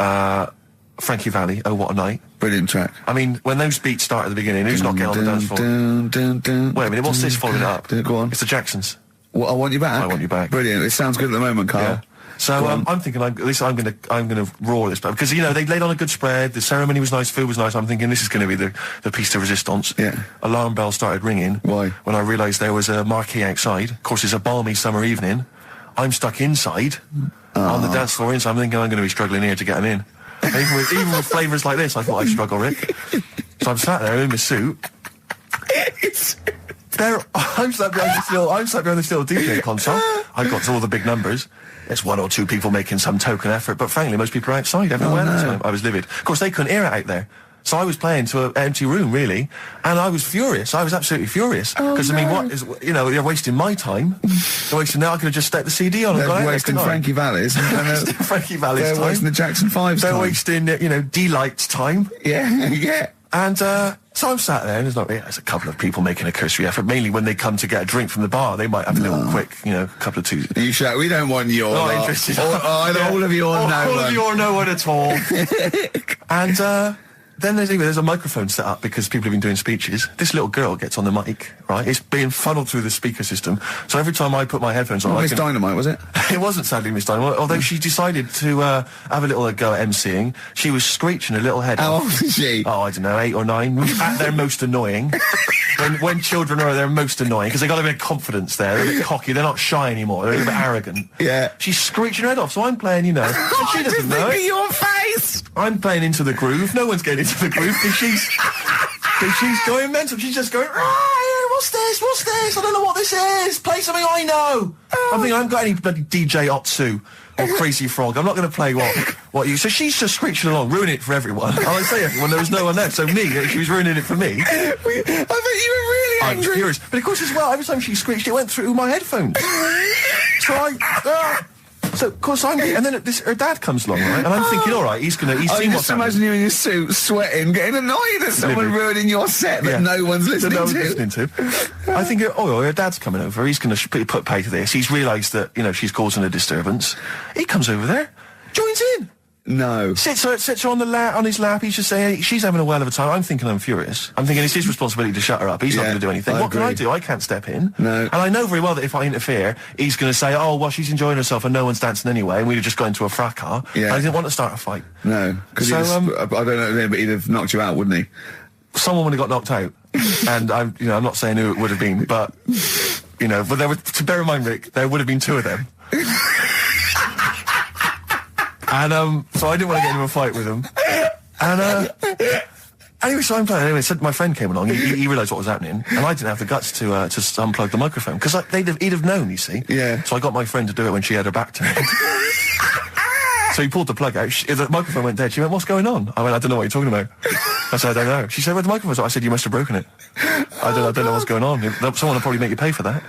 E: Frankie Valli, Oh What a Night.
C: Brilliant track.
E: I mean, when those beats start at the beginning, who's not getting on the dance floor? Wait a minute, what's this following up?
C: Go on.
E: It's the Jacksons.
C: What, I Want You Back?
E: I Want You Back.
C: Brilliant. It sounds good at the moment, Karl.
E: Yeah. So I'm thinking, at least I'm gonna roar this, because they laid on a good spread. The ceremony was nice, food was nice. I'm thinking this is going to be the piece de resistance.
C: Yeah.
E: Alarm bell started ringing.
C: Why?
E: When I realised there was a marquee outside. Of course, it's a balmy summer evening. I'm stuck inside on the dance floor. So I'm thinking I'm going to be struggling here to get them in. Even with flavours like this, I thought I'd struggle, Rick. So I'm sat there in my suit. I'm sat behind this little DJ console. I've got all the big numbers. There's one or two people making some token effort, but frankly, most people are outside everywhere.
C: no.
E: That time. I was livid. Of course, they couldn't hear it out there. So I was playing to an empty room, really, and I was furious. I was absolutely furious. Because, I mean, what is, they're wasting my time. They're wasting, now I could have just stuck the CD on and
C: They're
E: gone out there,
C: wasting
E: couldn't I?
C: Frankie Valli's.
E: Wasting Frankie Valli's
C: They're
E: time.
C: wasting the Jackson 5's
E: They're
C: time.
E: wasting, Delight's time.
C: Yeah, yeah.
E: And so I'm sat there, and there's a couple of people making a cursory effort. Mainly when they come to get a drink from the bar, they might have a little quick, couple of twos.
C: You shout, we don't want your
E: Not
C: lot.
E: interested.
C: All of you or no
E: All
C: one.
E: of you or no one at all. And then there's a microphone set up because people have been doing speeches. This little girl gets on the mic, right? It's being funneled through the speaker system. So every time I put my headphones on,
C: Miss Dynamite, was it?
E: It wasn't sadly Miss Dynamite, although she decided to have a little go at MCing. She was screeching her little head
C: How
E: off.
C: old is she?
E: Oh, I don't know, 8 or 9. At their most annoying. when children are at their most annoying, because they got a bit of confidence there. They're a bit cocky. They're not shy anymore. They're a bit arrogant.
C: Yeah.
E: She's screeching her head off, so I'm playing, and she doesn't know it.
C: your face!
E: I'm playing into the groove. No one's getting into the groove because she's going mental. She's just going, what's this? What's this? I don't know what this is. Play something I know. I think I haven't got any bloody DJ Otsu or Crazy Frog. I'm not going to play what you... So she's just screeching along, ruining it for everyone. I say everyone, there was no one there. So me, she was ruining it for me.
C: I bet you were really
E: I was
C: angry.
E: furious. But of course as well, every time she screeched, it went through my headphones. So, of course, and then her dad comes along, right? And I'm thinking, all right, he's seen
C: I
E: what's
C: just
E: happening.
C: imagine you in your suit, sweating, getting annoyed at someone
E: Livid.
C: ruining your set that no one's listening
E: that no
C: to.
E: one's listening to. I think, her dad's coming over. He's going to put pay to this. He's realised that, she's causing a disturbance. He comes over there, joins in.
C: No.
E: Sits her on his lap. He's just saying, she's having a whale of a time. I'm thinking I'm furious. I'm thinking it's his responsibility to shut her up. He's not
C: Yeah,
E: going to do anything.
C: I
E: What can I
C: agree.
E: do? I can't step in.
C: No.
E: And I know very well that if I interfere, he's going to say, oh, well, she's enjoying herself and no one's dancing anyway, and we'd have just got into a fracas.
C: Yeah.
E: I didn't want to start a fight.
C: No. Because
E: So,
C: I don't know, but he'd have knocked you out, wouldn't he?
E: Someone would have got knocked out. And I'm not saying who it would have been, but, but there were, to bear in mind, Rick, there would have been 2 of them. And so I didn't want to get into a fight with him. And anyway, so I'm playing. Anyway, so my friend came along. He realised what was happening, and I didn't have the guts to unplug the microphone because he'd have known. You see.
C: Yeah.
E: So I got my friend to do it when she had her back turned. So he pulled the plug out. The microphone went dead. She went, "What's going on?" I went, "I don't know what you're talking about." I said, "I don't know." She said, "Where's the microphone?" I said, "You must have broken it." I don't know what's going on. Someone will probably make you pay for that.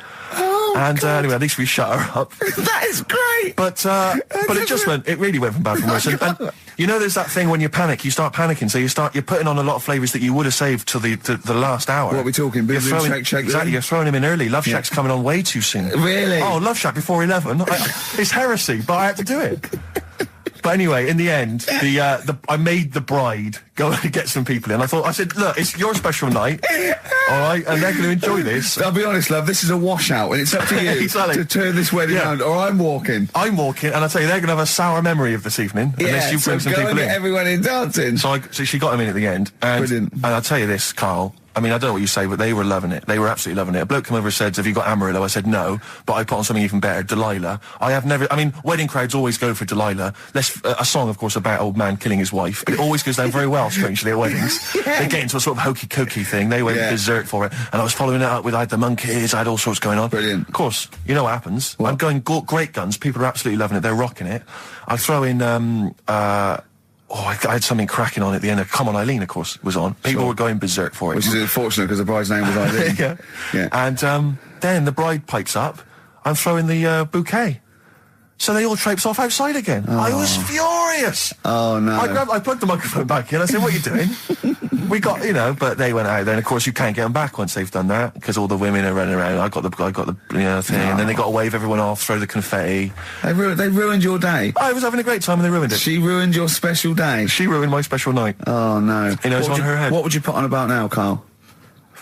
E: And anyway, at least we shut her up.
C: That is great!
E: But it really went from bad from worse. And there's that thing when you panic, you start panicking, so you're putting on a lot of flavours that you would have saved to the last hour.
C: What are we talking? Boom, boom, shake, shake,
E: exactly, you're throwing him in early. Love Shack's coming on way too soon.
C: Really?
E: Oh, Love Shack before 11. It's heresy, but I had to do it. But anyway, in the end, I made the bride go and get some people in. I said, look, it's your special night, all right, and they're going to enjoy this.
C: I'll be honest, love, this is a washout, and it's up to you
E: Exactly.
C: to turn this wedding around, or I'm walking.
E: I'm walking, and I tell you, they're going to have a sour memory of this evening unless you bring some people
C: and
E: in.
C: get everyone in dancing.
E: So she got him in at the end, and
C: Brilliant.
E: And I'll tell you this, Karl. I mean, I don't know what you say, but they were loving it. They were absolutely loving it. A bloke came over and said, have you got Amarillo? I said, no, but I put on something even better, Delilah. I mean, wedding crowds always go for Delilah. A song, of course, about old man killing his wife. It always goes down very well, strangely, at weddings. They get into a sort of hokey-cokey thing. They went berserk for it. And I was following it up with, I had the monkeys, I had all sorts going on.
C: Brilliant.
E: Of course, you know what happens. What? I'm going great guns. People are absolutely loving it. They're rocking it. I throw in, I had something cracking on at the end. Come On Eileen, of course, was on. People were going berserk for it.
C: Which is unfortunate because the bride's name was Eileen.
E: Yeah. And then the bride pikes up. I'm throwing the bouquet. So they all traipse off outside again. I was furious.
C: Oh, no.
E: I plugged the microphone back in. I said, what are you doing? We got, but they went out there. And, of course, you can't get them back once they've done that because all the women are running around. I got the thing. And then they got to wave everyone off, throw the confetti.
C: They ruined your day.
E: I was having a great time and they ruined it.
C: She ruined your special day.
E: She ruined my special night.
C: Oh, no.
E: It's on her head.
C: What would you put on about now, Karl?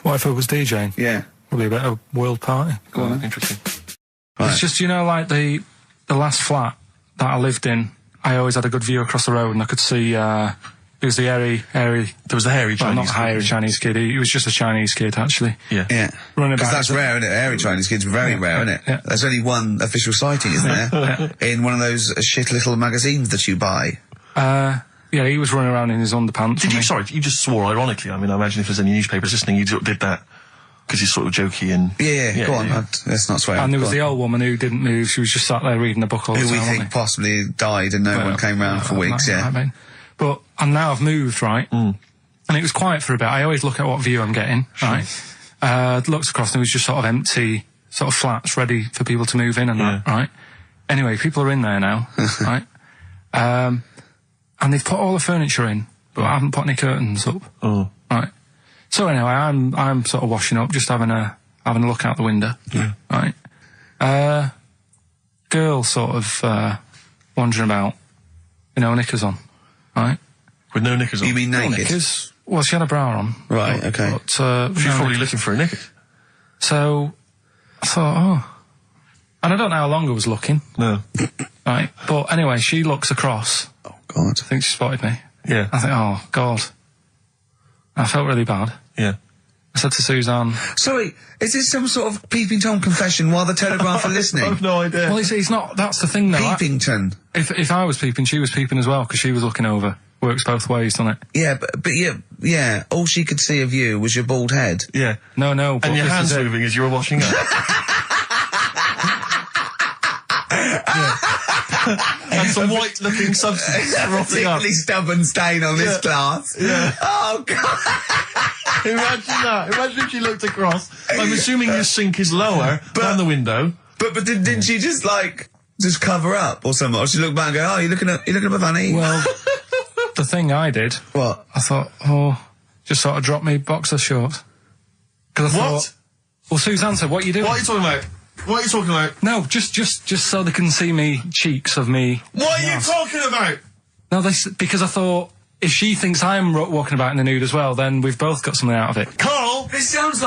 A: What if I was DJing?
C: Yeah.
A: Probably a bit of a world party.
C: Go on.
E: Interesting.
A: Right. It's just, like the last flat that I lived in, I always had a good view across the road and I could see, it was the hairy... There was the hairy Chinese kid. Not hairy Chinese kid, he was just a Chinese kid, actually.
C: Yeah.
A: Running about.
C: Because that's rare, isn't it? Hairy Chinese kids, very rare, isn't it?
A: Yeah.
C: There's only one official sighting, isn't there? In one of those shit little magazines that you buy.
A: Yeah, he was running around in his underpants.
E: Sorry, you just swore ironically. I mean, I imagine if there's any newspapers listening, you did that. Because he's sort of jokey and...
C: Yeah, go on, let's not swear.
A: And there was the old woman who didn't move, she was just sat there reading a book all the time.
C: Who we think possibly died and no one came round for weeks,
A: I mean. But now I've moved, right? And it was quiet for a bit. I always look at what view I'm getting, right? Looked across and it was just sort of empty, sort of flats ready for people to move in and that, right? Anyway, people are in there now, right? And they've put all the furniture in, but I haven't put any curtains up.
E: Oh.
A: Right. So anyway, I'm sort of washing up, just having a look out the window.
E: Yeah.
A: Right. Girl sort of wandering about, knickers on. Right.
E: With no knickers on.
C: You mean naked?
A: No knickers. Well, she had a bra on.
C: Right. Okay.
A: But,
E: she's probably looking for a knickers.
A: So I thought, and I don't know how long I was looking.
E: No.
A: Right. But anyway, she looks across.
C: Oh God.
A: I think she spotted me.
E: Yeah.
A: I think, oh God. I felt really bad.
E: Yeah.
A: I said to Suzanne...
C: Sorry, is this some sort of Peeping Tom confession while the Telegraph are listening?
E: I've no idea.
A: Well, it's not... That's the thing, though.
C: Peepington.
A: If I was peeping, she was peeping as well, because she was looking over. Works both ways, doesn't it?
C: Yeah, but yeah, all she could see of you was your bald head.
E: Yeah.
A: No, but
E: and your hands moving as you were washing up. And some white-looking substance rotting up.
C: Particularly stubborn stain on this glass.
E: Yeah.
C: Oh, God.
E: Imagine that. Imagine if she looked across. I'm assuming your sink is lower than the window.
C: But didn't she just cover up or something? Or she looked back and go, oh, you're looking up funny?
A: Well, the thing I did...
C: What?
A: I thought, just sort of drop me boxer shorts.
E: What?
A: Well, Suzanne said, what are you doing?
E: What are you talking about? What are you talking about?
A: No, just so they can see me cheeks of me.
E: What are you talking about?
A: No, because I thought if she thinks I'm walking about in the nude as well, then we've both got something out of it.
E: Karl,
C: This sounds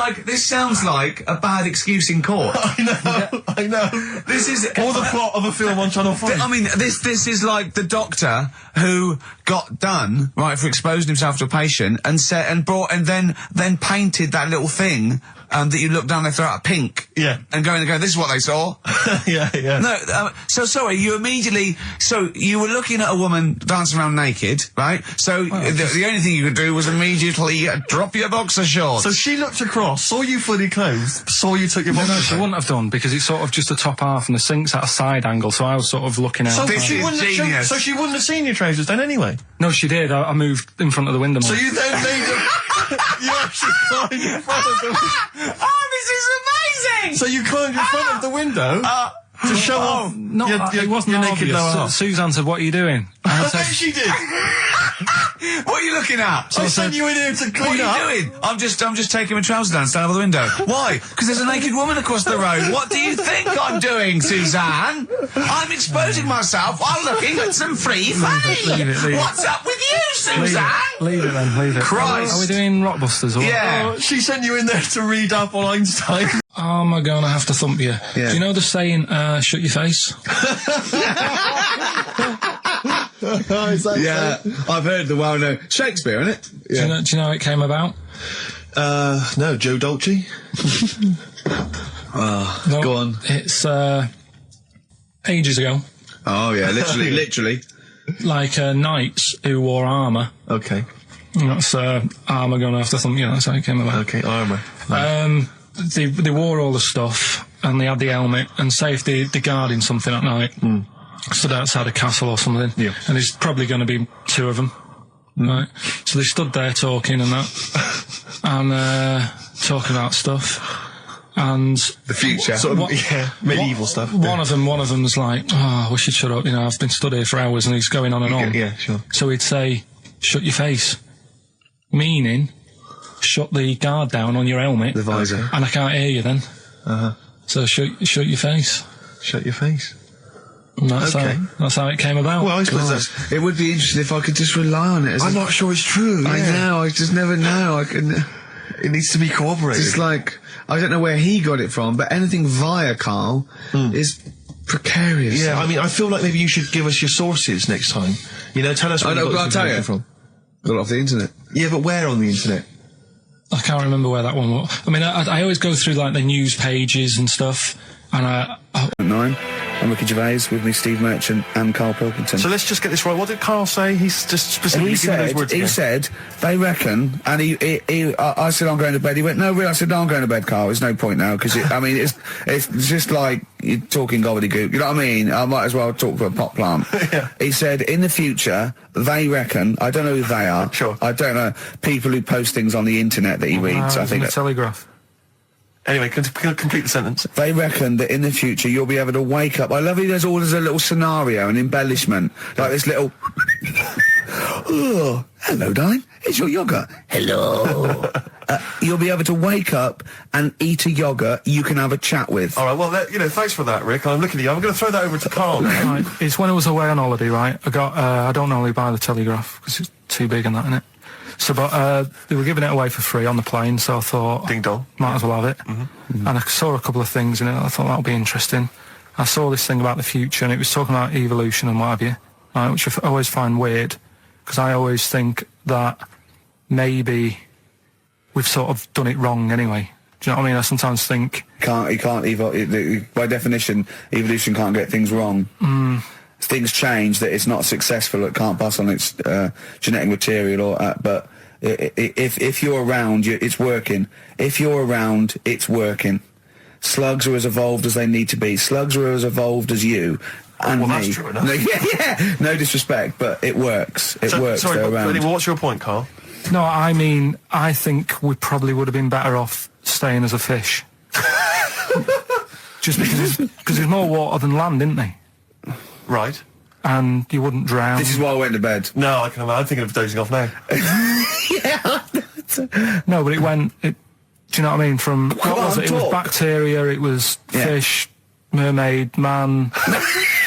C: like a bad excuse in court.
E: I know.
C: This is
E: or the plot of a film on Channel 5.
C: I mean, this is like the doctor who got done for exposing himself to a patient and then painted that little thing. That you look down their throat pink.
E: Yeah.
C: And go, this is what they saw.
E: Yeah.
C: No, so sorry, you were looking at a woman dancing around naked, right? So the only thing you could do was immediately drop your boxer shorts.
E: So she looked across, saw you fully clothed, saw you took your boxer
A: No, she wouldn't have done, because it's sort of just the top half and the sink's at a side angle, so I was sort of looking out.
E: So she wouldn't have seen your trousers then anyway?
A: No, she did. I moved in front of the window more.
E: So you then made you actually climbed in front of the window.
C: Oh, this is amazing!
E: So you climbed in front of the window to show off
A: it wasn't
E: your naked
A: obvious.
E: lower half.
A: Suzanne said, what are you doing?
E: I bet she did.
C: What are you looking at?
E: I sent you in here to clean
C: What
E: up.
C: are you doing? I'm just taking my trousers down, stand over the window. Why? Because there's a naked woman across the road. What do you think I'm doing, Suzanne? I'm exposing myself while looking at some free fame.
A: Leave it.
C: What's up with you, Suzanne?
A: Leave it then, leave it.
C: Christ.
A: Are we doing Rockbusters or what?
C: Yeah.
E: Oh, she sent you in there to read up on Einstein.
A: Oh, am I going to have to thump you?
C: Yeah.
A: Do you know the saying, shut your face?
C: Yeah, I've heard the well-known Shakespeare, innit?
A: Do you know how it came about?
E: No, Joe Dolce.
A: No,
C: Go on.
A: It's ages ago.
C: Oh yeah, literally.
A: Like knights who wore armour.
E: Okay.
A: That's armour going to have to thump you. That's how it came about.
E: Okay, armour.
A: They wore all the stuff and they had the helmet, and say if they're guarding something at night, stood outside a castle or something,
E: Yeah.
A: and there's probably going to be two of them, right? So they stood there talking and that, and talking about stuff, and
C: The future.
E: Sort of, medieval stuff.
A: one of them's like, "Oh, we should shut up. You know, I've been stood here for hours," and he's going on and on.
E: Yeah, sure.
A: So he'd say, "Shut your face," meaning shut the guard down on your helmet,
C: The visor.
A: and I can't hear you then. So shut your face.
E: Shut your face.
A: And that's
E: Okay.
A: that's how it came about.
E: Well, I suppose that's...
C: It would be interesting if I could just rely on it.
E: I'm not sure it's true.
C: I
E: yeah.
C: know. I just never know. I can.
E: It needs to be corroborated.
C: It's like I don't know where he got it from, but anything via Karl is precarious.
E: Yeah, I mean, I feel like maybe you should give us your sources next time. You know, tell us where
C: I know,
E: you got
C: but I'll
E: this
C: tell you.
E: information from.
C: Got it off the internet.
E: Yeah, but where on the internet?
A: I can't remember where that one was. I mean, I always go through like the news pages and stuff, and I
C: 9. I'm Ricky Gervais, with me Steve Merchant and Karl Pilkington.
E: So let's just get this right. What did Karl say? He's just specifically giving those words
C: he
E: again.
C: said, they reckon, and I said, I'm going to bed. He went, no, really? I said, no, I'm going to bed, Karl. There's no point now, because, I mean, it's just like you're talking gobbledygook. You know what I mean? I might as well talk to a pot plant.
E: Yeah.
C: He said, in the future, they reckon, I don't know who they are.
E: Sure.
C: I don't know, people who post things on the internet that he reads, I think.
A: the Telegraph.
E: Anyway, complete the sentence.
C: They reckon that in the future you'll be able to wake up. I love it. There's a little scenario, an embellishment, like this little. Oh, hello, darling. It's your yogurt. Hello. You'll be able to wake up and eat a yogurt you can have a chat with.
E: All right, well, thanks for that, Rick. I'm looking at you. I'm going to throw that over to Karl now.
A: Right, it's when I was away on holiday, right? I got I don't normally buy the Telegraph because it's too big and that, innit? So, but they were giving it away for free on the plane, so I thought,
E: Ding dong.
A: might as well have it. And I saw a couple of things in it. I thought that would be interesting. I saw this thing about the future, and it was talking about evolution and what have you, right, which I always find weird, because I always think that maybe we've sort of done it wrong anyway. Do you know what I mean? I sometimes think...
C: By definition, evolution can't get things wrong. Things change, that it's not successful, it can't pass on its genetic material, or but if you're around, it's working. If you're around, it's working. Slugs are as evolved as they need to be. Slugs are as evolved as you and
E: well,
C: me.
E: that's true enough.
C: No, yeah. No disrespect, but it works. It works.
E: Sorry,
C: They're
E: but
C: around.
E: anyway, what's your point, Karl?
A: No, I mean, I think we probably would have been better off staying as a fish. Just because there's more water than land, isn't there?
E: Right.
A: And you wouldn't drown.
C: This is why I went to bed.
E: No, I can imagine. I'm thinking of dozing off now.
A: No, but do you know what I mean? From, what was
C: on,
A: it? It was
C: talk.
A: bacteria, it was fish, mermaid, man,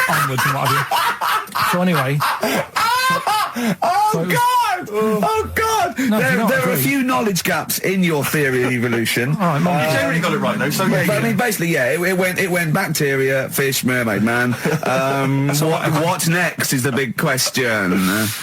A: onwards and what have you. So anyway...
C: Oh God!
A: No, do you not
C: there are a
A: agree?
C: few knowledge gaps in your theory of evolution.
A: All right, Mum,
E: You generally got it right, though, so yeah.
C: But I mean, basically, yeah, it went bacteria, fish, mermaid, man. What's next is the big question.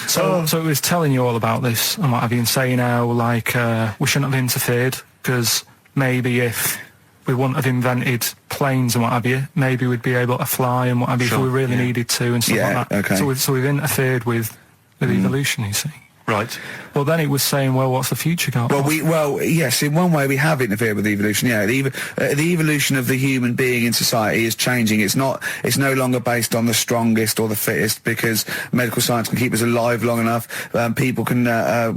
A: So it was telling you all about this and what have you, and saying how, like, we shouldn't have interfered, because maybe if we wouldn't have invented planes and what have you, maybe we'd be able to fly and what have you if we really needed to and stuff like that.
C: Okay.
A: So we've interfered with evolution, you see.
E: Right.
A: But then it was saying, well, what's the future got?
C: Well, yes, in one way we have interfered with evolution. Yeah, the evolution of the human being in society is changing. It's no longer based on the strongest or the fittest, because medical science can keep us alive long enough. People can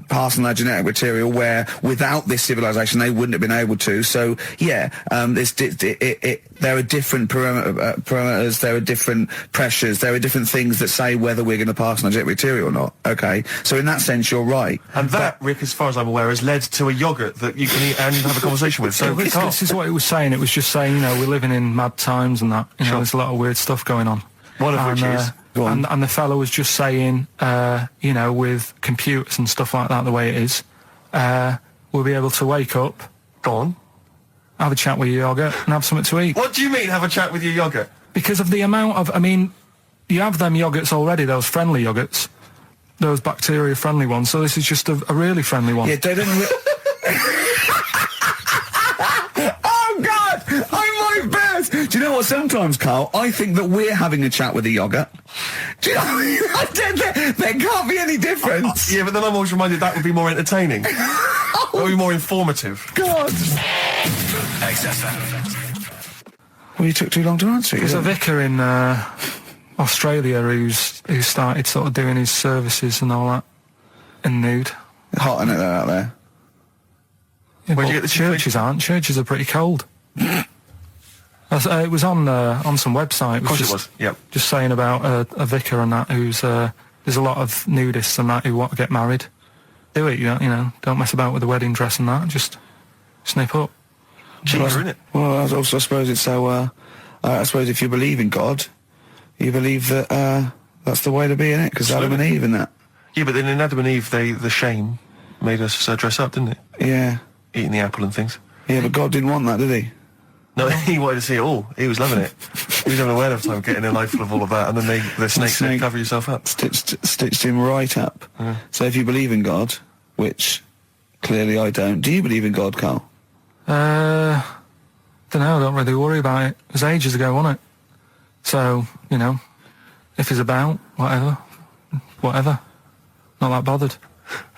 C: pass on their genetic material where without this civilization they wouldn't have been able to. So yeah, there are different parameters, there are different pressures, there are different things that say whether we're going to pass on our genetic material or not. Okay, so in that sense you're right.
E: And that, Rick, as far as I'm aware, has led to a yogurt that you can eat and have a conversation with. So
A: this is what it was saying. It was just saying, we're living in mad times and that.
E: Sure.
A: There's a lot of weird stuff going on.
E: One of which is...
A: And the fellow was just saying, with computers and stuff like that, the way it is, we'll be able to wake up,
E: Go on.
A: have a chat with your yogurt and have something to eat.
E: What do you mean, have a chat with your yogurt?
A: Because of the amount of, you have them yogurts already, those friendly yogurts. Those bacteria-friendly ones, so this is just a really friendly one.
C: Yeah, they don't... Oh, God! I'm my best! Do you know what, sometimes, Karl, I think that we're having a chat with a yogurt. Do you know there can't be any difference.
E: Yeah, but then I'm always reminded that would be more entertaining. That would be more informative.
C: God!
F: XFM.
C: Well, you took too long to answer it.
A: There's a vicar in Australia who started sort of doing his services and all that in nude.
C: Hot, isn't it, they're out there?
A: Yeah,
E: Where'd
A: but
E: you get the
A: churches aren't. Churches are pretty cold. It was on some website.
E: Of course it was, yep.
A: Just saying about a vicar and that who's there's a lot of nudists and that who want to get married. Do it, don't mess about with the wedding dress and that. Just snip up.
E: Cheaper, isn't it?
C: Well, I suppose it's so... I suppose if you believe in God, you believe that that's the way to be, innit? Because Adam and Eve and that.
E: Yeah, but then in Adam and Eve, the shame made us dress up, didn't it?
C: Yeah.
E: Eating the apple and things.
C: Yeah, but God didn't want that, did he?
E: No, he wanted to see it all. He was loving it. He was having a whale of time getting a life full of all of that, and then the snake said, cover yourself up.
C: Stitched him right up. So if you believe in God, which clearly I don't, do you believe in God, Karl?
A: Don't know, I don't really worry about it. It was ages ago, wasn't it? So, if he's about, whatever. Not that bothered.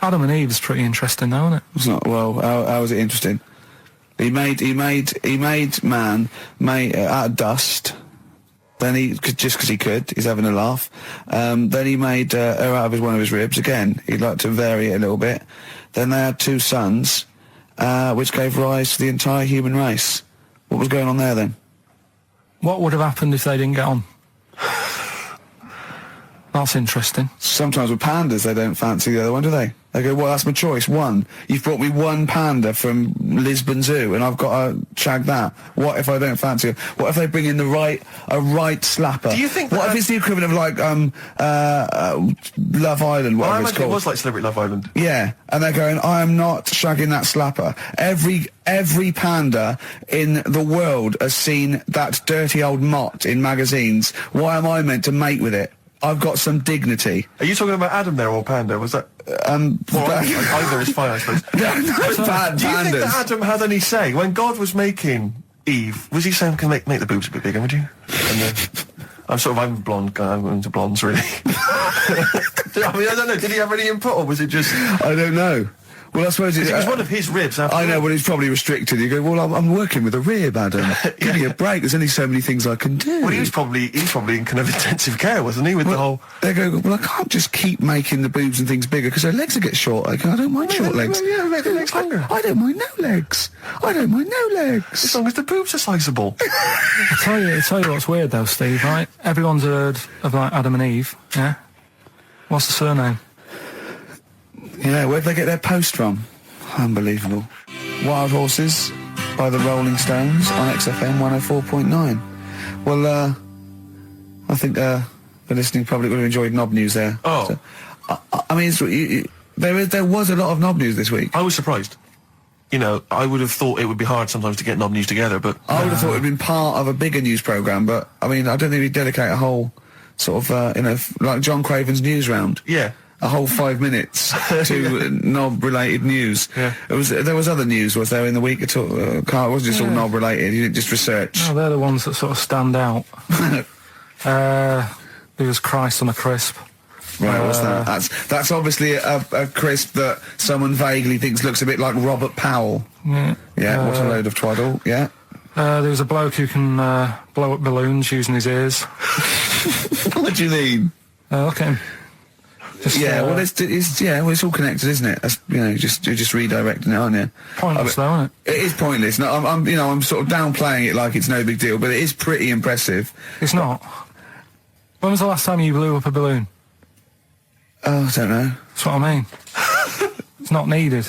A: Adam and Eve is pretty interesting though, isn't it?
C: It's not, well, how is it interesting? He made man out of dust. Then just because he could, he's having a laugh. Then he made her out of one of his ribs. Again, he'd like to vary it a little bit. Then they had 2 sons, which gave rise to the entire human race. What was going on there then?
A: What would have happened if they didn't get on? That's interesting.
C: Sometimes with pandas, they don't fancy the other one, do they? They go, well, that's my choice. One. You've brought me one panda from Lisbon Zoo, and I've got to shag that. What if I don't fancy it? What if they bring in a right slapper?
E: Do you think
C: what if it's the equivalent of like Love Island, whatever it's called?
E: It was like Celebrity Love Island.
C: Yeah, and they're going, I am not shagging that slapper. Every panda in the world has seen that dirty old mott in magazines. Why am I meant to mate with it? I've got some dignity.
E: Are you talking about Adam there or Panda? Was that... either is fine, I suppose.
C: No, bad
E: do you think
C: pandas.
E: that Adam had any say? When God was making Eve, was he saying, can make the boobs a bit bigger, would you? And then... I'm a blonde guy, I'm into blondes, really. I don't know, did he have any input, or was it just...
C: I don't know. Well, I suppose
E: it was one of his ribs.
C: I know, but it's probably restricted. You go, well, I'm working with a rib, Adam. Give me a break. There's only so many things I can do.
E: Well, he's probably in kind of intensive care, wasn't he? With the whole.
C: They go, well, I can't just keep making the boobs and things bigger because their legs will get short. I don't mind short legs.
E: Yeah, make the legs longer.
C: I don't mind no legs.
E: As long as the boobs are sizable.
A: I tell you what's weird though, Steve. Right? Everyone's heard of like Adam and Eve. Yeah. What's the surname?
C: Where'd they get their post from? Unbelievable. Wild Horses by the Rolling Stones on XFM 104.9. Well, I think the listening public would have enjoyed knob news there.
E: Oh.
C: So, I mean, there was a lot of knob news this week.
E: I was surprised. I would have thought it would be hard sometimes to get knob news together, but...
C: I would have thought it would have been part of a bigger news programme, but, I mean, I don't think we'd dedicate a whole sort of, like John Craven's news round.
E: Yeah.
C: A whole 5 minutes to knob-related news.
E: Yeah.
C: There was other news, was there, in the week at all? Karl, it wasn't just all knob-related, you didn't just research.
A: No, they're the ones that sort of stand out. There was Christ on a crisp.
C: Right, what's that? That's obviously a crisp that someone vaguely thinks looks a bit like Robert Powell.
A: Yeah.
C: Yeah, what a load of twaddle, yeah.
A: There's a bloke who can blow up balloons using his ears.
C: What do you mean?
A: Look at him. Just,
C: well, it's all connected, isn't it? That's, you're just redirecting it, aren't you?
A: Pointless, though, isn't it?
C: It is pointless. No, I'm sort of downplaying it like it's no big deal, but it is pretty impressive.
A: It's not. When was the last time you blew up a balloon?
C: Oh, I don't know.
A: That's what I mean. It's not needed.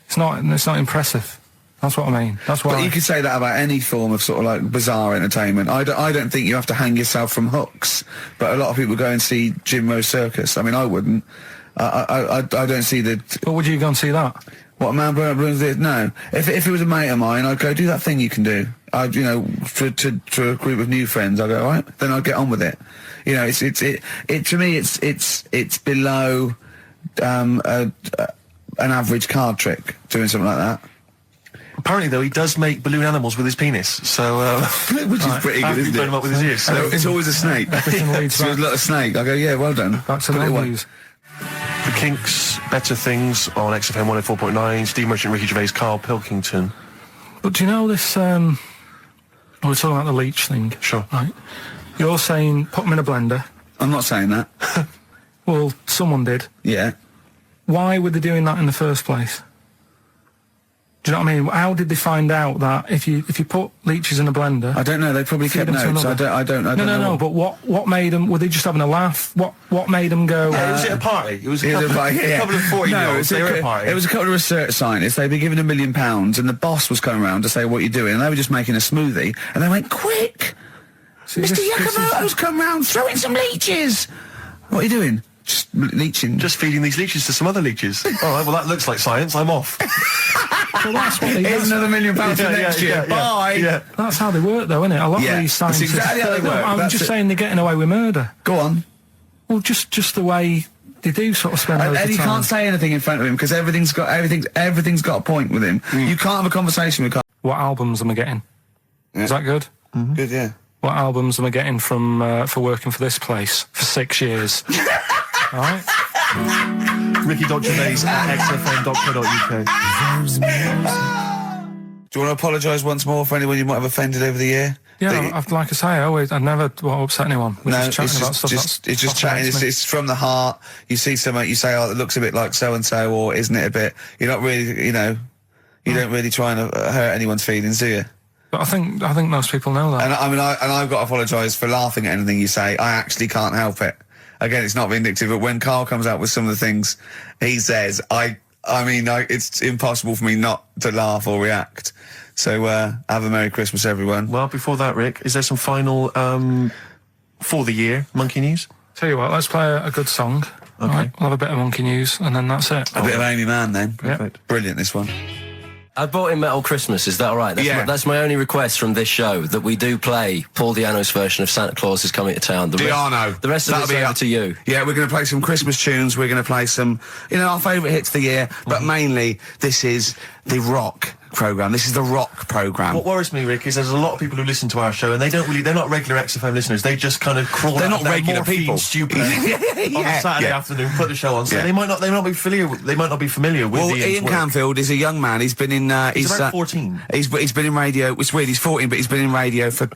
A: It's not impressive. That's what I mean. That's why.
C: But you could say that about any form of sort of like bizarre entertainment. I don't think you have to hang yourself from hooks. But a lot of people go and see Jim Rose Circus. I mean, I wouldn't. I don't see the.
A: But would you go and see that?
C: What a man blowing up balloons did? No. If it was a mate of mine, I'd go do that thing you can do. To a group of new friends, I go, all right, then I'd get on with it. It to me, it's below an average card trick doing something like that.
E: Apparently, though, he does make balloon animals with his penis, so...
C: which is pretty good, isn't it?
E: Burn him up with his ears. So
C: it's always a snake. It's a little snake. I go, yeah, well done.
A: Back to the news.
E: The Kinks, Better Things on XFM 104.9, Steve Merchant, Ricky Gervais, Karl, Pilkington.
A: But do you know this, we're talking about the leech thing.
E: Sure.
A: Right. You're saying put them in a blender.
C: I'm not saying that.
A: Well, someone did.
C: Yeah.
A: Why were they doing that in the first place? Do you know what I mean? How did they find out that if you put leeches in a blender?
C: I don't know. They probably kept notes. I don't know.
A: No. But what made them? Were they just having a laugh? What made them go?
E: Was it a party? It was a couple of 40-year-olds. They were at a party.
C: It was a couple of research scientists. They'd been given £1 million, and the boss was coming around to say, "What are you doing?" And they were just making a smoothie, and they went, "Quick, Mr. Yakamoto's come round, throwing some leeches." What are you doing? Just leeching.
E: Just feeding these leeches to some other leeches. All right, well, that looks like science. I'm off.
A: Well, that's what they
C: Here's another £1 million for next year. Bye.
E: Yeah.
A: That's how they work, though, isn't it? A lot of these scientists.
C: That's exactly how they work.
A: I'm just saying they're getting away with murder.
C: Go on.
A: Well, just the way they do sort of spend loads of time.
C: And you can't say anything in front of him because everything's got a point with him. You can't have a conversation with Karl.
A: What albums am I getting?
C: Yeah.
A: Is that good?
C: Mm-hmm. Good, yeah.
A: What albums am I getting from for working for this place for 6 years? All right.
E: Ricky.Gervais at xfm.co.uk.
C: Do you want to apologise once more for anyone you might have offended over the year?
A: Yeah, like I say, I never want to upset anyone. We're just chatting about stuff.
C: It's just chatting. It's from the heart. You see something, you say, "Oh, it looks a bit like so and so," or "Isn't it a bit?" You're not really, you don't really try and hurt anyone's feelings, do you?
A: But I think most people know that.
C: And I've got to apologise for laughing at anything you say. I actually can't help it. Again, it's not vindictive, but when Karl comes out with some of the things he says, it's impossible for me not to laugh or react. So, have a Merry Christmas, everyone.
E: Well, before that, Rick, is there some final, for the year, Monkey News?
A: Tell you what, let's play a good song.
E: Okay.
A: Right, we'll have a bit of Monkey News, and then that's it.
C: A bit of Amy Mann, then.
E: Perfect.
C: Yep. Brilliant, this one.
F: I bought in Metal Christmas, is that all right? That's my only request from this show, that we do play Paul Di'Anno's version of Santa Claus is Coming to Town. The rest of it's over to you.
C: Yeah, we're going to play some Christmas tunes, we're going to play some, our favourite hits of the year, but mainly, this is the rock programme. This is the rock programme.
E: What worries me, Rick, is there's a lot of people who listen to our show and they're not regular XFM listeners. They just kind of crawl
C: They're
E: out
C: not
E: of their
C: regular
E: morphine
C: people.
E: stupid on a Saturday afternoon, put the show on. So they might not be familiar with the
C: Ian Canfield is a young man. He's been in
E: he's about 14.
C: He's been in radio. It's weird, he's 14, but he's been in radio for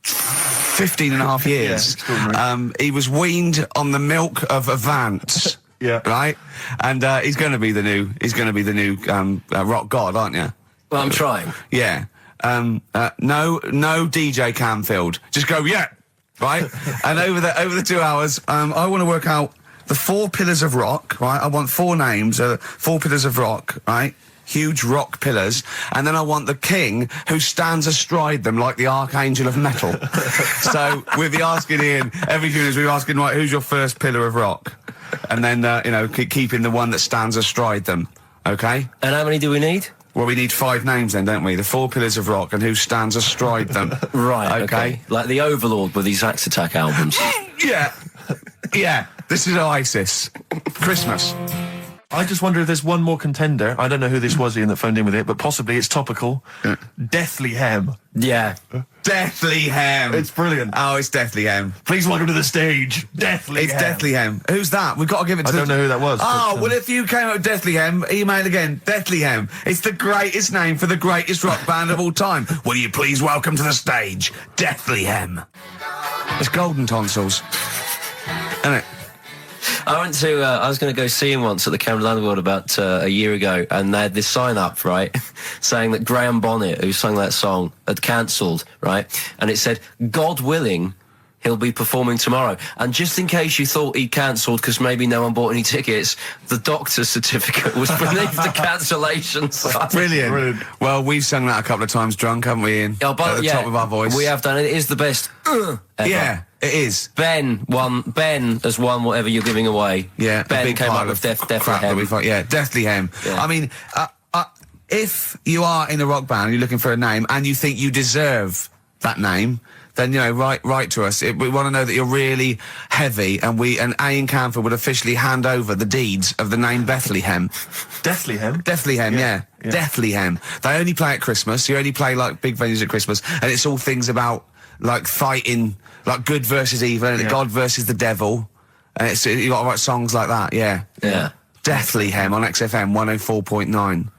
C: 15 and a half years. He was weaned on the milk of Avant.
E: Yeah.
C: Right? And he's going to be the new rock god, aren't you?
F: Well, I'm trying.
C: Yeah. No DJ Canfield. Just go, yeah. Right? And over the 2 hours, I want to work out the 4 pillars of rock, right? I want 4 names, 4 pillars of rock, right? Huge rock pillars. And then I want the king who stands astride them like the archangel of metal. So we'll be asking Ian, every few minutes we're asking, right, who's your first pillar of rock? And then, keeping the one that stands astride them. Okay?
F: And how many do we need?
C: Well, we need 5 names then, don't we? The 4 pillars of rock and who stands astride them.
F: Right, okay. Like the Overlord with these Axe Attack albums.
C: Yeah. Yeah. This is Oasis. Christmas.
E: I just wonder if there's one more contender. I don't know who this was, Ian, that phoned in with it, but possibly it's topical. Deathly Hem.
F: Yeah.
C: Deathly Hem.
E: It's brilliant.
C: Oh, it's Deathly Hem.
E: Please welcome to the stage, Deathly Hem.
C: It's Deathly Hem. Who's that? We've got to give it to
E: I don't know who that was.
C: Oh, well, if you came up with Deathly Hem, email again. Deathly Hem. It's the greatest name for the greatest rock band of all time. Will you please welcome to the stage, Deathly Hem. It's golden tonsils. Isn't it?
F: I went to, I was going to go see him once at the Camden Underworld about a year ago, and they had this sign up, right, saying that Graham Bonnet, who sang that song, had cancelled, right, and it said, God willing, he'll be performing tomorrow. And just in case you thought he'd cancelled because maybe no one bought any tickets, the doctor's certificate was beneath the cancellation sign.
C: Brilliant. Well, we've sung that a couple of times drunk, haven't we, Ian?
F: Oh, but,
C: at the top of our voice.
F: We have done it. It is the best ever.
C: Yeah, it is.
F: Ben has won whatever you're giving away.
C: Yeah,
F: Ben came up with Deathly Hem.
C: Yeah, Deathly Hem. Yeah. I mean, if you are in a rock band, you're looking for a name, and you think you deserve that name, then, you know, write to us. We want to know that you're really heavy, and Ian Camphor would officially hand over the deeds of the name Bethlehem.
E: Deathly Hem?
C: Deathly Hem, yeah. Deathly Hem. They only play at Christmas. You only play, like, big venues at Christmas, and it's all things about, like, fighting, like, good versus evil, and God versus the devil. And you got to write songs like that, yeah. Deathly Hem on XFM 104.9.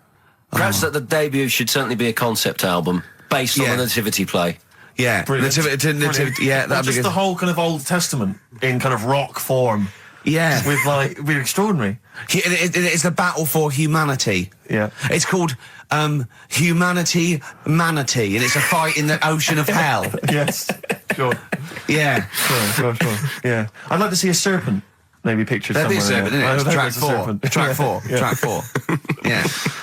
F: Perhaps that the debut should certainly be a concept album based on the Nativity play.
C: Yeah, Nativity, yeah, that'd be
E: just
C: good.
E: the whole kind of Old Testament in kind of rock form.
C: Yeah.
E: With, like, it'd be extraordinary.
C: It's a battle for humanity.
E: Yeah.
C: It's called, Humanity Manatee, and it's a fight in the ocean of hell.
E: Yes. Sure.
C: Yeah.
E: Sure. Yeah. I'd like to see a serpent. Maybe pictured somewhere.
C: There'd be a serpent, isn't it? Track 4. Track 4.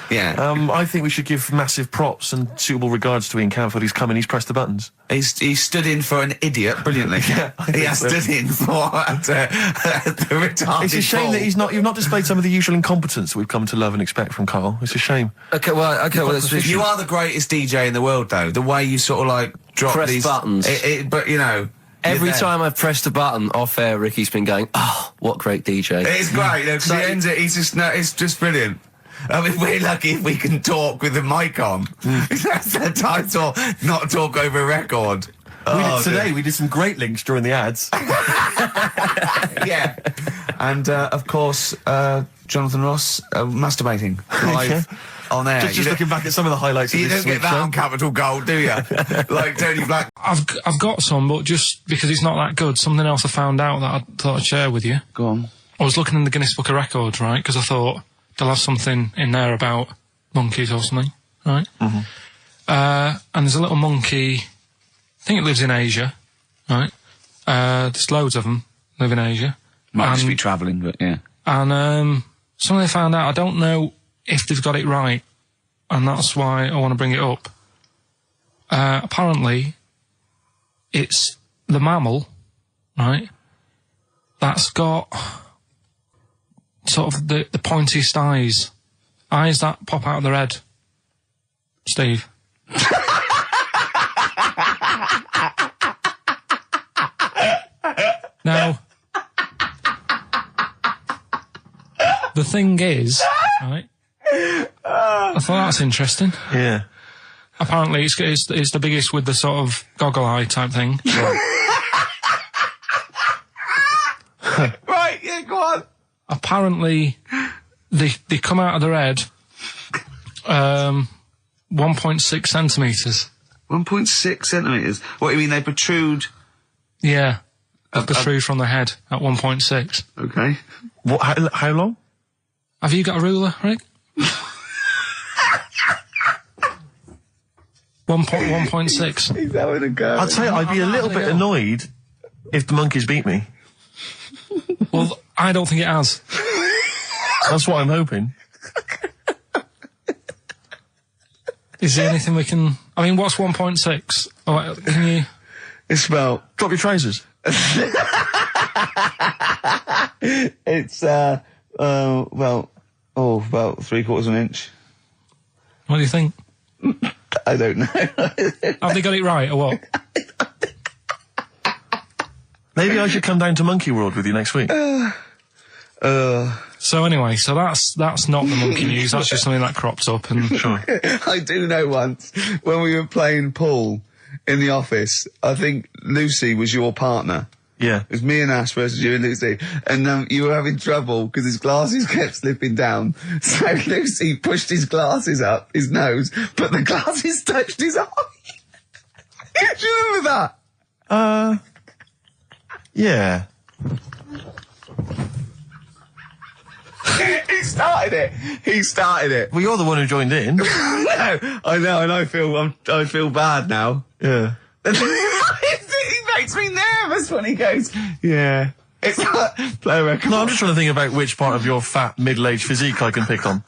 C: Yeah.
E: I think we should give massive props and suitable regards to Ian Camphor. He's come in, he's pressed the buttons.
C: He stood in for an idiot brilliantly. He has stood in for the retarded.
E: It's a shame that you've not displayed some of the usual incompetence that we've come to love and expect from Karl. It's a shame.
F: Okay, you
C: are the greatest DJ in the world, though. The way you sort of, like, drop
F: press
C: these
F: buttons.
C: But, you know...
F: Every time I've pressed a button off air, Ricky's been going, oh, what great DJ.
C: It's great, because he ends it, it's just brilliant. I mean, we're lucky if we can talk with the mic on. That's the title, not talk over a record.
E: We did some great links during the ads.
C: Yeah. And, of course, Jonathan Ross masturbating live on air.
E: Just looking back at some of the highlights of this
C: You don't get that on Capital Gold, do you? Like Tony Black.
A: I've got some, but just because it's not that good, something else I found out that I thought I'd share with you.
C: Go on.
A: I was looking in the Guinness Book of Records, right, because I thought they'll have something in there about monkeys or something, right? Mm-hmm. And there's a little monkey, I think it lives in Asia, right? There's loads of them live in Asia.
C: Might just be travelling, but yeah.
A: And something they found out, I don't know if they've got it right, and that's why I want to bring it up. Apparently, it's the mammal, right, that's got sort of the pointiest eyes that pop out of their head. Steve. Now, the thing is, right, I thought that's interesting.
E: Yeah.
A: Apparently, it's the biggest with the sort of goggle eye type thing.
C: Right, yeah, go on.
A: Apparently, they come out of their head 1.6 centimetres.
C: 1.6 centimetres? What, you mean they protrude?
A: Yeah, they protrude from the head at 1.6.
C: Okay.
E: What? How long?
A: Have you got a ruler, Rick? 1.6.
C: He's having a go.
E: I'd say I'd be a little bit annoyed if the monkeys beat me.
A: Well, I don't think it has.
E: That's what I'm hoping.
A: Is there anything we can... I mean, what's 1.6? Oh, can you...
C: It's about...
E: Drop your trousers.
C: It's, about 3/4 of an inch.
A: What do you think?
C: I don't know.
A: Have they got it right, or what?
E: Maybe I should come down to Monkey World with you next week.
A: So anyway, so that's not the monkey news. That's just something that cropped up. And
C: I do know once when we were playing pool in the office, I think Lucy was your partner.
B: Yeah.
C: It was me and Ash versus you and Lucy. And you were having trouble because his glasses kept slipping down. So Lucy pushed his glasses up his nose, but the glasses touched his eye. Do you remember that?
B: Yeah.
C: He started it.
B: Well, you're the one who joined in.
C: No, I know, and I feel bad now.
B: Yeah.
C: He makes me nervous when he goes, yeah. It's like, play a record.
B: No, I'm just trying to think about which part of your fat, middle-aged physique I can pick on.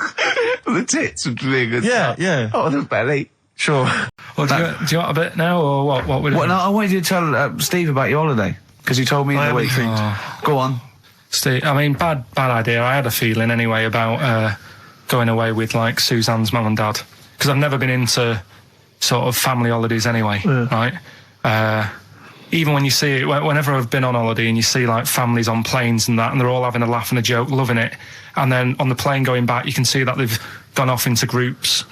C: The tits would be good.
B: Yeah, yeah.
C: Oh, the belly.
B: Sure.
A: well, do you want a bit now, or what? What would it?
C: Well, no, I wanted you to tell Steve about your holiday because you told me in the week. Go on.
A: Steve, I mean, bad idea. I had a feeling anyway about going away with like Suzanne's mum and dad, because I've never been into sort of family holidays anyway, right? Even when you see it, whenever I've been on holiday and you see like families on planes and that, and they're all having a laugh and a joke, loving it, and then on the plane going back, you can see that they've gone off into groups,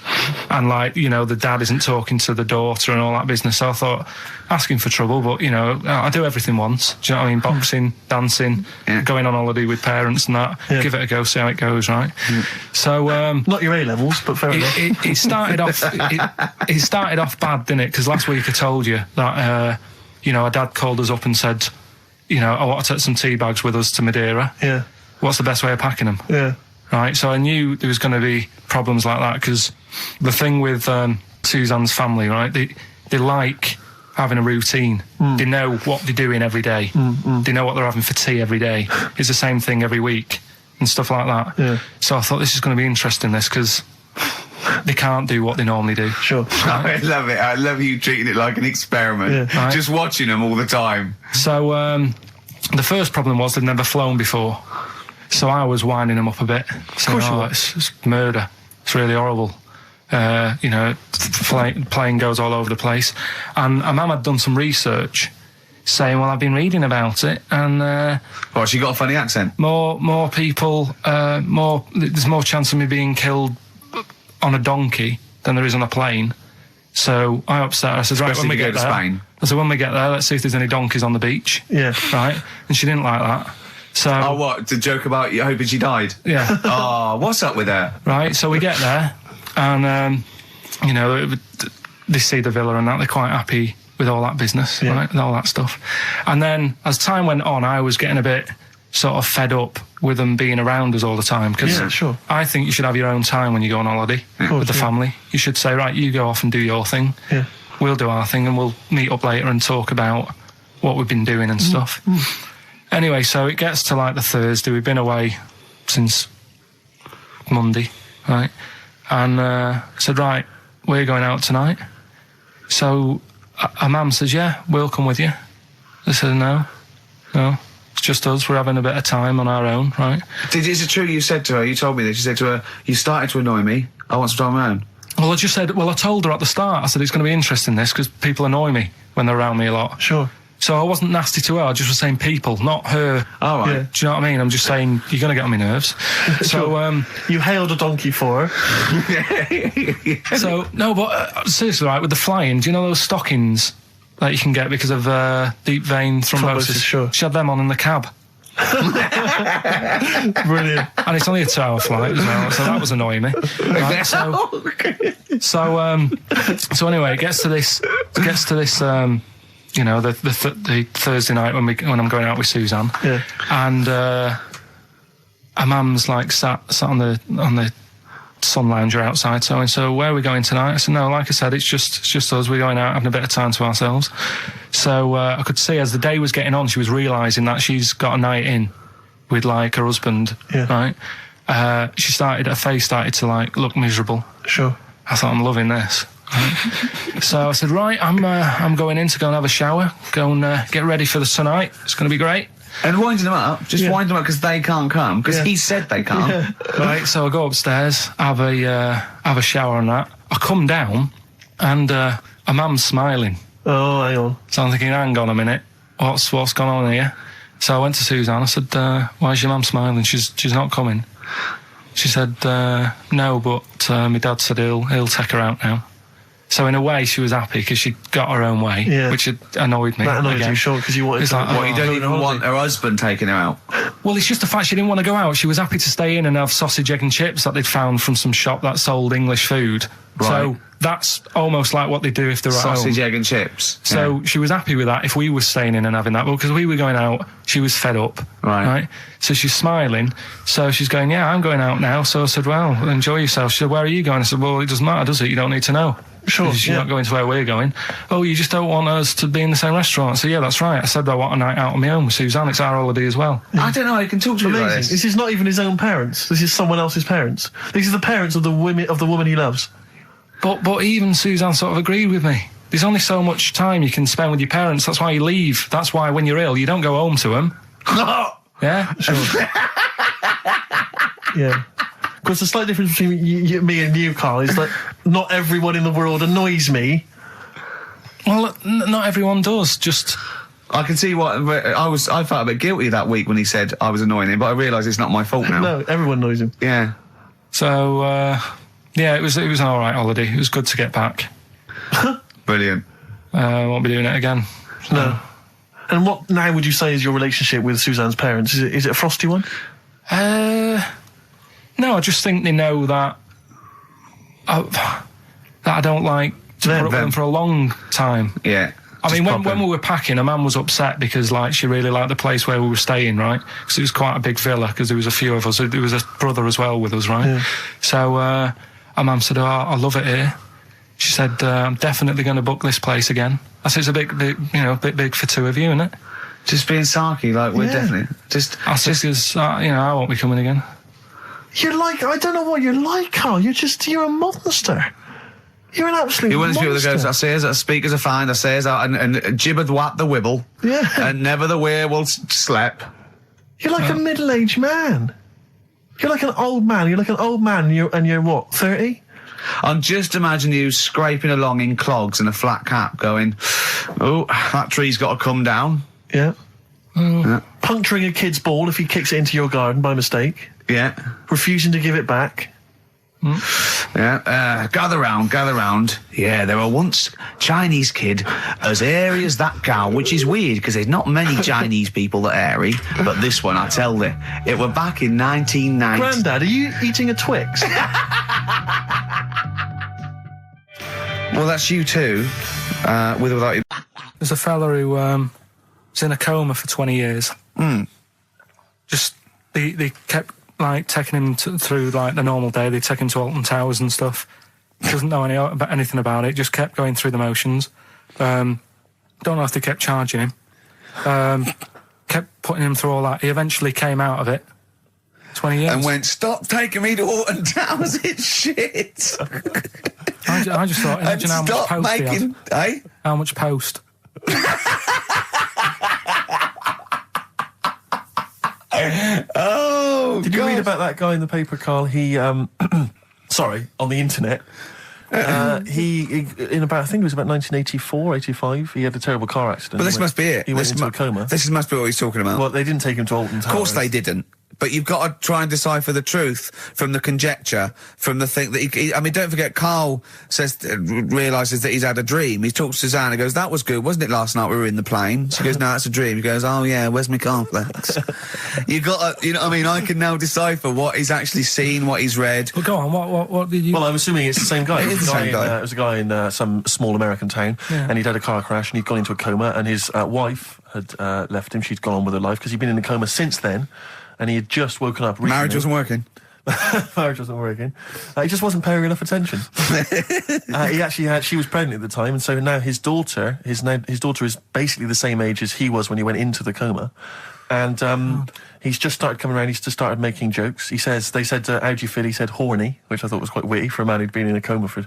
A: and like, you know, the dad isn't talking to the daughter and all that business. So I thought, asking for trouble, but you know, I do everything once. Do you know what I mean? Boxing, dancing, going on holiday with parents and that.
B: Yeah.
A: Give it a go, see how it goes, right? So
B: not your A levels, but fair enough.
A: it started off. It started off bad, didn't it? Because last week I told you that you know, our dad called us up and said, you know, I want to take some tea bags with us to Madeira.
B: Yeah.
A: What's the best way of packing them?
B: Yeah.
A: Right, so I knew there was going to be problems like that, because the thing with Suzanne's family, right, they like having a routine. They know what they're doing every day. They know what they're having for tea every day. It's the same thing every week and stuff like that.
B: Yeah.
A: So I thought this is going to be interesting, this, because they can't do what they normally do.
B: Sure.
C: I love it. I love you treating it like an experiment.
B: Yeah.
A: Right.
C: Just watching them all the time.
A: So the first problem was they'd never flown before. So I was winding them up a bit. Saying, it's murder. It's really horrible. You know, plane goes all over the place. And Mum had done some research saying, well, I've been reading about it, and
C: Well, she got a funny accent.
A: more people, there's more chance of me being killed on a donkey than there is on a plane. So I upset her. I said, right, when we get
C: to
A: there,
C: Spain.
A: I said, when we get there, let's see if there's any donkeys on the beach.
B: Yeah.
A: Right? And she didn't like that. So,
C: Oh, what? To joke about you hoping she died?
A: yeah.
C: Oh, what's up with her?
A: Right, so we get there, and you know, they see the villa and that, they're quite happy with all that business, right, and all that stuff. And then as time went on, I was getting a bit sort of fed up with them being around us all the time, because I think you should have your own time when you go on holiday with the family. You should say, right, you go off and do your thing, we'll do our thing, and we'll meet up later and talk about what we've been doing and stuff. Anyway, so it gets to like the Thursday. We've been away since Monday, right? And I said, right, we're going out tonight. So our mum says, yeah, we'll come with you. I said, no, it's just us. We're having a bit of time on our own, right?
C: Is it true you said to her, you told me this, you said to her, you started to annoy me, I want some time on my own?
A: Well, I just said, I told her at the start, I said, it's going to be interesting, this, because people annoy me when they're around me a lot.
B: Sure.
A: So I wasn't nasty to her, I just was saying people, not her.
C: All right.
A: Do you know what I mean? I'm just saying, you're going to get on my nerves. So,
B: you hailed a donkey for her.
A: So, no, but seriously, right, with the flying, do you know those stockings that you can get because of deep vein thrombosis?
B: Sure.
A: She had them on in the cab.
B: Brilliant.
A: And it's only a 2-hour flight as well, so that was annoying me. Right, so anyway, it gets to this, you know, the Thursday night when I'm going out with Suzanne, and our mum's like sat on the sun lounger outside. So where are we going tonight? I said, no, like I said, it's just us. We're going out having a bit of time to ourselves. So I could see as the day was getting on, she was realising that she's got a night in with like her husband, right? Her face started to like look miserable.
B: Sure.
A: I thought, I'm loving this. Right? So I said, right, I'm going in to go and have a shower, go and get ready for the tonight. It's going to be great.
C: And winding them up, wind them up because they can't come, because he said they can't.
A: Right, so I go upstairs, have a shower and that. I come down, and a mum's smiling.
B: Oh, hang on.
A: So I'm thinking, hang on a minute, what's gone on here? So I went to Suzanne, I said, why is your mum smiling? She's not coming. She said, no, but my dad said he'll take her out now. So in a way, she was happy because she got her own way, which had annoyed me.
B: That annoyed you, sure, because you wanted to...
C: What, you don't even want her husband taking her out?
A: Well, it's just the fact she didn't want to go out. She was happy to stay in and have sausage, egg and chips that they'd found from some shop that sold English food.
C: Right.
A: So that's almost like what they do if they're at home.
C: Sausage, egg and chips.
A: So she was happy with that if we were staying in and having that. But because we were going out, she was fed up. Right. So she's smiling. So she's going, yeah, I'm going out now. So I said, well, enjoy yourself. She said, where are you going? I said, well, it doesn't matter, does it? You don't need to know.
B: Sure.
A: You're not going to where we're going. Oh, you just don't want us to be in the same restaurant. So yeah, that's right. I said I want a night out on my own with Suzanne. It's our holiday as well.
C: I don't know. I can talk to you about this.
B: This is not even his own parents. This is someone else's parents. These are the parents of the woman he loves.
A: But even Suzanne sort of agreed with me. There's only so much time you can spend with your parents. That's why you leave. That's why when you're ill, you don't go home to them. Yeah?
B: Sure. Yeah. Because the slight difference between me and you, Karl, is that not everyone in the world annoys me.
A: Well, not everyone does. Just...
C: I can see what... I felt a bit guilty that week when he said I was annoying him, but I realise it's not my fault now.
B: No, everyone annoys him.
C: Yeah.
A: So, yeah, it was an all right holiday. It was good to get back.
C: Brilliant.
A: Won't be doing it again. So.
B: No. And what now would you say is your relationship with Suzanne's parents? Is it a frosty one?
A: No, I just think they know that I don't like to put up with them for a long time.
C: Yeah.
A: I mean, when we were packing, a man was upset because, like, she really liked the place where we were staying, right? Because it was quite a big villa, because there was a few of us. There was a brother as well with us, right? Yeah. So, our mum said, oh, I love it here. She said, I'm definitely going to book this place again. I said, it's a bit big for two of you, isn't it?
C: Just being sarky, like, we're definitely... I said,
A: because, I won't be coming again.
B: You're like, I don't know what you're like, Karl. You're a monster. You're an absolute monster.
C: You're one of those people that goes, I say as speakers are fine, I say as and gibbered what the wibble.
B: Yeah.
C: And never the way will slap.
B: You're like a middle-aged man. You're like an old man. You're like an old man and you're what, 30?
C: I'm just imagining you scraping along in clogs and a flat cap going, oh, that tree's got to come down.
B: Yeah. Yeah. Puncturing a kid's ball if he kicks it into your garden by mistake.
C: Yeah.
B: Refusing to give it back.
C: Yeah. Gather round. Yeah, there were once Chinese kid as hairy as that cow, which is weird because there's not many Chinese people that are hairy, but this one, I tell you, it were back in 1990.
B: Grandad, are you eating a Twix?
C: Well, that's you too, with or without you.
A: There's a fella who was in a coma for 20 years. Just, they kept, like, taking him through, like, the normal day. They take him to Alton Towers and stuff. Doesn't know anything about it, just kept going through the motions. Don't know if they kept charging him. Kept putting him through all that. He eventually came out of it. 20 years.
C: And went, stop taking me to Alton Towers, it's shit.
A: I just thought, imagine how much post he had.
C: Eh?
A: How much post?
C: Oh,
B: Did you read about that guy in the paper, Karl? He, sorry, on the internet. He in about, I think it was about 1984, 85, he had a terrible car accident.
C: But this must be it.
B: He went into a coma.
C: This must be what he's talking about.
B: Well, they didn't take him to Alton Towers.
C: Of course they didn't. But you've got to try and decipher the truth from the conjecture, from the thing that I mean, don't forget, Karl realises that he's had a dream. He talks to Suzanne and goes, that was good, wasn't it, last night we were in the plane? She goes, no, that's a dream. He goes, oh yeah, where's my cornflakes? You got to, I mean, I can now decipher what he's actually seen, what he's read.
A: Well, go on, what did you...
B: Well, I'm assuming it's the same guy.
C: It is the same guy.
B: It was a guy in some small American town, and he'd had a car crash and he'd gone into a coma, and his wife had left him. She'd gone on with her life because he'd been in a coma since then. And he had just woken up recently.
C: Marriage wasn't working.
B: Marriage wasn't working. He just wasn't paying enough attention. He actually she was pregnant at the time, and so now his daughter is basically the same age as he was when he went into the coma. And he's just started coming around. He's just started making jokes. They said, how do you feel? He said horny, which I thought was quite witty for a man who'd been in a coma for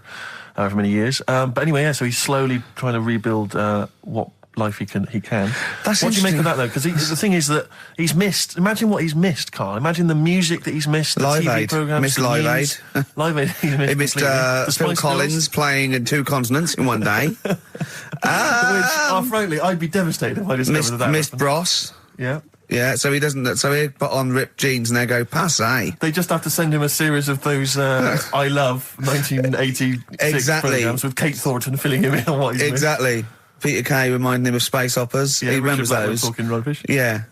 B: however many years. But anyway, yeah, so he's slowly trying to rebuild what life he can.
C: That's
B: what do you make of that, though? Because the thing is that he's missed. Imagine what he's missed, Karl. Imagine the music that he's missed. The
C: Live
B: TV
C: Aid.
B: programs.
C: Missed Live Aid.
B: Live Aid.
C: He missed Phil Collins playing in 2 continents in one day.
B: Which, frankly, I'd be devastated if I discovered that.
C: Missed Bros.
B: Yeah.
C: Yeah, so he doesn't. So he put on ripped jeans and they go passe.
E: They just have to send him a series of those I Love 1986
C: Exactly.
E: programmes with Kate Thornton filling him in on what he's missed.
C: Exactly. Peter Kay reminding him of space operas.
E: Yeah,
C: he remembers
E: Richard Blackwood
C: those.
E: talking rubbish.
C: Yeah.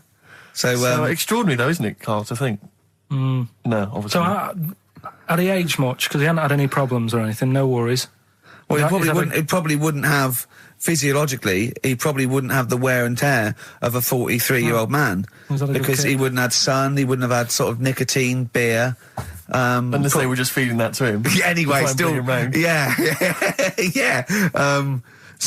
C: So,
E: extraordinary though, isn't it, Karl, to think? No, obviously.
A: So,
E: not.
A: had he aged much? Because he hadn't had any problems or anything, no worries.
C: well,
A: Is that-
C: he probably wouldn't have, physiologically, he probably wouldn't have the wear and tear of a 43-year-old man.
A: Was that a good
C: Because
A: kid?
C: he wouldn't have had sun, he wouldn't have had sort of nicotine, beer.
E: Unless they were just feeding that to him.
C: Yeah, anyway,
E: To try and
C: still.
E: bring him round.
C: Yeah.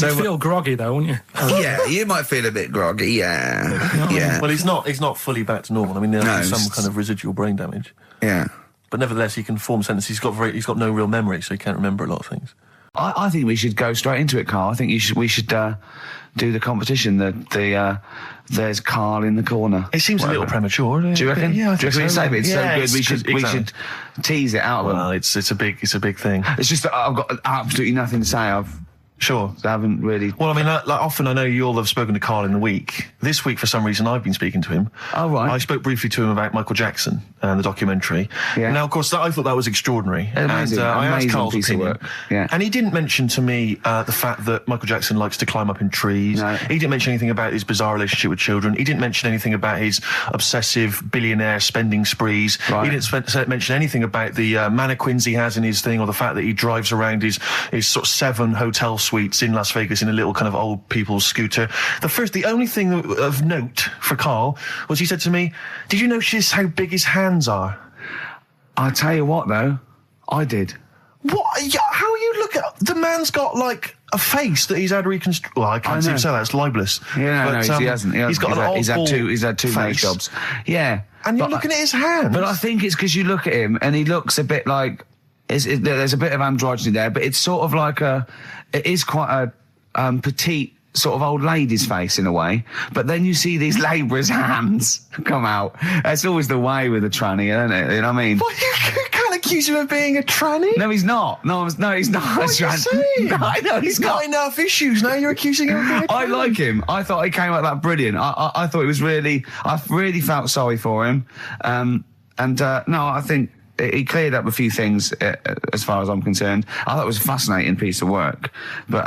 A: You'd feel groggy though, wouldn't you?
C: Yeah, you might feel a bit groggy, yeah.
E: Well, he's not fully back to normal. I mean, there's
C: No,
E: some
C: it's-
E: kind of residual brain damage.
C: Yeah.
E: But nevertheless, he can form sentences. He's got no real memory, so he can't remember a lot of things.
C: I think we should go straight into it, Karl. I think we should do the competition. There's Karl in the corner.
E: It seems a little premature.
C: Do you reckon?
E: Yeah, I
C: Do you
E: think
C: reckon
E: so.
C: it's so
E: Yeah,
C: good? We should tease it out of them.
E: Well, it's a big thing.
C: It's just that I've got absolutely nothing to say.
E: Sure.
C: I haven't really.
E: Well, I mean, like often I know you all have spoken to Karl in the week. This week, for some reason, I've been speaking to him.
C: Oh, right.
E: I spoke briefly to him about Michael Jackson and the documentary.
C: Yeah.
E: Now, of course, I thought that was extraordinary.
C: Amazing,
E: and I asked
C: amazing
E: Karl's
C: piece of
E: opinion.
C: work. Yeah.
E: And he didn't mention to me the fact that Michael Jackson likes to climb up in trees.
C: No.
E: He didn't mention anything about his bizarre relationship with children. He didn't mention anything about his obsessive billionaire spending sprees.
C: Right.
E: He didn't mention anything about the mannequins he has in his thing, or the fact that he drives around his sort of 7 hotel suites in Las Vegas in a little kind of old people's scooter. The only thing of note for Karl was he said to me, "Did you notice how big his hands are?"
C: I tell you what, though, I did.
E: What? Yeah, how you look at the man's got like a face that he's had reconstructed. Well, I can't
C: know.
E: even say that. It's libelous.
C: Yeah,
E: But,
C: he hasn't.
E: He's got an odd
C: he's had two nose
E: face.
C: jobs. Yeah,
E: And you're
C: but-
E: looking at his hands.
C: But I think it's because you look at him and he looks a bit like there's a bit of androgyny there, but it's sort of like it is quite a petite sort of old lady's face in a way. But then you see these labourers' hands come out. That's always the way with a tranny, isn't it? You know what I mean?
E: Well, you can't accuse him of being a tranny.
C: No, he's not. No, he's not.
E: What are you saying?
C: No, I know
E: He's
C: he's
E: got
C: not.
E: enough issues. Now you're accusing him of being a
C: I
E: tranny.
C: like him. I thought he came out that brilliant. I thought it was really. I really felt sorry for him. No, I think he cleared up a few things as far as I'm concerned. I thought it was a fascinating piece of work, but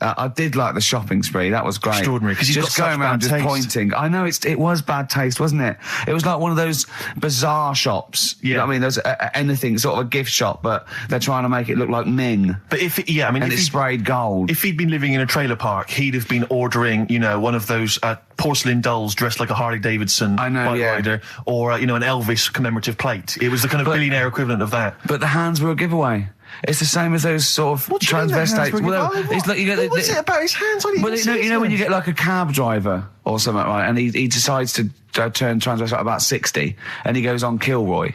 C: I did like the shopping spree. That was great.
E: Extraordinary, 'cause he's
C: just
E: got
C: going
E: such
C: around
E: bad
C: just
E: taste.
C: pointing. I know it was bad taste, wasn't it? It was like one of those bizarre shops. You know what I mean? There's anything sort of a gift shop, but they're trying to make it look like Ming.
E: But
C: And it's sprayed gold.
E: If he'd been living in a trailer park, he'd have been ordering, one of those porcelain dolls dressed like a Harley Davidson
C: I know,
E: bike
C: yeah.
E: rider, or an Elvis commemorative plate. It was the kind of billionaire equivalent of that.
C: But the hands were a giveaway. It's the same as those sort of
E: What do you mean the hands
C: transvestites.
E: were a
C: Well,
E: giveaway?
C: it's like you get
E: What was it about his hands? I didn't
C: Well,
E: even see
C: you
E: his
C: know when you
E: hands.
C: get like a cab driver or something, right? And he decides to turn transvestite about 60, and he goes on Kilroy.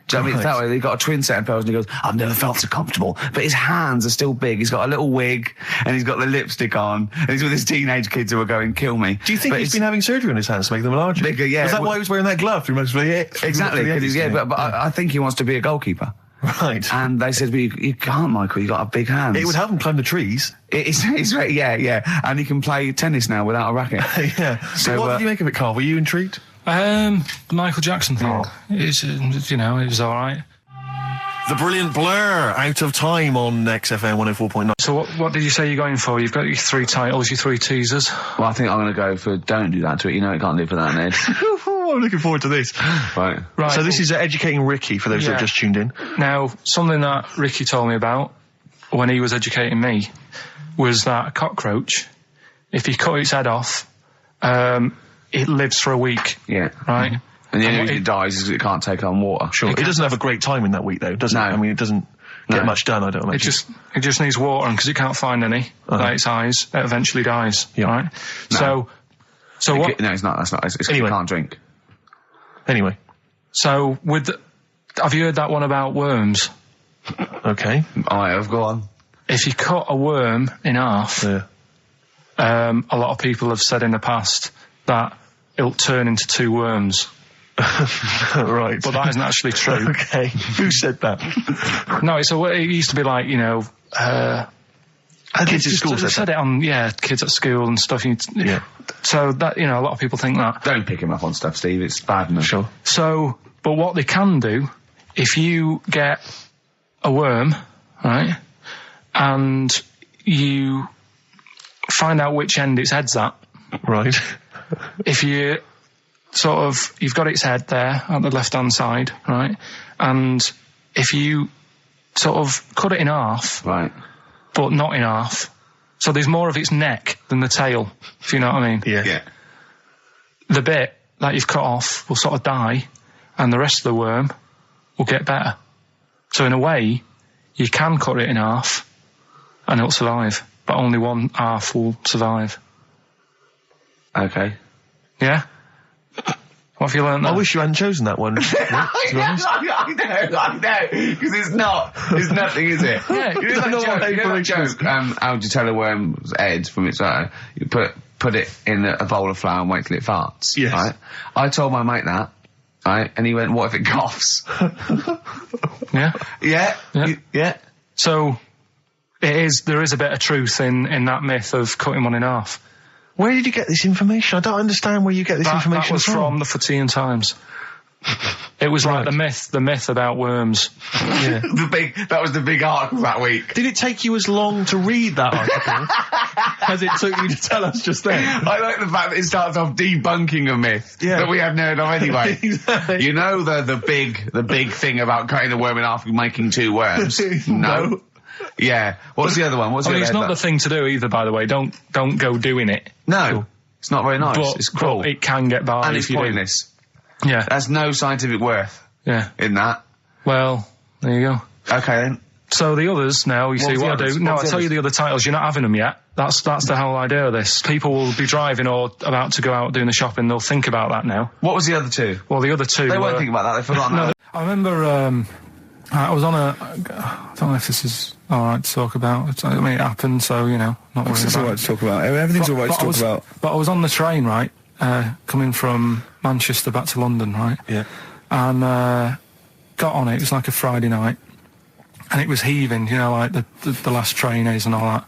C: Do you know what I mean? It's that way. He got a twin set of pearls, and he goes, "I've never felt so comfortable." But his hands are still big. He's got a little wig, and he's got the lipstick on, and he's with his teenage kids who are going, "Kill me."
E: Do you think
C: But
E: he's
C: it's
E: been having surgery on his hands to make them larger?
C: bigger? Yeah.
E: Is that why he was wearing that glove through most of the
C: Exactly.
E: through the
C: Because
E: edits,
C: but I think he wants to be a goalkeeper.
E: Right.
C: And they said, "Well, you can't, Michael. You got a big hands."
E: It would help him climb the trees.
C: It's right, yeah, and he can play tennis now without a racket.
E: Yeah. So what did you make of it, Karl? Were you intrigued?
A: The Michael Jackson thing. It's, it was all right.
E: The brilliant Blur, Out of Time on XFM 104.9.
A: So what did you say you're going for? You've got your 3 titles, your 3 teasers.
C: Well, I think I'm going to go for "Don't Do That to It." You know, it can't live without an edge.
E: I'm looking forward to this.
C: Right.
A: Right.
E: So this is Educating Ricky, for those that have just tuned in.
A: Now, something that Ricky told me about when he was educating me was that a cockroach, if you cut its head off, it lives for a week.
C: Yeah.
A: Right?
C: And the only
A: what
C: reason it dies is it can't take on water.
E: Sure. It doesn't have a great time in that week, though, does it?
C: No.
E: I mean, it doesn't get much done, I don't imagine.
A: It just needs water, and because it can't find any, like its eyes, it eventually dies.
E: Yeah.
A: Right?
C: No.
A: So what?
C: No, it's not. That's not. It's 'cause
E: Anyway.
C: you can't drink.
E: Anyway.
A: So have you heard that one about worms?
E: Okay.
C: I have. Go on.
A: If you cut a worm in half,
E: Yeah.
A: a lot of people have said in the past that it'll turn into 2 worms.
E: Right.
A: But that isn't actually true.
E: Okay. Who said that?
A: No, it used to be like,
B: Kids at school
A: said it on, kids at school and stuff.
B: Yeah.
A: So that, a lot of people think that.
C: Don't pick him up on stuff, Steve. It's bad enough.
B: Sure.
A: So, but what they can do, if you get a worm, right, and you find out which end its head's at.
B: Right.
A: If you you've got its head there at the left-hand side, right, and if you sort of cut it in half.
C: Right.
A: But not in half. So there's more of its neck than the tail, if you know what I mean.
C: Yeah.
A: The bit that you've cut off will sort of die, and the rest of the worm will get better. So in a way, you can cut it in half, and it'll survive, but only one half will survive.
C: Okay.
A: Yeah? What have you learned there?
B: I wish you hadn't chosen that one.
C: I know, because it's nothing, is it?
A: Yeah,
C: you know that joke, how would you tell a worm's head from its eye? You put it in a bowl of flour and wait till it farts.
B: Yes.
C: Right? I told my mate that, right, and he went, what if it coughs?
A: Yeah?
C: Yeah? Yeah.
A: So, there is a bit of truth in that myth of cutting one in half.
B: Where did you get this information? I don't understand where you get this information
A: That was from the Fortean Times. It was like the myth about worms.
B: Yeah.
C: That was the big article that week.
B: Did it take you as long to read that article as it took you to tell us just then?
C: I like the fact that it starts off debunking a myth that we hadn't heard of anyway.
B: Exactly.
C: You know the big thing about cutting a worm in half and making two worms? No. Yeah. What's the other one?
A: It's not the thing to do either, by the way. Don't go doing it.
C: No. It's not very nice.
A: But,
C: it's cruel.
A: But it can get by.
C: And it's pointless.
A: Yeah.
C: There's no scientific worth in that.
A: Well, there you go.
C: Okay then.
A: So the others now, you see what I do. No, I'll tell you the other titles. You're not having them yet. That's the whole idea of this. People will be driving or about to go out doing the shopping. They'll think about that now.
C: What was the other two?
A: Well, the other two.
C: They won't think about that. They've forgotten that.
A: I remember. I was on I don't know if this is all right to talk about. I mean, it happened, so not worried about it.
G: It's all right to talk about. Everything's all right to talk about.
A: But I was on the train, right, coming from Manchester back to London, right?
B: Yeah.
A: And got on it. It was like a Friday night, and it was heaving, like the last train is and all that,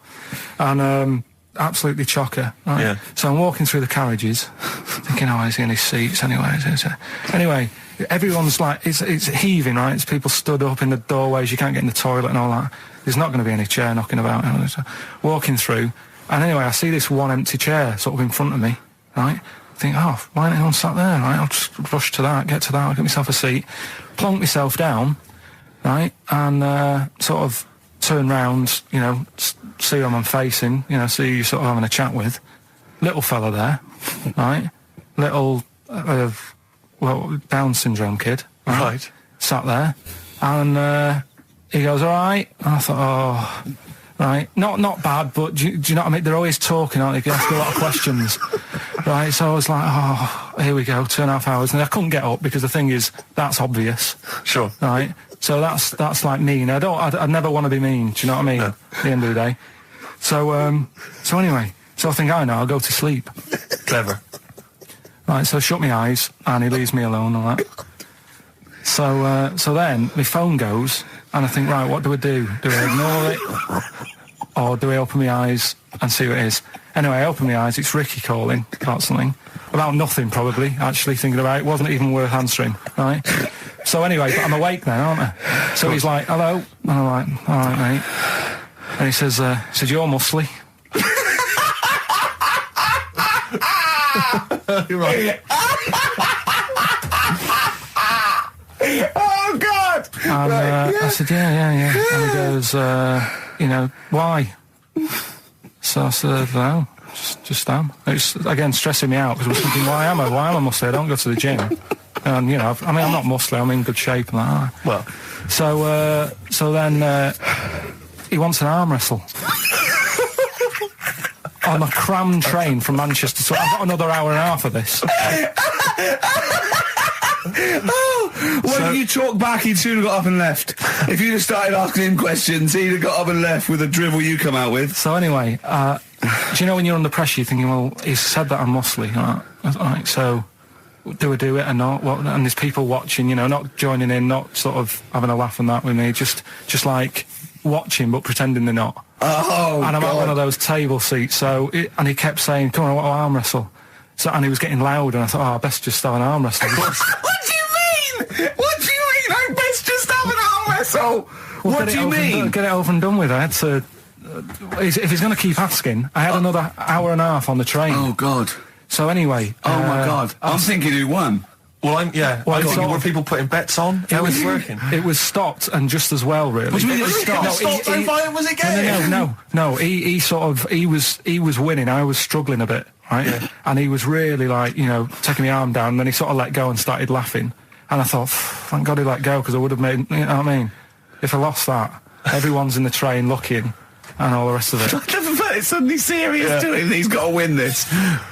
A: and absolutely chocker. Right?
B: Yeah.
A: So I'm walking through the carriages, thinking, is he in his seats anyway? Anyway. Everyone's like, it's heaving, right? It's people stood up in the doorways, you can't get in the toilet and all that. There's not going to be any chair knocking about. So walking through, and anyway, I see this one empty chair sort of in front of me, right? I think, why ain't anyone sat there, right? I'll just rush to that, get myself a seat, plonk myself down, right? And sort of turn round, see who I'm facing, see who you're sort of having a chat with. Little fella there, right? Little... Down syndrome kid.
B: Right.
A: Sat there. And he goes, all right. And I thought, right. Not bad, but do you know what I mean? They're always talking, aren't they? They ask a lot of questions. Right. So I was like, here we go, 2.5 hours. And I couldn't get up because the thing is, that's obvious.
B: Sure.
A: Right. So that's like mean. I'd never want to be mean. Do you know what I mean?
B: No.
A: At the end of the day. So anyway, I think, I'll go to sleep.
B: Clever.
A: Right, so I shut my eyes, and he leaves me alone and all that. So then my phone goes, and I think, right, what do I do? Do I ignore it, or do I open my eyes and see what it is? Anyway, I open my eyes. It's Ricky calling about something, about nothing probably. Actually thinking about it, wasn't even worth answering. Right. So anyway, but I'm awake now, aren't I? So he's like, hello, and I'm like, all right, mate. And he says, you're muscly.
B: You're right.
C: Oh God!
A: And I said, yeah. And he goes, why? So I said, no, just am. It's again stressing me out because I was thinking, why am I muscly? I don't go to the gym. And I'm not muscly. I'm in good shape and that.
B: Well,
A: so then he wants an arm wrestle. On a crammed train from Manchester, so I've got another hour and a half of this.
G: When you talk back, he'd soon have got up and left. If you'd have started asking him questions, he'd have got up and left with the drivel you come out with.
A: So anyway, do you know when you're under pressure, you're thinking, well, he's said that I'm muscly, right? So do I do it or not? And there's people watching, not joining in, not sort of having a laugh and that with me, just like watching but pretending they're not.
G: Oh,
A: and I'm at
G: God.
A: one of those table seats. And he kept saying, "Come on, I want to arm wrestle." And he was getting loud, and I thought, "Oh, I best just have an arm wrestle."
G: What do you mean? What do you mean? I best just have an arm wrestle.
A: Well,
G: What do you mean?
A: Get it over and done with. I had to. If he's going to keep asking, I had another hour and a half on the train.
G: Oh, God.
A: So anyway.
G: Oh, my God. I'm thinking who won.
E: Well, I'm thinking,
A: sort
E: were
A: of-
E: people putting bets on? How was it working?
A: It was stopped, and just as well, really.
G: What do you mean it was stopped?
A: No,
G: Stopped, so violent was it getting?
A: No. He was winning. I was struggling a bit, right?
E: Yeah.
A: And he was really like, taking my arm down. And then he sort of let go and started laughing. And I thought, thank God he let go, because I would have made. You know what I mean? If I lost that, everyone's in the train looking, and all the rest of it.
G: I never felt it suddenly serious to him. He's got to win this.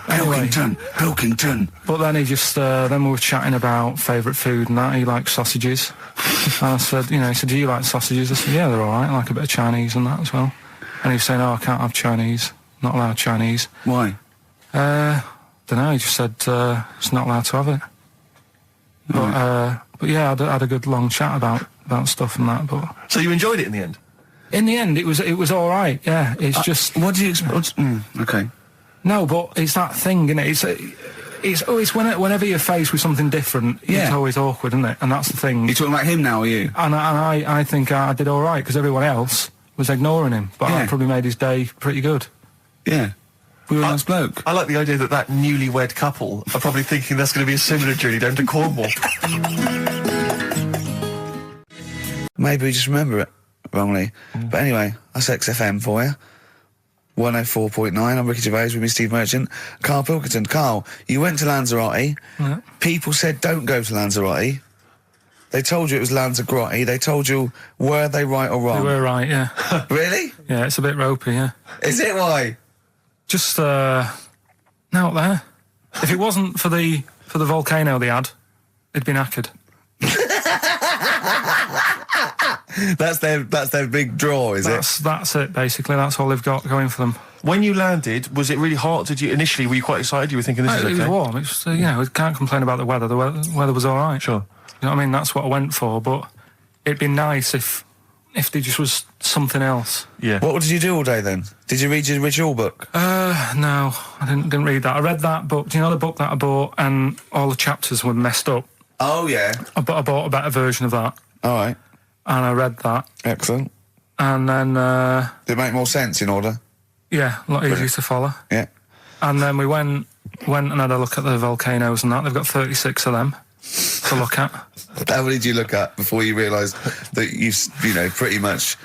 G: Pilkington.
A: But then he just, then we were chatting about favourite food and that. He likes sausages. And I said, he said, "Do you like sausages?" I said, "Yeah, they're all right. I like a bit of Chinese and that as well." And he was saying, "Oh, I can't have Chinese. Not allowed Chinese."
G: Why?
A: Don't know. He just said, "It's not allowed to have it." But yeah, I had a good long chat about stuff and that. But
E: So you enjoyed it in the end?
A: in the end, it was all right. Yeah, it's just
G: What do you expect? Okay.
A: no, but it's that thing, isn't it? It's whenever you're faced with something different, it's
G: Yeah.
A: always awkward, isn't it? And that's the thing.
G: You talking about him now, or you?
A: And I think I did all right, because everyone else was ignoring him. But I
G: Yeah.
A: probably made his day pretty good.
G: Yeah. We were a nice bloke.
E: I like the idea that newlywed couple are probably thinking that's going to be a similar journey down to Cornwall.
G: Maybe we just remember it wrongly. But anyway, that's XFM for you. 104.9, I'm Ricky Gervais with me, Steve Merchant. Karl Pilkington. Karl, you went to Lanzarote.
A: Yeah.
G: People said don't go to Lanzarote. They told you it was Lanzarote. They told you, were they right or
A: You
G: wrong?
A: were right, yeah.
G: Really?
A: Yeah, it's a bit ropey, yeah.
G: Is it why?
A: Just out there. If it wasn't for the volcano they had, it'd been knackered.
G: That's their big draw, is it?
A: That's it, basically. That's all they've got going for them.
E: When you landed, was it really hot? Initially, were you quite excited? You were thinking, this is
A: It was
E: okay?
A: warm. It's we can't complain about the weather. The weather was all right.
E: Sure.
A: You know what I mean? That's what I went for. But it'd be nice if there just was something else.
E: Yeah.
G: What did you do all day then? Did you read your ritual book?
A: No, I didn't read that. I read that book. Do you know the book that I bought, and all the chapters were messed up?
G: Oh, yeah.
A: I bought a better version of that,
G: All right.
A: and I read that,
G: Excellent.
A: and then
G: Did it make more sense in order?
A: yeah, a lot easier to follow.
G: Yeah.
A: And then we went and had a look at the volcanoes and that. They've got 36 of them to look at.
G: How many did you look at before you realised that pretty much,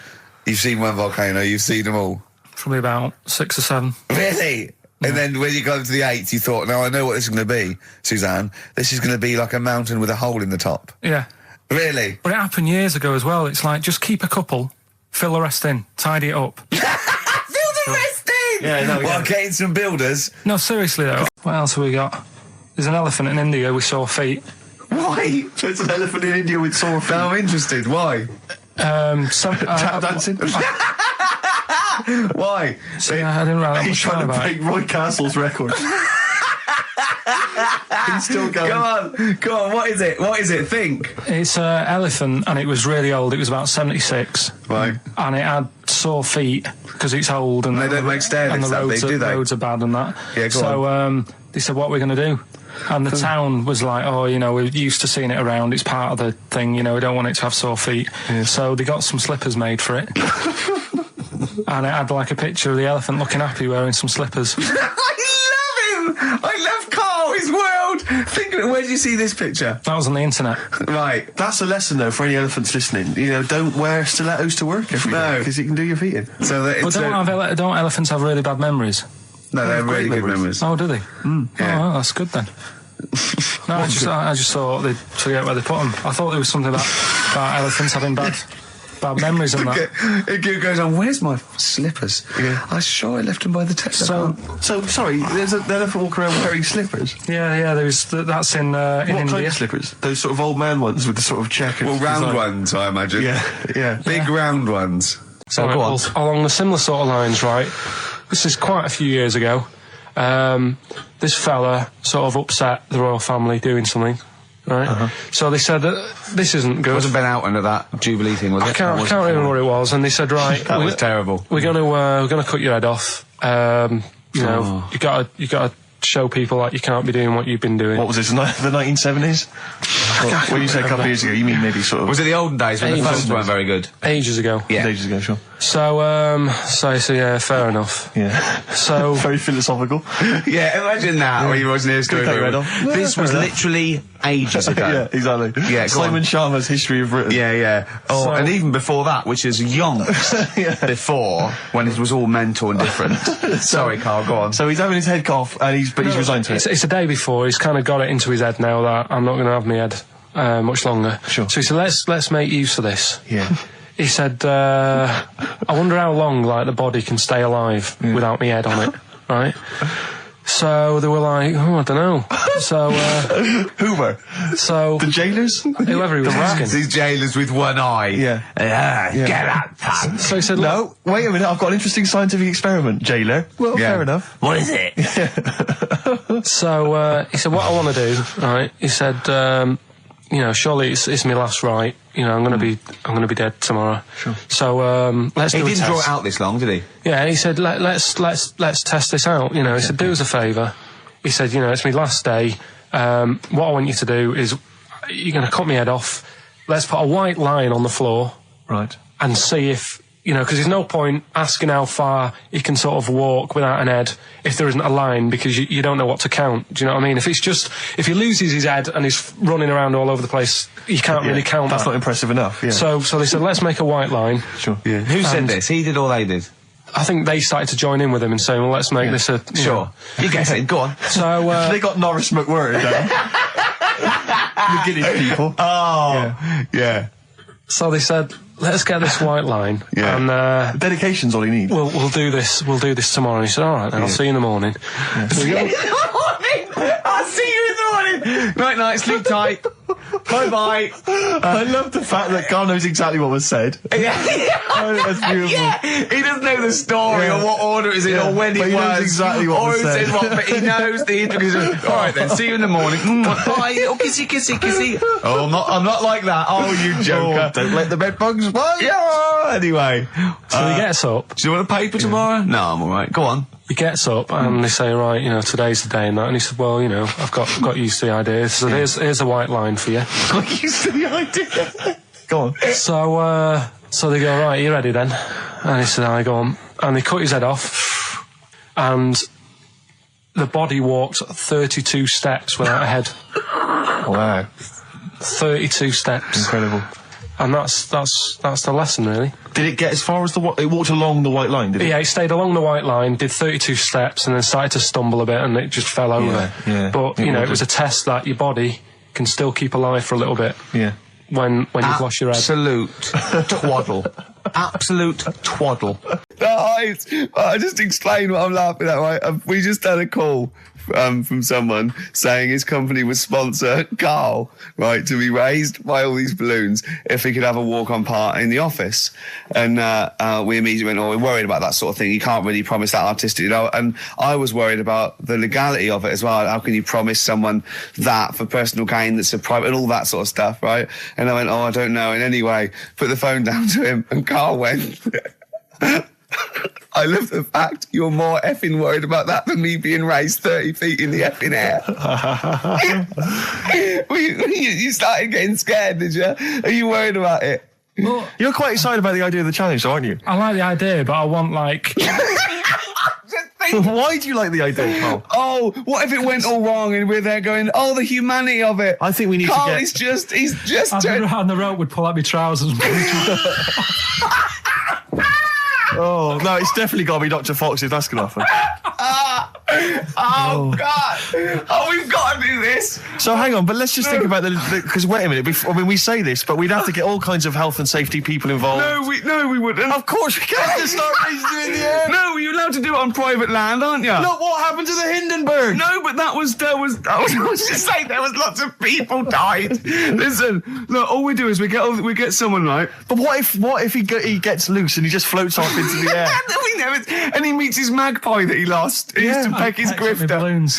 G: you've seen one volcano, you've seen them all?
A: Probably about 6 or 7.
G: Really? And then when you got to the 8th, you thought, no, I know what this is going to be, Suzanne. This is going to be like a mountain with a hole in the top.
A: Yeah.
G: Really?
A: But it happened years ago as well. It's like, just keep a couple, fill the rest in, tidy it up.
G: Fill the rest in!
E: Yeah, no,
G: Well,
E: yeah.
G: getting some builders.
A: No, seriously though. What else have we got? There's an elephant in India with sore feet.
G: Why?
E: So it's an elephant in India with sore feet.
G: I'm interested. Why?
E: Tap dancing?
G: Why?
A: I didn't write that
E: He's
A: much
E: trying
A: down
E: to
A: about it.
E: break Roy Castle's record. He's still going.
G: Go on, what is it? What is it? Think.
A: It's an elephant, and it was really old. It was about 76.
G: Right.
A: And it had sore feet because it's old, and
G: They don't make stair
A: and the
G: lifts that
A: roads,
G: big, do they?
A: roads are bad and that.
G: Yeah, go
A: so they said, "What are we going to do?" And the town was like, "Oh, we're used to seeing it around. It's part of the thing. We don't want it to have sore feet."
E: Yeah.
A: So they got some slippers made for it. And it had like a picture of the elephant looking happy wearing some slippers.
G: I love him! I love Karl, his world! Think of it, where did you see this picture?
A: That was on the internet.
G: Right.
E: That's a lesson, though, for any elephants listening. Don't wear stilettos to work every day,
G: No.
E: because you can do your feet in.
G: So that
A: But
G: it's
A: don't elephants have really bad memories?
G: no, they're really
E: great
G: good memories.
A: Oh, do they?
G: Yeah.
A: Oh, well, that's good then. No, I just thought they'd forget where they put them. I thought there was something about elephants having bad memories and that.
G: It goes on, where's my slippers?
E: Yeah.
G: I'm sure I left them by the test.
E: So, sorry, there's an elephant walking around wearing slippers.
A: Yeah, that's in
E: What
A: India.
E: kind of slippers? Those sort of old man ones with the sort of checkered
G: well, round
E: design.
G: ones, I imagine.
E: Yeah.
G: Big round ones. So
A: Right,
G: go on.
A: well, along the similar sort of lines, right? This is quite a few years ago. This fella sort of upset the royal family doing something, right? So they said, this isn't good.
C: It wasn't Ben Oughton at that Jubilee thing, was it?
A: I can't remember what it was. And they said, right,
C: That was terrible.
A: We're gonna cut your head off. You know, you gotta show people like you can't be doing what you've been doing.
B: What was this, the 1970s? What you said a couple of years ago, you mean maybe sort of...
C: Was it the olden days when the phones weren't very good?
A: Ages ago.
C: Yeah.
B: Ages ago, sure.
A: So yeah, fair enough.
B: Yeah.
A: So
B: very philosophical.
C: Yeah, imagine that when you was near school. This was literally ages ago.
B: Yeah, exactly.
C: Yeah,
B: Simon Sharma's History of Britain.
C: Yeah. Oh, and even before that, which is yonks before, when it was all mental and different. Sorry, Karl, go on.
B: So he's having his head cough, and he's resigned to it.
A: It's the day before. He's kind of got it into his head now that I'm not going to have my head much longer.
B: Sure.
A: So he said, let's make use of this.
B: Yeah.
A: He said, I wonder how long, like, the body can stay alive without my head on it, right? So they were like, I don't know. So,
B: Hoover.
A: So
B: the jailers?
A: Whoever he was asking.
C: These jailers with one eye.
B: Yeah.
C: Get out, pal.
A: So he said,
B: no, wait a minute, I've got an interesting scientific experiment, jailer. Well, fair enough.
C: What is it?
A: So, he said, what I want to do, right, he said, you know, surely it's my last right. You know, I'm gonna be dead tomorrow. Sure. So let's do a test.
C: He didn't draw it out this long, did he?
A: Yeah, he said let's test this out. You know, he said do us a favour. He said, you know, it's my last day. What I want you to do is you're gonna cut my head off. Let's put a white line on the floor.
B: Right. And
A: see if, you know, because there's no point asking how far he can sort of walk without an head if there isn't a line, because you don't know what to count. Do you know what I mean? If he loses his head and he's running around all over the place, you can't really count
B: That's
A: that.
B: not impressive enough, yeah.
A: So they said, let's make a white line.
B: Sure.
C: Yeah. Who said this? He did or they did?
A: I think they started to join in with him and saying, well, let's make this a...
C: Sure. You guess it. Go on.
A: So,
B: they got Norris McWhirter down. The Guinness people.
C: Oh. Yeah.
A: So they said, let's get this white line.
B: Yeah.
A: And
B: dedication's all he needs.
A: We'll do this tomorrow. And he said, all right, then I'll see you in the morning.
C: Yeah. I'll see you in the morning. Night, sleep tight. Bye.
B: I love the fact that Karl knows exactly what was said.
C: Yeah.
B: Oh, that's beautiful.
C: Yeah. He doesn't know the story or what order it is in or when
B: but
C: it
B: he
C: was.
B: knows exactly what was said.
C: But he knows the intricacies. All right then, see you in the morning. Bye. Oh, kissy. Oh, I'm not like that. Oh, you joker.
B: Don't let the bed bugs fly.
C: Yeah. Anyway.
A: So he gets up.
C: Do you want a paper tomorrow? No, I'm all right. Go on.
A: He gets up and they say, right, you know, today's the day and that. And he said, well, you know, I've got used to the idea. So here's a white line for you.
B: Got used to the idea. Go on.
A: So they go, right, you ready then? And he said, I go on. And they cut his head off. And the body walked 32 steps without a head.
B: Wow.
A: 32 steps.
B: Incredible.
A: And that's the lesson, really.
B: Did it get as far as it walked along the white line, did it?
A: Yeah, it stayed along the white line, did 32 steps, and then started to stumble a bit, and it just fell over.
B: Yeah.
A: But, you know, it was a test that your body can still keep alive for a little bit.
B: Yeah.
A: When you've lost your head.
C: Absolute twaddle. Absolute twaddle.
G: Guys, I just explained what I'm laughing at, right? We just had a call from someone saying his company would sponsor Karl, right, to be raised by all these balloons if he could have a walk-on part in the office. And we immediately went, we're worried about that sort of thing. You can't really promise that artistic, you know. And I was worried about the legality of it as well. How can you promise someone that for personal gain that's a private and all that sort of stuff, right? And I went, I don't know. And anyway, put the phone down to him and Karl went... I love the fact you're more effing worried about that than me being raised 30 feet in the effing air. You started getting scared, did you? Are you worried about it?
B: Well, you're quite excited about the idea of the challenge, aren't you?
A: I like the idea, but I want, like...
B: Why do you like the idea, Karl?
G: Oh, what if it went all wrong and we're there going, the humanity of it?
B: I think we need
G: Karl,
B: to get...
G: he's just...
A: And the rope would pull out my trousers and...
B: Oh, no, it's definitely got to be Dr. Fox if that's going to happen.
G: God. Oh, we've got to do this.
B: So hang on, but let's just think about because wait a minute, we say this, but we'd have to get all kinds of health and safety people involved.
G: No, we wouldn't.
B: Of course we can't just start raising it in the air.
G: No, you're allowed to do it on private land, aren't you?
B: Look what happened to the Hindenburg.
G: No, but I was just saying there was lots of people died. Listen, look, all we do is we get someone, right?
B: But what if he gets loose and he just floats off into the air?
G: And he meets his magpie that he lost. He used to peck his grifter.
A: Balloons.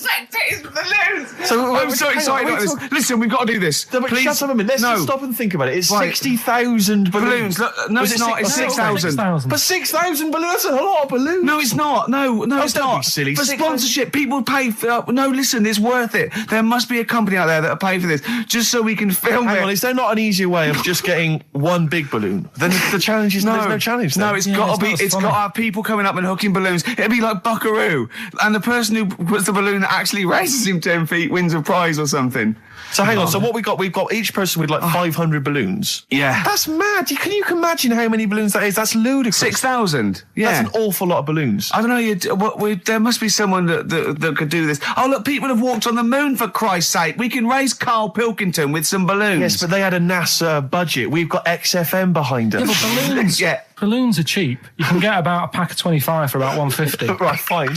G: Pecked
C: It's balloons.
B: So,
C: I'm so
B: hang on,
C: excited
B: wait
C: about this.
B: till-
C: Listen, we've got to do this.
B: No, but
C: Please.
B: shut up a minute. Let's
C: no.
B: just stop and think about it. It's
C: Right.
B: 60,000 balloons.
C: Balloons. Look, no,
B: Was
C: it's
B: it
C: not. It's 6,000.
A: 6,000.
B: But 6,000 balloons, that's a lot of balloons.
C: No, it's not. No, it's
B: don't
C: not.
B: be silly.
C: For
B: 6,000
C: sponsorship, people pay for. No, listen, it's worth it. There must be a company out there that'll pay for this just so we can film
B: Hang
C: it.
B: on, is there not an easier way of just getting one big balloon? Then the challenge is there's no challenge.
C: No,
B: then.
C: it's
A: Yeah,
C: got
A: it's
C: to be.
A: not as
C: It's
A: funny.
C: got to have people coming up and hooking balloons. It'd be like Buckaroo, and the person who puts the balloon that actually raises him 10 feet wins a prize or something.
B: So hang on. So what we've got each person with like 500 balloons.
C: Yeah.
B: That's mad. You can imagine how many balloons that is? That's ludicrous.
C: 6,000. Yeah.
B: That's an awful lot of balloons.
C: I don't know. There must be someone that could do this. Oh, look, people have walked on the moon, for Christ's sake. We can raise Karl Pilkington with some balloons.
B: Yes, but they had a NASA budget. We've got XFM behind us.
A: Yeah, but balloons,
C: Yeah.
A: balloons are cheap. You can get about a pack of 25 for about 150.
B: Right, fine.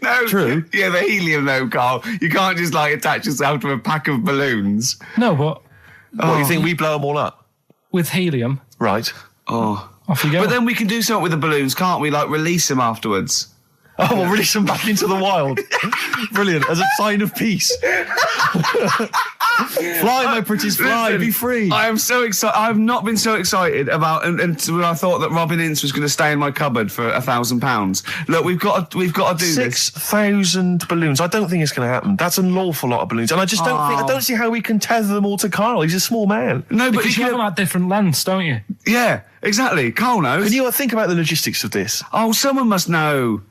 C: No,
B: True.
C: Yeah, the helium though, Karl. You can't just like attach yourself to a pack of balloons.
A: No, but
B: What, you think we blow them all up?
A: with helium,
B: Right.
C: Oh.
A: off you go.
C: But then we can do something with the balloons, can't we? Like release them afterwards.
B: Oh, we'll release them back into the wild. Brilliant. As a sign of peace. Fly, my pretties, fly.
C: Listen,
B: Be free.
C: I am so excited. I have not been so excited about when I thought that Robin Ince was going to stay in my cupboard for £1,000. Look, we've got to do this.
B: 6,000 balloons. I don't think it's going to happen. That's an awful lot of balloons, and I just don't think. I don't see how we can tether them all to Karl. He's a small man.
C: No, but
A: because you have them at different lengths, don't you?
C: yeah, exactly. Karl knows.
B: Can you think about the logistics of this?
C: Oh, someone must know.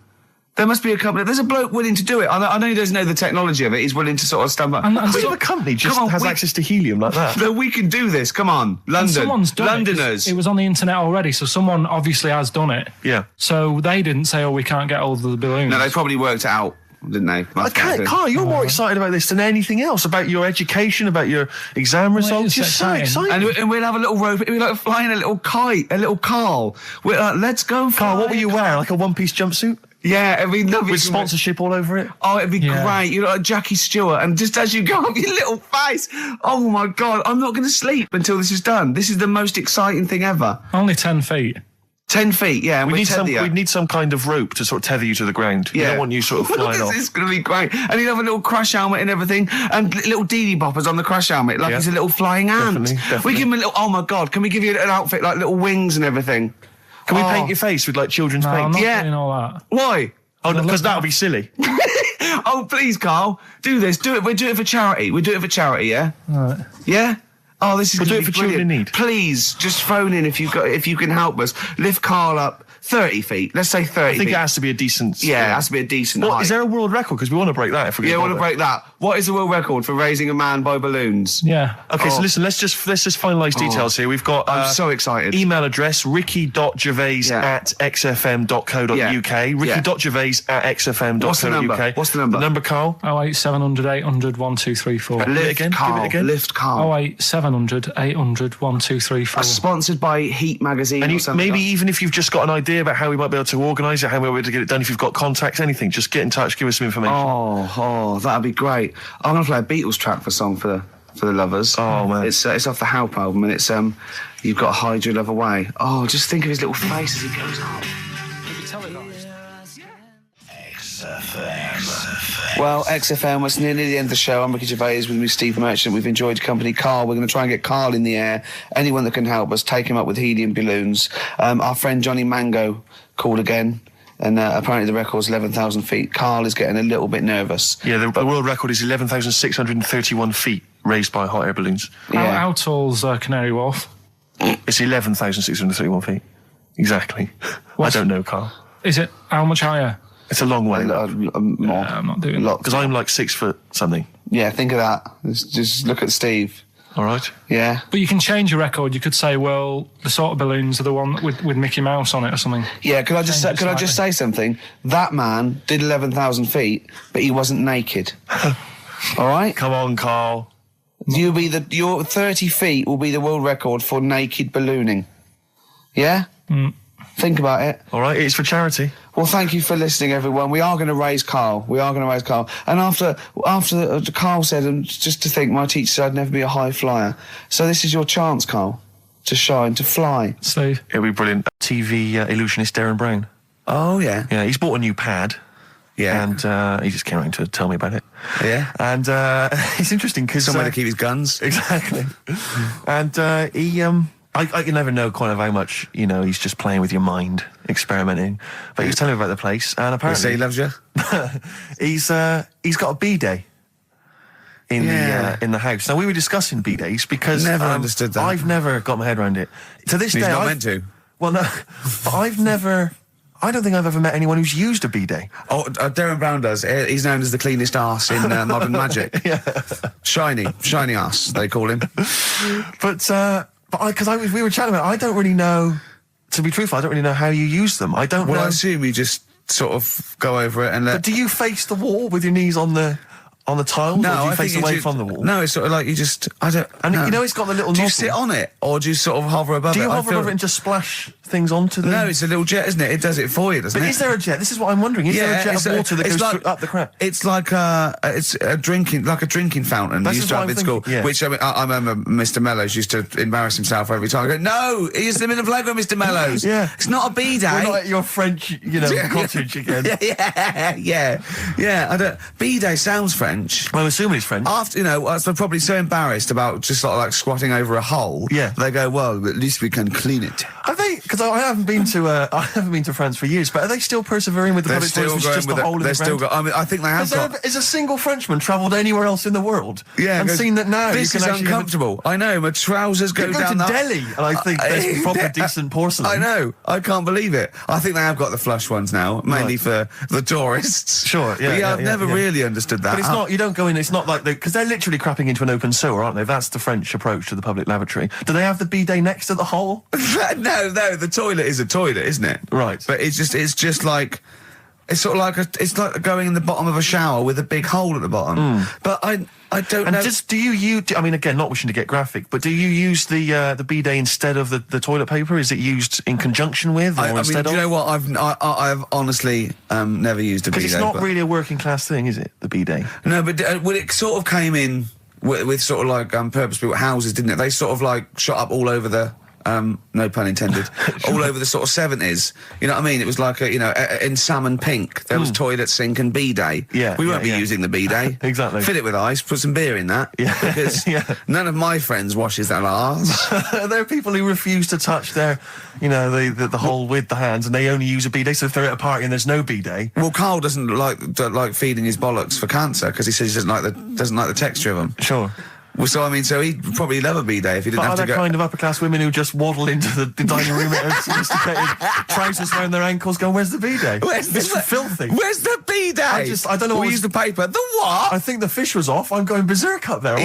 C: There must be a company. There's a bloke willing to do it. I know he doesn't know the technology of it. He's willing to sort of stumble.
A: And
B: What
A: so-
B: if a company just
C: Come on,
B: has access to helium like that?
C: No, we can do this. Come on,
A: And
C: London,
A: someone's done
C: Londoners.
A: It was on the internet already, so someone obviously has done it.
B: Yeah.
A: So they didn't say, "Oh, we can't get hold of the balloons."
C: No, they probably worked it out, didn't they?
B: I can't, Karl, you're more excited about this than anything else, about your education, about your exam results.
A: is
B: You're so
A: exciting.
B: excited.
C: And we'll have a little rope. We'll like flying a little kite, a little Karl. We're like, let's go,
B: Karl, what
C: fly.
B: will you wear? Like a one-piece jumpsuit?
C: Yeah, it'd be lovely.
B: With sponsorship all over it?
C: Oh, it'd be
A: Yeah.
C: great. You look like Jackie Stewart, and just as you go up your little face, oh my God, I'm not going to sleep until this is done. This is the most exciting thing ever.
A: Only 10 feet.
C: 10 feet, yeah. And
B: We
C: we're
B: need some kind of rope to sort of tether you to the ground. We don't want you sort of flying off.
C: This is going to be great. And he'd have a little crash helmet and everything, and little Dee boppers on the crash helmet, like
B: Yeah.
C: he's a little flying ant.
B: Definitely.
C: We give him a little, oh my God, can we give you an outfit like little wings and everything?
B: Can we
C: Oh.
B: paint your face with like children's
A: No, I'm
B: paint?
A: not
C: Yeah.
A: doing all that.
C: Why?
B: Oh, because that would be silly.
C: Oh, please, Karl, do this. Do it. We'll do it for charity. We do it for charity, yeah?
A: Right.
C: Yeah? Oh, this is
B: We'll
C: gonna
B: do it
C: be
B: for children in
C: brilliant.
B: need.
C: Please, just phone in if you can help us. Lift Karl up 30 feet. Let's say 30
B: I think
C: feet.
B: it has to be a decent...
C: Yeah, it has to be a decent
B: What,
C: height.
B: is there a world record? Because we want to break that if we're
C: Yeah, I
B: going
C: want to break that. What is the world record for raising a man by balloons?
A: Yeah.
B: Okay, so
C: Oh.
B: listen, let's just finalise details here. We've got
C: I'm so excited.
B: email address ricky.gervais
C: Yeah.
B: at xfm.co.uk.
C: Yeah.
B: Ricky.gervais at xfm.co.uk.
C: What's the number? What's the number?
B: The number, Karl?
A: 08 700 800 1234.
B: Give it again,
C: Karl.
B: give it again.
C: Lift Karl.
A: 08 700 800 1234.
C: Sponsored by Heat Magazine
B: And
C: or
B: you,
C: something.
B: maybe even if you've just got an idea about how we might be able to organise it, how we might be able to get it done, if you've got contacts, anything, just get in touch, give us some information.
C: Oh, that'd be great. I'm gonna play a Beatles track for song for the lovers.
B: Oh, man.
C: It's off the Help album, and it's You've Got to Hide Your Love Away. Oh, just think of his little face as he goes on. Well, XFM, it's nearly the end of the show. I'm Ricky Gervais with me, Steve Merchant. We've enjoyed company. Karl, we're going to try and get Karl in the air. Anyone that can help us, take him up with helium balloons. Our friend Johnny Mango called again, and apparently the record's 11,000 feet. Karl is getting a little bit nervous.
B: Yeah, the world record is 11,631 feet raised by hot air balloons.
C: Yeah.
A: How tall's Canary Wharf?
B: It's 11,631 feet. Exactly. I don't know, Karl.
A: Is it how much higher?
B: It's a long way.
C: More.
A: I'm not doing
C: Lot.
B: Because I'm like 6 foot something.
C: Yeah, think of that. Just look at Steve.
B: All right.
C: Yeah.
A: But you can change your record. You could say, well, the sort of balloons are the one with Mickey Mouse on it or something.
C: Yeah, could I just say something? That man did 11,000 feet, but he wasn't naked. All right?
B: Come on, Karl.
C: Your 30 feet will be the world record for naked ballooning. Yeah? Think about it.
B: All right, it's for charity.
C: Well, thank you for listening, everyone. We are going to raise Karl. And after Karl said, and just to think, my teacher said I'd never be a high flyer. So this is your chance, Karl, to shine, to fly.
A: Steve.
B: It'll be brilliant. TV illusionist Darren Brown.
C: Oh, yeah.
B: Yeah, he's bought a new pad.
G: Yeah.
B: And he just came around to tell me about it.
G: Yeah.
B: And it's interesting because
G: Somewhere to keep his guns.
B: Exactly. And I can never know kind of how much, you know, he's just playing with your mind, experimenting. But he was telling me about the place, and apparently
G: Say he loves you.
B: he's got a B-day in the house. Now we were discussing B-days because
G: Never understood that.
B: I've never got my head around it. To this
G: He's
B: day,
G: not meant to.
B: Well, no, but I don't think I've ever met anyone who's used a B-day.
G: Oh, Darren Brown does. He's known as the cleanest arse in Modern Magic.
B: Yeah.
G: Shiny arse, they call him.
B: But we were chatting about it, I don't really know, to be truthful, I don't really know how you use them. I don't know.
G: Well, I assume you just sort of go over it and let...
B: But do you face the wall with your knees on the tiles, or do you
G: I
B: face
G: think
B: away from the wall?
G: No, it's sort of like you just... I don't...
B: And
G: no.
B: you know it's got the little
G: Do you
B: nozzle.
G: sit on it, or do you sort of hover above it?
B: Do you
G: I
B: hover
G: feel-
B: over it and just splash things onto them?
G: No, it's a little jet, isn't it? It does it for you, doesn't
B: But
G: it?
B: is there a jet? This is what I'm wondering. Is there a jet
G: it's
B: of water that
G: it's
B: goes
G: like,
B: up the crap?
G: It's like it's a drinking fountain
B: This
G: we
B: is
G: used to
B: what
G: have
B: I'm
G: in school.
B: thinking, yeah.
G: Which I remember Mr. Mellows used to embarrass himself every time. I go, no, he's in the playground, Mr. Mellows.
B: Yeah.
G: It's not a B-day.
B: We're not at your French, cottage again.
G: yeah. I don't. B-day sounds French.
B: I'm assuming it's French.
G: After, they're probably so embarrassed about just sort of like squatting over a hole.
B: Yeah.
G: They go, well, at least we can clean it.
B: Have they? Because I haven't been to France for years. But are they still persevering with the
G: They're
B: public
G: still
B: toilets?
G: going
B: Just
G: with
B: a
G: it.
B: hole in
G: They're
B: the
G: still
B: ground?
G: I mean, I think they have got...
B: Has a single Frenchman travelled anywhere else in the world?
G: Yeah,
B: and
G: goes,
B: seen that now
G: this
B: you
G: is
B: can actually
G: uncomfortable. I know, my trousers go
B: You go
G: down
B: to
G: the...
B: Delhi, and I think there's proper decent porcelain.
G: I know. I can't believe it. I think they have got the flush ones now, mainly for the tourists.
B: Sure, yeah,
G: But
B: yeah,
G: I've
B: yeah,
G: never
B: yeah.
G: really understood that.
B: But it's not, you don't go in, it's not like because they're literally crapping into an open sewer, aren't they? That's the French approach to the public lavatory. Do they have the bidet next to the hole?
G: No, the toilet is a toilet, isn't it?
B: Right.
G: But it's just like... It's sort of like it's like going in the bottom of a shower with a big hole at the bottom. But I don't
B: And
G: know...
B: do you I mean, again, not wishing to get graphic, but do you use the bidet instead of the toilet paper? Is it used in conjunction with, or
G: I mean,
B: instead
G: do you
B: of?
G: know what? I've honestly never used a bidet.
B: Because it's not
G: but-
B: really a working class thing, is it? The bidet.
G: No, but well, it sort of came in with sort of like purpose-built houses, didn't it? They sort of like shot up all over the no pun intended, all over the sort of 70s. You know what I mean? It was like in salmon pink there was toilet, sink, and bidet.
B: Yeah,
G: we won't
B: yeah.
G: be using the bidet.
B: Exactly.
G: Fill it with ice, put some beer in that.
B: Yeah,
G: because
B: yeah.
G: none of my friends washes their arse.
B: There are people who refuse to touch their, the hole with the hands, and they only use a bidet. So if they're at a party and there's no bidet,
G: Well, Karl doesn't like feeding his bollocks for cancer because he says he doesn't like the texture of them.
B: sure.
G: Well, so I mean, so he'd probably love a bidet if he didn't
B: But
G: have
B: are
G: to
B: there
G: go.
B: kind of upper class women who just waddle into the dining room in sophisticated trousers around their ankles, going, "Where's the bidet?
G: Where's
B: It's
G: the
B: filthy."
G: Where's the bidet?
B: I don't know.
G: We
B: what
G: use the paper. The what?
B: I think the fish was off. I'm going berserk up there.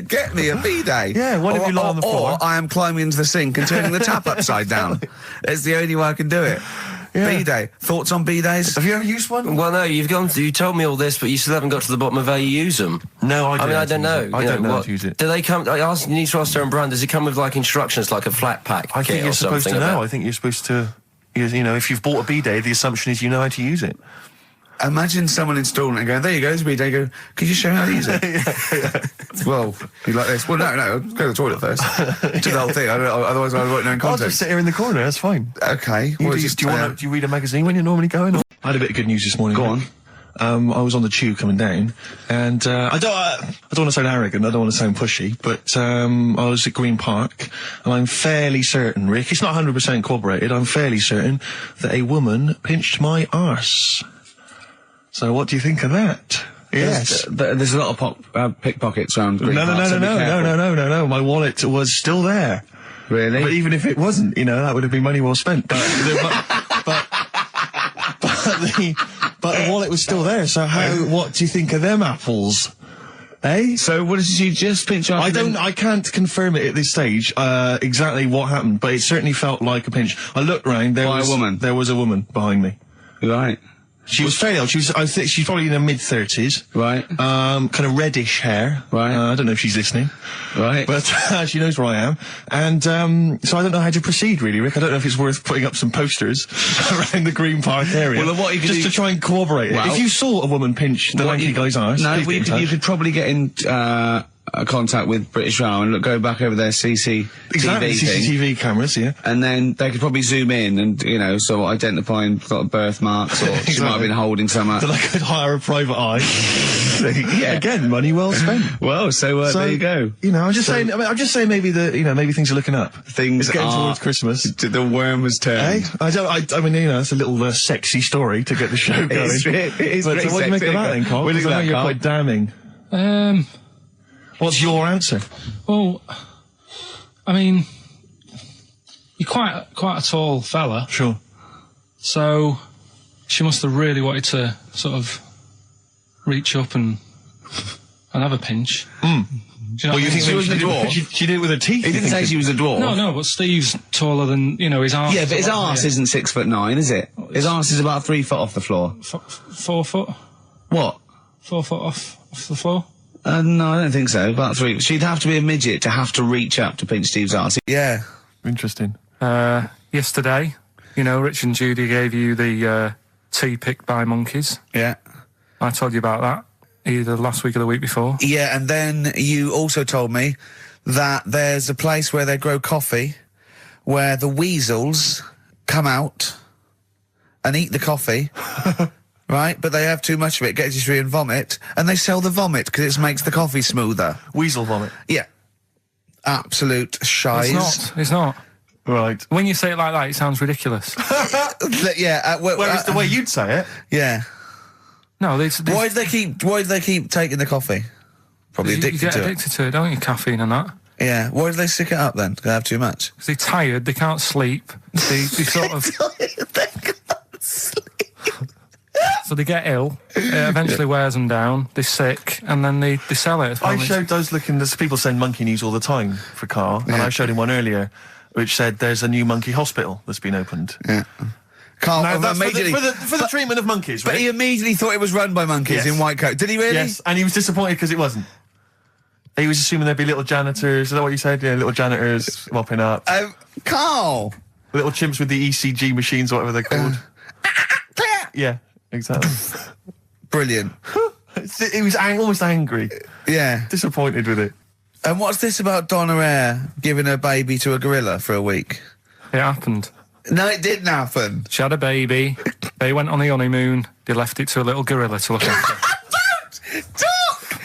G: Get me a bidet.
B: Yeah, why don't you lie on the floor?
G: Or I am climbing into the sink and turning the tap upside down. It's the only way I can do it.
B: Yeah.
G: Bidet. Thoughts on bidets?
B: Have you ever used one?
F: Well, no, you told me all this, but you still haven't got to the bottom of how you use them.
B: No, I
F: mean, I don't know.
B: I
F: You
B: don't know how
F: what-
B: to use it.
F: Do they come? You need to ask Darren Brown. Does it come with like instructions, like a flat pack?
B: I think
F: kit
B: you're
F: or
B: supposed to
F: something
B: know.
F: about-
B: I think you're supposed to. If you've bought a bidet, the assumption is you know how to use it.
G: Imagine someone installing it and going, there you go, there's a bidet. Go, could you show me how to use it? Well, you like this? Well, no, go to the toilet first. Do the whole thing. Otherwise I won't know in
B: I'll
G: context.
B: just sit here in the corner. That's fine.
G: Okay.
B: Do
G: Well,
B: you,
G: just,
B: do you read a magazine when you're normally going? Or? I had a bit of good news this morning.
G: Go on.
B: I was on the tube coming down, and I don't want to sound arrogant, I don't want to sound pushy, but I was at Green Park, and I'm fairly certain, Rick, it's not 100% corroborated, I'm fairly certain that a woman pinched my arse. So what do you think of that? Yes.
G: There's a lot of pickpockets around Green
B: No,
G: Park, so be careful.
B: no. My wallet was still there.
G: Really?
B: But even if it wasn't, that would have been money well spent. But the wallet was still there. So what do you think of them apples? Eh?
G: So what did she just pinch off?
B: I can't confirm it at this stage, exactly what happened, but it certainly felt like a pinch. I looked round, there was a woman behind me.
G: Right.
B: She was fairly old. I think she's probably in her mid-30s.
G: Right.
B: Kind of reddish hair.
G: Right.
B: I don't know if she's listening.
G: Right.
B: But she knows where I am. And so I don't know how to proceed, really, Rick. I don't know if it's worth putting up some posters around the Green Park area.
G: Well, what you could
B: just
G: do-
B: to try and corroborate it.
G: Well,
B: if you saw a woman pinch the lanky guy's arse,
G: No,
B: please get in touch.
G: you could probably get in
C: contact with British Rail and go back over their CCTV
B: Exactly,
C: thing.
B: CCTV cameras, yeah.
C: And then they could probably zoom in and, you know, sort of identifying sort of birthmarks, or she might have been holding something.
B: Then I could hire a private eye.
C: Yeah.
B: Again, money well spent.
C: Well, so there you go.
B: You know, I'm just saying. I mean, I'm just saying. Maybe maybe things are looking up.
C: Things
B: It's getting
C: are-
B: towards Christmas.
C: The worm has turned.
B: Hey, I mean, you know, it's a little sexy story to get the show going.
C: It is
B: But
C: pretty
B: what do you make
C: sexy.
B: of that then, Carl?
C: What do you
B: 'Cause I know
C: think
B: you're
C: of
B: quite
C: that,
B: damning. What's your answer?
A: Well, I mean, you're quite a tall fella,
B: Sure.
A: so she must have really wanted to sort of reach up and have a pinch. Do you know what I mean?
C: she was a dwarf?
B: She did it with her teeth.
C: He didn't say she was a dwarf.
A: No, but Steve's taller than, you know, his arse.
C: Yeah, but his arse isn't 6'9", is it? His arse is about 3 foot off the floor.
A: 4 foot.
C: What?
A: 4 foot off the floor.
C: No, I don't think so. About 3. She'd have to be a midget to have to reach up to pinch Steve's arse.
G: Yeah.
B: Interesting.
A: Yesterday, you know, Rich and Judy gave you the tea picked by monkeys.
G: Yeah.
A: I told you about that either last week or the week before.
G: Yeah, and then you also told me that there's a place where they grow coffee where the weasels come out and eat the coffee, right? But they have too much of it, gets you through and vomit, and they sell the vomit because it makes the coffee smoother.
B: Weasel vomit.
G: Yeah. Absolute shies.
A: It's not.
B: Right.
A: When you say it like that, it sounds ridiculous.
G: Yeah.
B: Whereas the way you'd say it.
G: Yeah.
A: No,
G: Why do they keep taking the coffee? Probably
A: you
G: addicted
A: get
G: to
A: addicted to it, don't you? Caffeine and that.
G: it. Yeah. Why do they stick it up then? Because they have too much.
A: Because they're tired, they can't sleep. They sort of. So they get ill. It eventually wears them down. They're sick, and then they sell it.
B: I showed those there's people send monkey news all the time for Karl, and I showed him one earlier which said there's a new monkey hospital that's been opened.
G: Yeah. Carl
B: Now, that's
G: immediately,
B: for the treatment of monkeys,
G: but
B: right?
G: he immediately thought it was run by monkeys
B: Yes.
G: in white coat. Did he really?
B: Yes, and he was disappointed because it wasn't. He was assuming there'd be little janitors. Is that what you said? Yeah, little janitors mopping up.
G: Carl.
B: Little chimps with the ECG machines, or whatever they're called. Yeah, exactly.
G: Brilliant.
B: He was almost angry,
G: Yeah.
B: disappointed with it.
G: And what's this about Donna Eyre giving her baby to a gorilla for a week?
A: It happened.
G: No, it didn't happen.
A: She had a baby. They went on the honeymoon. They left it to a little gorilla to look after.
G: Don't!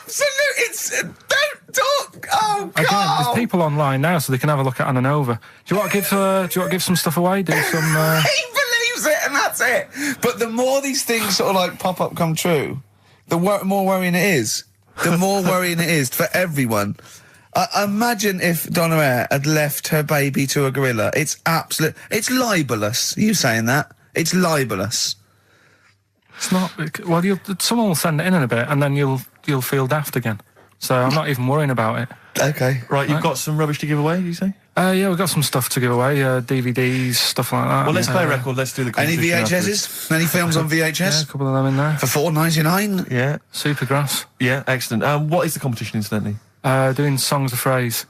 G: Absolute! Don't talk! Oh,
A: Again,
G: Carl!
A: there's people online now, so they can have a look at Anna Nova. Do you want to give some stuff away? Do some.
G: He believes it, and that's it. But the more these things sort of like pop up, come true, the more worrying it is. The more worrying it is for everyone. Imagine if Donna Eyre had left her baby to a gorilla. It's it's libelous. You saying that? It's libelous.
A: It's not. Well, someone will send it in a bit, and then you'll feel daft again. So I'm not even worrying about it.
G: Okay.
B: Right, you've got some rubbish to give away, did you say?
A: Yeah, we've got some stuff to give away. DVDs, stuff like that.
B: Well, let's play a record. Let's do the
G: Any
B: competition afterwards.
G: VHSs? Any films on
A: Yeah, a
G: VHS?
A: couple of them in there.
G: For $4.99?
B: Yeah,
A: Supergrass.
B: yeah, excellent. What is the competition, incidentally?
A: Doing songs of phrase.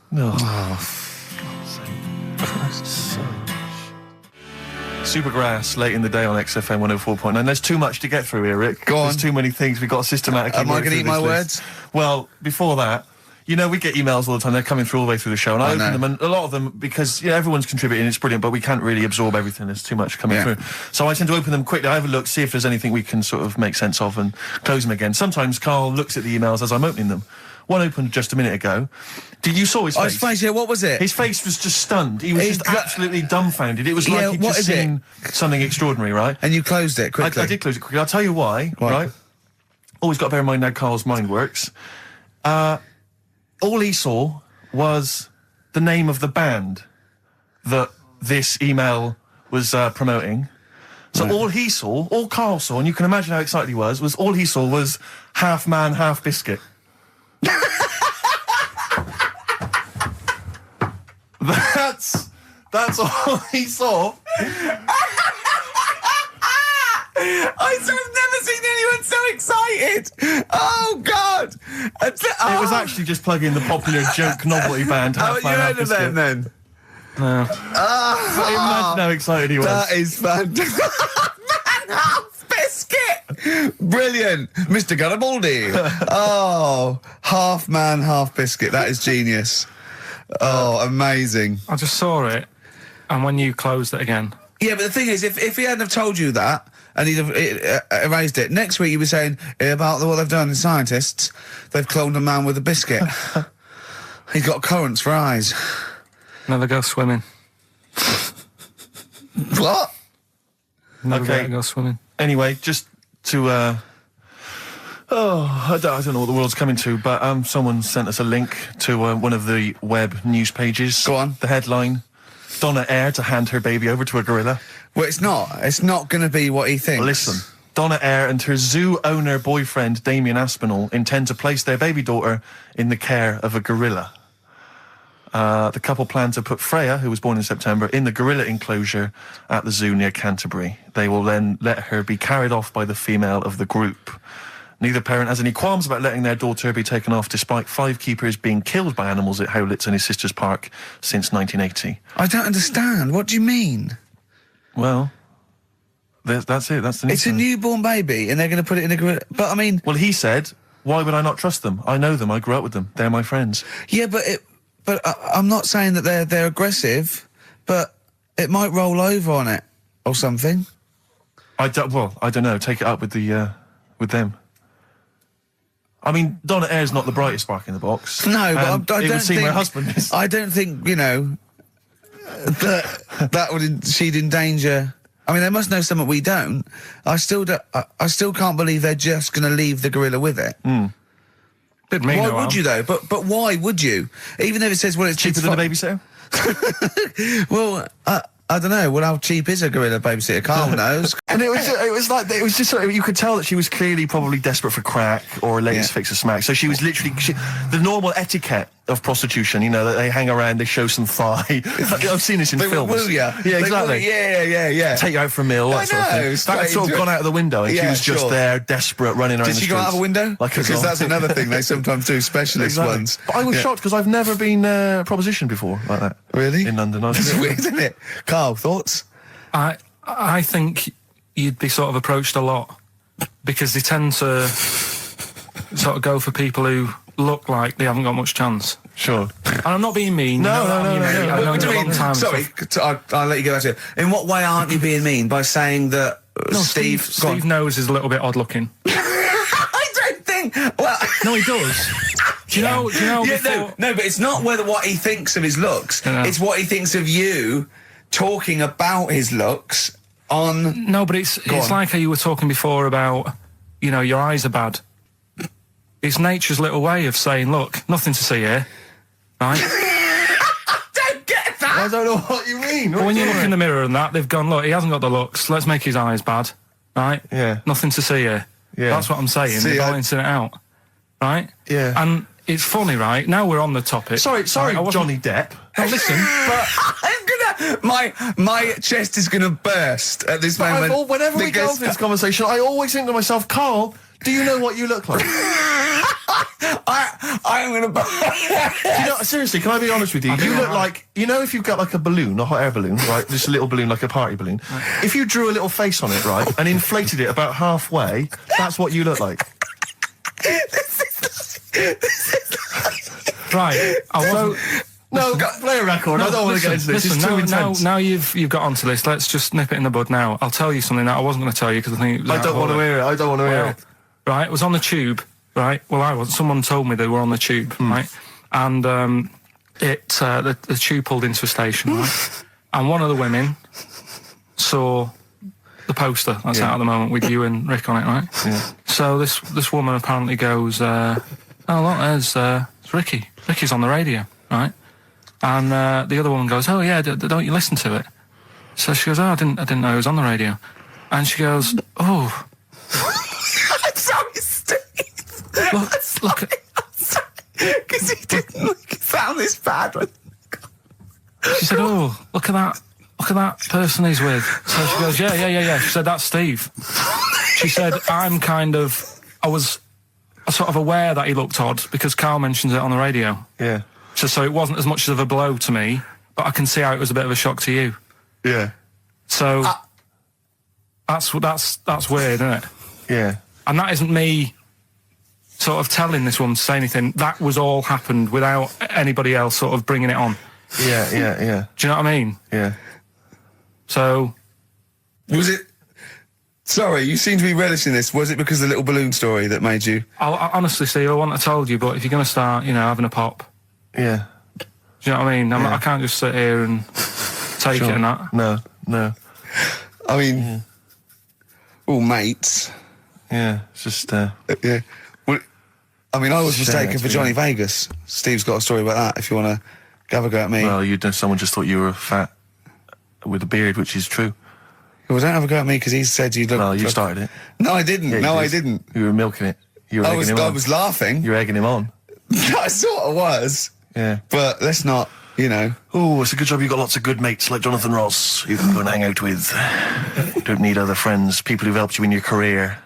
B: Supergrass, late in the day on XFM 104.9. There's too much to get through here, Rick.
G: Go on.
B: There's too many things. We've got to systematically
G: Am I
B: work
G: gonna
B: through
G: eat my
B: this list.
G: words?
B: Well, before that, you know, we get emails all the time. They're coming through all the way through the show, and I open
G: know.
B: them, and a lot of them, because everyone's contributing, it's brilliant, but we can't really absorb everything. There's too much coming
G: Yeah.
B: through. So I tend to open them quickly. I have a look, see if there's anything we can sort of make sense of, and close them again. Sometimes Karl looks at the emails as I'm opening them. One opened just a minute ago. You saw his face?
G: Oh, his face, yeah, what was it?
B: His face was just stunned. He was
G: He's
B: just
G: got-
B: absolutely dumbfounded. It was
G: Yeah,
B: like he'd
G: what
B: just
G: is it?
B: seen something extraordinary, right?
G: And you closed it quickly.
B: I did close it quickly. I'll tell you why,
G: Why?
B: right? Always got to bear in mind how Karl's mind works. All he saw was the name of the band that this email was promoting. So all he saw, all Karl saw, and you can imagine how excited he was all he saw was half man, half biscuit. That's all he saw.
G: I've never seen anyone so excited. Oh, God.
B: It was actually just plugging the popular joke novelty band.
G: Oh,
B: Half
G: you
B: Man, Half
G: heard of them
B: Biscuit.
G: then?
B: Imagine how excited he was.
G: That is fantastic. Man, half biscuit! Brilliant. Mr. Garibaldi. Oh, half man, half biscuit. That is genius. Oh, amazing.
A: I just saw it, and when you closed it again.
G: Yeah, but the thing is, if he hadn't have told you that, and he'd have erased it, next week you'd be saying about what they've done in scientists, they've cloned a man with a biscuit. He's got currants for eyes.
A: Never go swimming.
G: What?
A: Never
E: Okay.
A: go swimming.
E: Anyway, just to, I don't know what the world's coming to, but someone sent us a link to one of the web news pages.
G: Go on.
E: The headline, Donna Eyre to hand her baby over to a gorilla.
G: Well, it's not. It's not going to be what he thinks.
E: Listen, Donna Eyre and her zoo owner boyfriend, Damien Aspinall, intend to place their baby daughter in the care of a gorilla. The couple plan to put Freya, who was born in September, in the gorilla enclosure at the zoo near Canterbury. They will then let her be carried off by the female of the group. Neither parent has any qualms about letting their daughter be taken off, despite 5 keepers being killed by animals at Howlett's and his sister's park since 1980.
G: I don't understand. What do you mean?
E: Well, that's it. That's the news.
G: It's a newborn baby, and they're going to put it in a gorilla. But I mean,
E: Well, he said, why would I not trust them? I know them. I grew up with them. They're my friends.
G: yeah, but I'm not saying that they're aggressive, but it might roll over on it or something.
E: I don't know. Take it up with with them. I mean, Donna Eyre's not the brightest spark in the box.
G: No, but
E: and
G: I
E: it
G: don't
E: would seem
G: think
E: her husband is.
G: I don't think that would she'd endanger. I mean, they must know something we don't. I still can't believe they're just going to leave the gorilla with it.
A: Didn't mean
G: Why
A: no
G: would
A: harm.
G: you though? But why would you? Even if it says, well, it's
E: Cheaper than a babysitter?
G: Well, I don't know. Well, how cheap is a gorilla babysitter? Carl knows.
E: And it was just sort of, you could tell that she was clearly probably desperate for crack or a latest fix of smack. So she was literally the normal etiquette of prostitution. You know, that they hang around, they show some thigh. I've seen this in
G: They
E: films.
G: will ya.
E: Yeah,
G: They
E: exactly.
G: will, yeah.
E: Take you out for a meal. That sort of
G: I
E: thing.
G: know,
E: That had sort of
G: strange.
E: gone out of the window, and she
G: Yeah,
E: was just
G: sure.
E: there, desperate, running around
G: Did
E: the
G: she
E: streets.
G: go out of a window?
E: Like a
G: Because that's
E: zombie.
G: another thing they sometimes do. Specialist
E: Exactly.
G: ones.
E: But I was shocked because I've never been propositioned before like that.
G: Really?
E: In London.
G: That's weird, isn't it? Carl, thoughts?
A: I think you'd be sort of approached a lot because they tend to sort of go for people who look like they haven't got much chance.
E: Sure.
A: And I'm not being mean.
E: No.
A: I've known
G: What do
A: you
G: you
A: a long
G: mean?
A: time. and
G: Sorry,
A: stuff.
G: I'll let you go back to it. In what way aren't you being mean? By saying that
A: No,
G: Steve... go on.
A: Steve knows is a little bit odd looking.
G: I don't think... Well...
A: No, he does. Do you know?
G: Yeah,
A: before,
G: no, but it's not what he thinks of his looks.
A: No.
G: It's what he thinks of you talking about his looks on...
A: No, but it's
G: on.
A: like how you were talking before about, you know, your eyes are bad. It's nature's little way of saying, look, nothing to see here, right?
G: I don't get that!
E: I don't know what you mean.
A: But when you look in the mirror and that, they've gone, look, he hasn't got the looks, let's make his eyes bad, right?
E: Yeah.
A: Nothing to see here.
E: Yeah.
A: That's what I'm saying.
G: See,
A: They're
G: I-
A: balancing it out, right?
E: Yeah.
A: And it's funny, right? Now we're on the topic.
E: Sorry,
A: Right, I wasn't-
E: Johnny Depp.
A: No, listen, but
G: I'm gonna... My chest is gonna burst at this moment.
E: Whenever we go
G: because-
E: into this conversation, I always think to myself, Karl, do you know what you look like?
G: I'm gonna burst.
E: You know, seriously, can I be honest with you? You look like, you know, if you've got like a balloon, a hot air balloon, right? Just a little balloon, like a party balloon. If you drew a little face on it, right, and inflated it about halfway, that's what you look like.
A: right, I wasn't...
E: No, play a record. I don't want to get into this.
A: Listen,
E: It's too
A: now,
E: intense.
A: now you've got onto this. Let's just nip it in the bud now. I'll tell you something that I wasn't going to tell you because I think it was
E: I
A: out
E: don't
A: of
E: want to
A: order.
E: hear it. I don't want to hear
A: Well,
E: it.
A: right, it was on the tube, right? Well, I was. Someone told me they were on the tube, right? And the tube pulled into a station, right? And one of the women saw the poster that's out at the moment with you and Rick on it, right?
E: Yeah.
A: So this woman apparently goes, oh look, there's Ricky. Ricky's on the radio, right? And the other woman goes, oh yeah, don't you listen to it? So she goes, oh, I didn't know he was on the radio. And she goes, oh,
G: I'm sorry, Steve.
A: look at...
G: Because he didn't sound this bad.
A: She said, oh, look at that person he's with. So she goes, yeah. She said, that's Steve. She said, I was sort of aware that he looked odd because Karl mentions it on the radio.
E: Yeah.
A: So it wasn't as much of a blow to me, but I can see how it was a bit of a shock to you.
E: Yeah.
A: So That's weird, isn't it?
E: Yeah.
A: And that isn't me sort of telling this woman to say anything. That was all happened without anybody else sort of bringing it on.
E: Yeah.
A: Do you know what I mean?
E: Yeah.
A: So...
G: Was it... Sorry, you seem to be relishing this. Was it because of the little balloon story that made you...
A: I honestly, Steve, I wouldn't have told you, but if you're going to start, having a pop...
E: Yeah.
A: Do you know what I mean? I can't just sit here and take it and that.
E: No.
G: I mean... all mates.
E: Yeah, it's just...
G: Yeah. Well, I mean, I was
E: Shame
G: mistaken
E: it's
G: for Johnny Vegas. Steve's got a story about that, if you want to have a go at me.
E: Well, someone just thought you were fat with a beard, which is true.
G: Well, don't have a go at me, because he said you look...
E: Well, you started it.
G: No, I didn't.
E: Yeah,
G: No, I
E: did.
G: didn't.
E: You were milking it. You were egging him on.
G: I was laughing.
E: You were egging him on.
G: I sort of was.
E: Yeah.
G: But let's not,
E: Oh, it's a good job you've got lots of good mates like Jonathan Ross you can go and hang out with. You don't need other friends, people who've helped you in your career.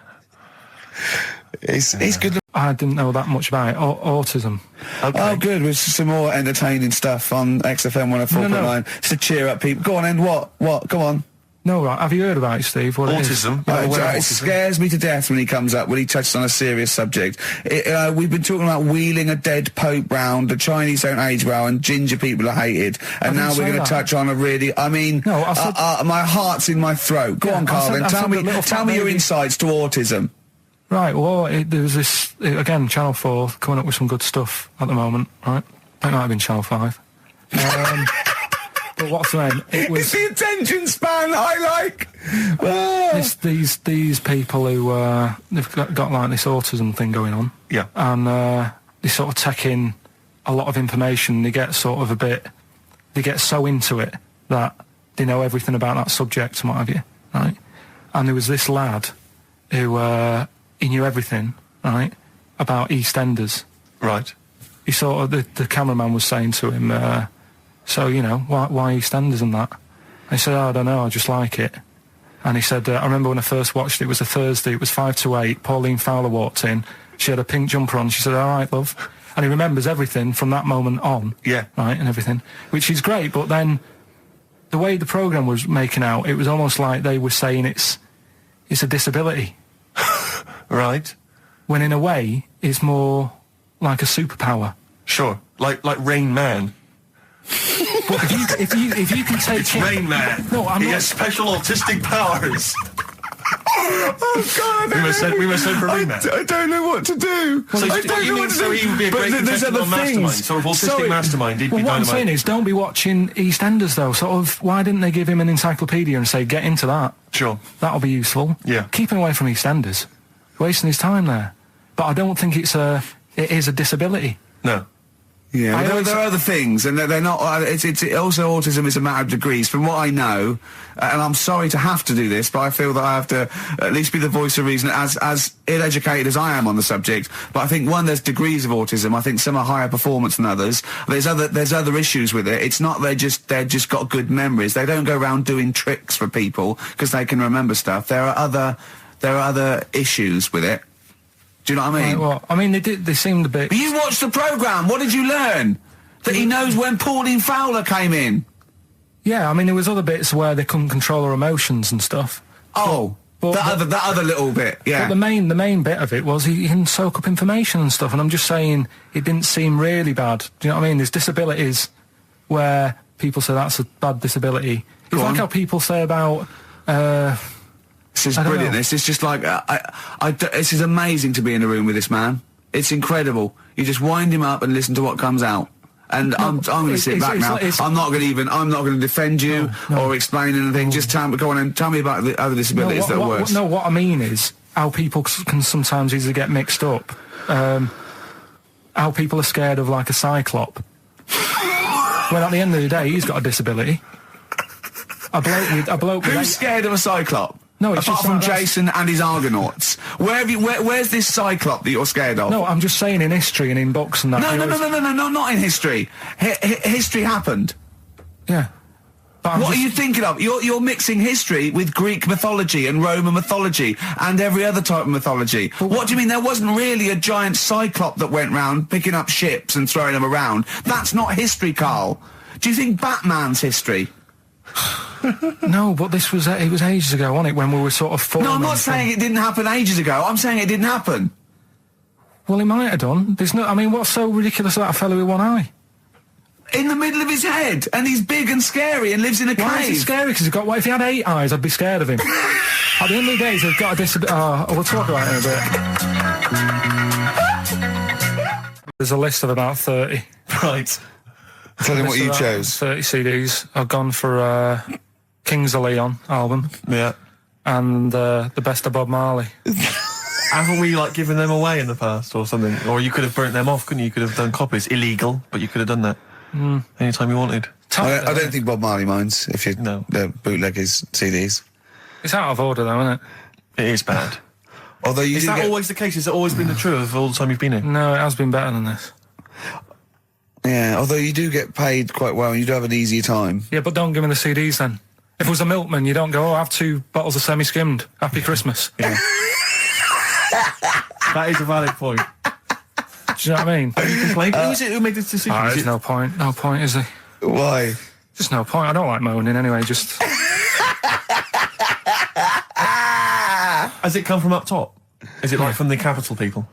G: He's good.
A: I didn't know that much about it. Autism.
E: Okay.
G: Oh, good. With some more entertaining stuff on XFM 104.9.
A: No.
G: Just to cheer up people. Go on, End. What? Go on.
A: No, right. Have you heard about it, Steve? What it is?
E: Autism.
G: It scares me to death when he comes up, when he touches on a serious subject. We've been talking about wheeling a dead pope round, the Chinese don't age well, and ginger people are hated. And now we're going to touch on a really... I mean,
A: No, I said-
G: my heart's in my throat. Go on, Karl, then. Tell me your insights to autism.
A: Right, well, there was this... again, Channel 4 coming up with some good stuff at the moment, right? That might have been Channel 5. But what's the name? It was...
G: It's the attention span I like! Oh.
A: These people who they've got like this autism thing going on.
E: Yeah.
A: And they sort of take in a lot of information. They get sort of they get so into it that they know everything about that subject and what have you, right? And there was this lad who he knew everything, right, about EastEnders.
E: Right.
A: He sort of the cameraman was saying to him, so why EastEnders and that? And he said, I don't know, I just like it. And he said, I remember when I first watched it, it was a Thursday, it was 5 to 8, Pauline Fowler walked in, she had a pink jumper on, she said, all right, love. And he remembers everything from that moment on.
E: Yeah.
A: Right, and everything, which is great, but then the way the programme was making out, it was almost like they were saying it's a disability.
E: Right.
A: When in a way, it's more like a superpower.
E: Sure. Like Rain Man.
A: But if you can take
E: It's Rain Man.
A: No, I'm
E: he
A: not.
E: has special autistic powers.
G: Oh, God,
E: We must send for Rain Man.
G: I don't know what to do.
E: So
G: I
E: you
G: don't know
E: mean
G: what to
E: so
G: do.
E: he would be a
G: But
E: great
G: there's
E: contestant
G: other
E: on Mastermind,
G: things.
E: sort of autistic
G: Sorry.
E: Mastermind. He'd
A: Well,
E: be
A: what I'm
E: dynamite.
A: saying is, don't be watching EastEnders though. Sort of, why didn't they give him an encyclopedia and say, get into that?
E: Sure.
A: That'll be useful.
E: Yeah.
A: Keep him away from EastEnders. Wasting his time there. But I don't think it is a disability.
E: No.
G: Yeah,
A: I
G: there
A: always-
G: are other things, and they're not. It's also autism is a matter of degrees. From what I know, and I'm sorry to have to do this, but I feel that I have to at least be the voice of reason, as ill-educated as I am on the subject. But I think there's degrees of autism. I think some are higher performance than others. There's other issues with it. It's not they're just got good memories. They don't go around doing tricks for people because they can remember stuff. There are other issues with it. Do you know what I mean?
A: Right, well, I mean, they seemed a bit...
G: But you watched the programme. What did you learn? That he knows when Pauline Fowler came in.
A: Yeah, I mean, there was other bits where they couldn't control their emotions and stuff.
G: Oh,
A: But-
G: that other little bit, yeah.
A: But the main bit of it was he can soak up information and stuff, and I'm just saying it didn't seem really bad. Do you know what I mean? There's disabilities where people say that's a bad disability. It's
G: Go
A: like
G: on.
A: how people say about...
G: This is
A: I don't
G: brilliant.
A: know.
G: This is just like this is amazing to be in a room with this man. It's incredible. You just wind him up and listen to what comes out. And I'm going to sit back now. I'm not going to defend you or explain anything. Just go on and tell me about the other disabilities that are worse.
A: What I mean is how people can sometimes easily get mixed up. How people are scared of like a cyclop. Well, at the end of the day, he's got a disability. A bloke with
G: Who's scared of a cyclop?
A: No, it's
G: apart
A: just
G: from
A: like that's-
G: Jason and his Argonauts. Where's this cyclop that you're scared of?
A: No, I'm just saying in history and in books and that.
G: No, not in history. History happened.
A: Yeah. But
G: What are you thinking of? You're mixing history with Greek mythology and Roman mythology and every other type of mythology. What do you mean there wasn't really a giant cyclop that went round picking up ships and throwing them around? That's not history, Karl. Do you think Batman's history?
A: No, but this was it was ages ago, wasn't it? When we were sort of
C: No, I'm
A: forming
C: not saying it didn't happen ages ago. I'm saying it didn't happen.
A: Well, it might have done. There's no. I mean, what's so ridiculous about a fellow with one eye?
C: In the middle of his head, and he's big and scary and lives in a
A: Why is he
C: cave.
A: scary? Because he's got. What if he had 8 eyes? I'd be scared of him. At the end of the day, he's got a disability. Oh, we'll talk about it in a bit. There's a list of about 30.
E: Right.
G: Tell him what you
A: About
G: chose.
A: 30 CDs. I've gone for Kings of Leon album
E: Yeah.
A: and the Best of Bob Marley.
E: Haven't we, like, given them away in the past or something? Or you could have burnt them off, couldn't you? You could have done copies. Illegal, but you could have done that. Anytime you wanted.
G: I don't think Bob Marley minds if you
E: No.
G: bootleg his CDs.
A: It's out of order, though, isn't it?
E: It is bad.
G: Although you
E: Is
G: do
E: that
G: get,
E: always the case? Has it always been the truth of all the time you've been here?
A: No, it has been better than this.
G: yeah, although you do get paid quite well and you do have an easier time.
A: Yeah, but don't give me the CDs then. If it was a milkman, you don't go, oh, I have 2 bottles of semi-skimmed. Happy Christmas.
E: That is a valid point.
A: Do you know what I mean?
E: You complained. Who is it who made this decision? Is
A: There's
E: it-
A: no point. No point, is there?
G: Why?
A: Just no point. I don't like moaning anyway, just...
E: Has it come from up top? Is it like from the capital people?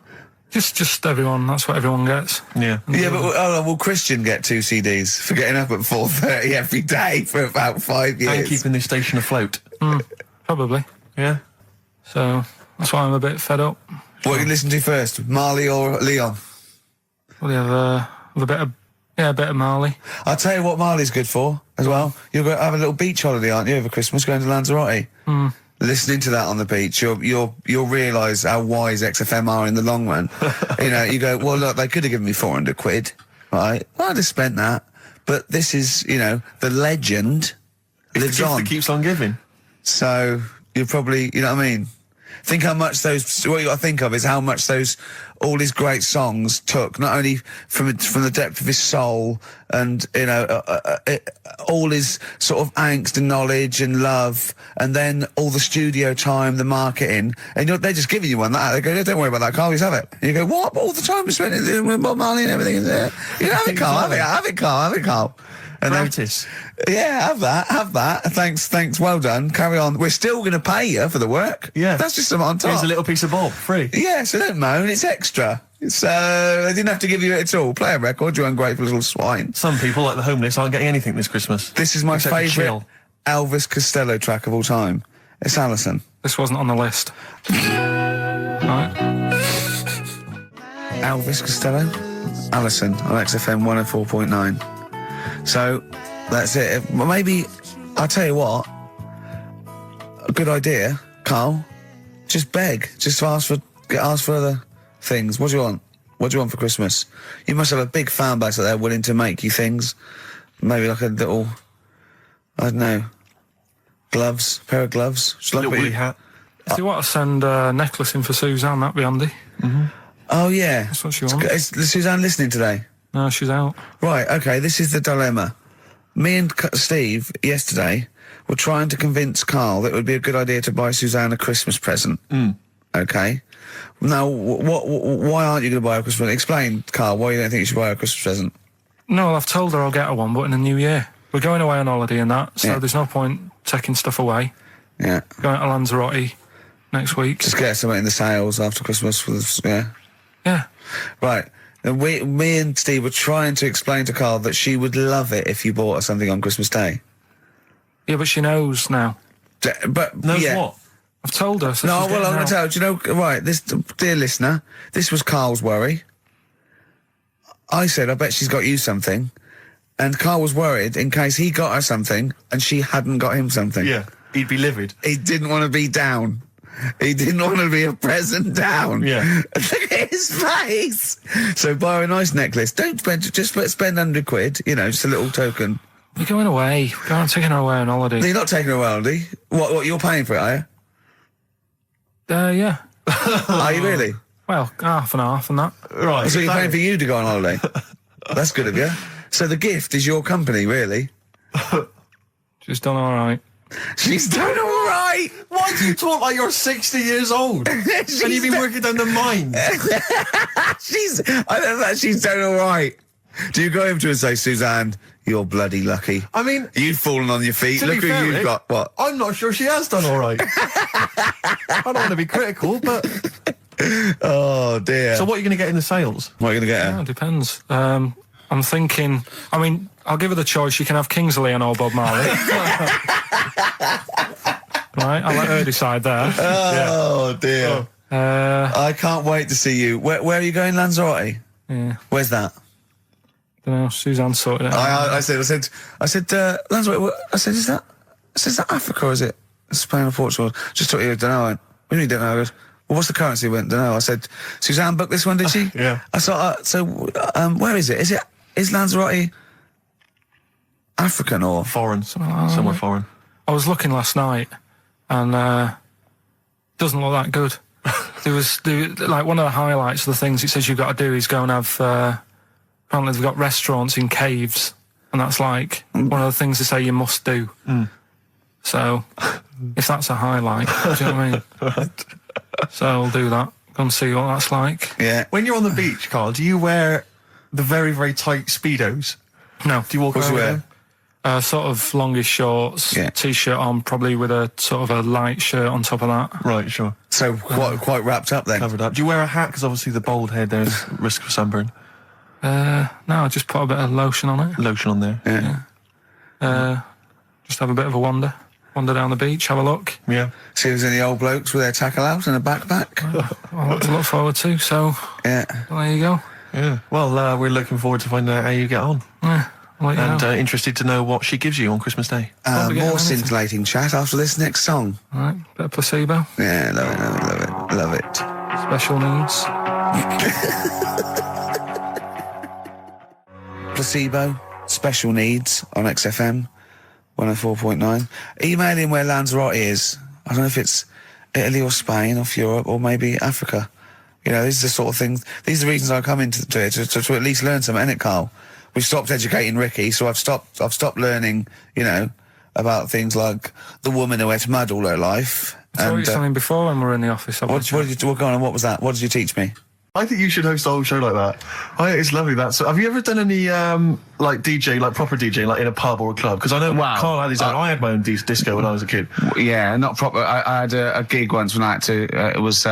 A: Just everyone. That's what everyone gets.
E: Yeah.
G: Yeah, but will Christian get 2 CDs for getting up at 4:30 every day for about 5 years?
E: And keeping this station afloat.
A: Probably.
E: Yeah.
A: So that's why I'm a bit fed up.
G: What you listen to first, Marley or Leon?
A: Well, you have a bit of... Yeah, a bit of Marley.
G: I'll tell you what Marley's good for as well. You're going to have a little beach holiday, aren't you, over Christmas, going to Lanzarote? Listening to that on the beach, you'll realise how wise XFM are in the long run. You know, you go, well, look, they could have given me 400 quid, right? Well, I'd have spent that. But this is, you know, the legend lives
E: The gift
G: on.
E: that keeps on giving.
G: So you're probably, you know what I mean? Think how much those, what you got to think of is how much those, all his great songs took, not only from the depth of his soul and, you know, all his sort of angst and knowledge and love, and then all the studio time, the marketing, and they're just giving you one like that. They go, don't worry about that, Carl, just have it. And you go, what? But all the time we spent it with Bob Marley and everything. You know, have it, Carl, have it, Carl. And
E: Practice.
G: yeah, have that. Thanks, well done. Carry on. We're still going to pay you for the work.
E: Yeah.
G: That's just something on top.
E: Here's a little piece of Bob, free.
G: Yeah, so don't moan, it's extra. So, they didn't have to give you it at all. Play a record, you ungrateful little swine.
E: Some people, like the homeless, aren't getting anything this Christmas.
G: This is my
E: Except to
G: favourite
E: chill.
G: Elvis Costello track of all time. It's Alison.
A: This wasn't on the list. Right.
G: Elvis Costello, Alison on XFM 104.9. So, that's it. Well, maybe, I'll tell you what, a good idea, Carl, just beg, just ask for other things. What do you want? What do you want for Christmas? You must have a big fan base out there willing to make you things. Maybe like a little, I don't know, gloves, pair of gloves. Just like
E: Little
G: what you-
E: woolly hat.
A: If you want to send a necklace in for Suzanne, that'd be handy.
G: Oh, yeah.
A: That's what she wants.
G: Is Suzanne listening today?
A: No, she's out.
G: Right, okay, this is the dilemma. Me and Steve, yesterday, were trying to convince Karl that it would be a good idea to buy Suzanne a Christmas present. Okay? Now, why aren't you going to buy her a Christmas present? Explain, Karl, why you don't think you should buy her a Christmas present.
A: No, I've told her I'll get her one, but in the new year. We're going away on holiday and that, so
G: Yeah.
A: there's no point taking stuff away.
G: Yeah.
A: Going to Lanzarote next week.
G: Just get something in the sales after Christmas for the, yeah.
A: Yeah.
G: Right. And me and Steve were trying to explain to Karl that she would love it if you bought her something on Christmas Day.
A: Yeah, but she knows now.
G: But,
E: Knows
G: yeah.
E: what?
A: I've told her. So
G: No,
A: she's
G: well,
A: getting
G: I'm going
A: out.
G: to tell you, do you know, right, this, dear listener, this was Karl's worry. I said, I bet she's got you something. And Karl was worried in case he got her something and she hadn't got him something.
E: Yeah. He'd be livid.
G: He didn't want to be down. He didn't want to be a present down.
E: Yeah.
G: Look at his face. So buy her a nice necklace. Don't spend, just spend 100 quid, you know, just a little token.
A: We're going away. Taking her away on holiday.
G: You're not taking her away, are you? What, you're paying for it, are you?
A: Yeah.
G: Are you really?
A: Well, half and half and that.
E: Right.
G: So you're paying for you to go on holiday? That's good of you. So the gift is your company, really?
A: She's done all right.
G: She's done all right.
E: Why do you talk like you're 60 years old? And you've been working down the mines?
G: I don't know, she's done all right. Do you go home to her and say, Suzanne, You're bloody lucky.
E: I mean,
G: you've fallen on your feet.
E: to
G: Look
E: be
G: who
E: fair,
G: you've
E: Rick,
G: got. What?
E: I'm not sure she has done all right. I don't want to be critical, but
G: Oh dear.
E: so what are you going to get in the sales?
G: What are you going to get
A: Yeah,
G: her?
A: it depends. I'm thinking. I mean, I'll give her the choice. You can have Kingsley and old Bob Marley. Right, I'll let her decide there.
G: Oh dear. I can't wait to see you. Where are you going, Lanzarote?
A: Yeah,
G: Where's that?
A: don't know. Suzanne sorted it out.
G: I said, Lanzarote. I said, is that Africa or is it Spain or Portugal? Just thought you don't know. I went, what do you mean don't know? I goes, well, what's the currency? I went, don't know. I said, Suzanne booked this one, did she?
E: Yeah.
G: I thought, where is it? Is Lanzarote African or?
E: Foreign. Somewhere foreign.
A: I was looking last night, and doesn't look that good. There was like one of the highlights of the things it says you've got to do is go and have. Apparently they've got restaurants in caves, and that's like one of the things they say you must do. So, if that's a highlight, do you know what I mean?
E: Right.
A: So I'll do that. Go and see what that's like.
G: Yeah.
E: When you're on the beach, Carl, do you wear the very, very tight Speedos?
A: No.
E: Do you walk
G: What do
E: around
G: you
E: with
G: wear?
E: them?
A: Sort of longish shorts,
G: Yeah.
A: t-shirt on, probably with a sort of a light shirt on top of that.
E: Right, sure.
G: So quite wrapped up then.
E: Covered up. Do you wear a hat? Because obviously the bald head, there's risk of sunburn.
A: No, I just put a bit of lotion on it.
E: Lotion on there.
G: Yeah.
A: Just have a bit of a wander down the beach, have a look.
E: Yeah.
G: See if there's any old blokes with their tackle out and a backpack.
A: A lot to look forward to. So
G: Yeah.
A: well, there you go.
E: Yeah. Well, we're looking forward to finding out how you get on.
A: Yeah, I'll let you
E: And
A: know.
E: interested to know what she gives you on Christmas Day.
A: Won't be getting
G: More
A: anything.
G: scintillating chat after this next song.
A: All right, bit of placebo.
G: Yeah, love it.
A: Special needs.
G: Placebo, special needs on XFM 104.9. Email in where Lanzarote is. I don't know if it's Italy or Spain or Europe or maybe Africa. You know, these are the sort of things, these are the reasons I come into it, to at least learn something, innit, Carl? We've stopped educating Ricky, so I've stopped learning, you know, about things like the woman who ate mud all her life.
A: I told you something before when we were in the office.
G: What was that? What did you teach me?
E: I think you should host a whole show like that. I think it's lovely that. So, have you ever done any like DJ, like proper DJ, like in a pub or a club? Because I know
C: Wow.
E: Carl had his own. I had my own disco when I was a kid.
C: Yeah, not proper. I had a gig once when I had to. It was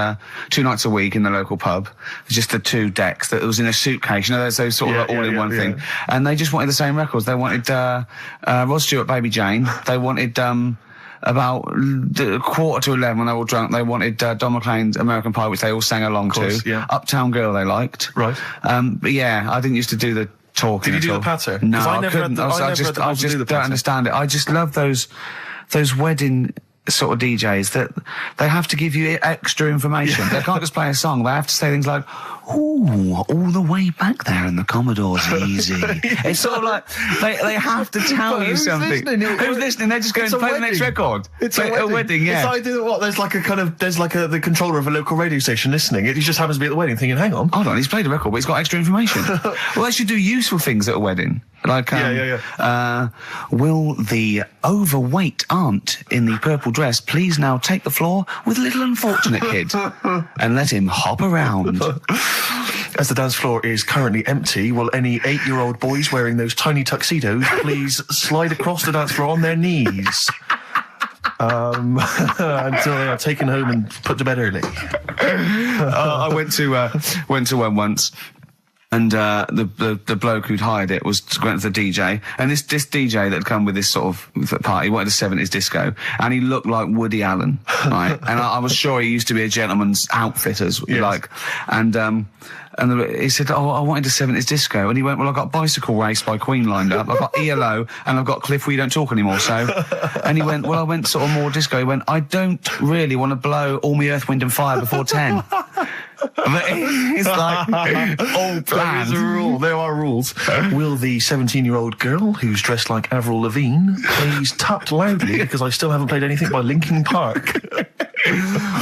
C: 2 nights a week in the local pub. Just the 2 decks. That it was in a suitcase. You know, those sort of all-in-one thing. And they just wanted the same records. They wanted Rod Stewart, Baby Jane. They wanted about 11:15 when they were all drunk. They wanted Don McLean's American Pie, which they all sang along
E: course,
C: to.
E: yeah.
C: Uptown Girl they liked.
E: Right.
C: But yeah, I didn't used to do the talking.
E: Did you
C: at
E: do the
C: all.
E: patter?
C: No,
E: 'Cause I
C: I
E: never
C: couldn't.
E: had the- I
C: I
E: never
C: just
E: had the balls to do the
C: don't
E: patter.
C: understand it. I just love those wedding sort of DJs that they have to give you extra information. They can't just play a song. They have to say things like, "Ooh, all the way back there in the Commodore's easy." It's sort of like they have to tell
E: But
C: you
E: who's
C: something.
E: listening?
C: Who's listening? They're just going
E: It's
C: to
E: a
C: play the next
E: wedding.
C: record.
E: It's
C: Play
E: a wedding.
C: yeah.
E: It's like there's the controller of a local radio station listening. He just happens to be at the wedding, thinking, "Hang on."
C: Hold on, he's played a record, but he's got extra information. Well, they should do useful things at a wedding. Like, will the overweight aunt in the purple dress please now take the floor with little unfortunate kid and let him hop around?
E: As the dance floor is currently empty, will any 8-year-old boys wearing those tiny tuxedos please slide across the dance floor on their knees? Until they are taken home and put to bed early.
C: I went to one once. And the bloke who'd hired it went to the DJ, and this DJ that had come with this sort of party wanted a 70s disco, and he looked like Woody Allen, right? And I was sure he used to be a gentleman's outfitters, like, and he said, "Oh, I wanted a 70s disco," and he went, "Well, I've got Bicycle Race by Queen lined up, I've got ELO, and I've got Cliff We Don't Talk Anymore." So, and he went, "Well, I went sort of more disco." He went, "I don't really want to blow all my Earth, Wind and Fire before 10. But it's like all planned.
E: There's a rule. There are rules. Will the 17-year-old girl who's dressed like Avril Lavigne please tut loudly because I still haven't played anything by Linkin Park?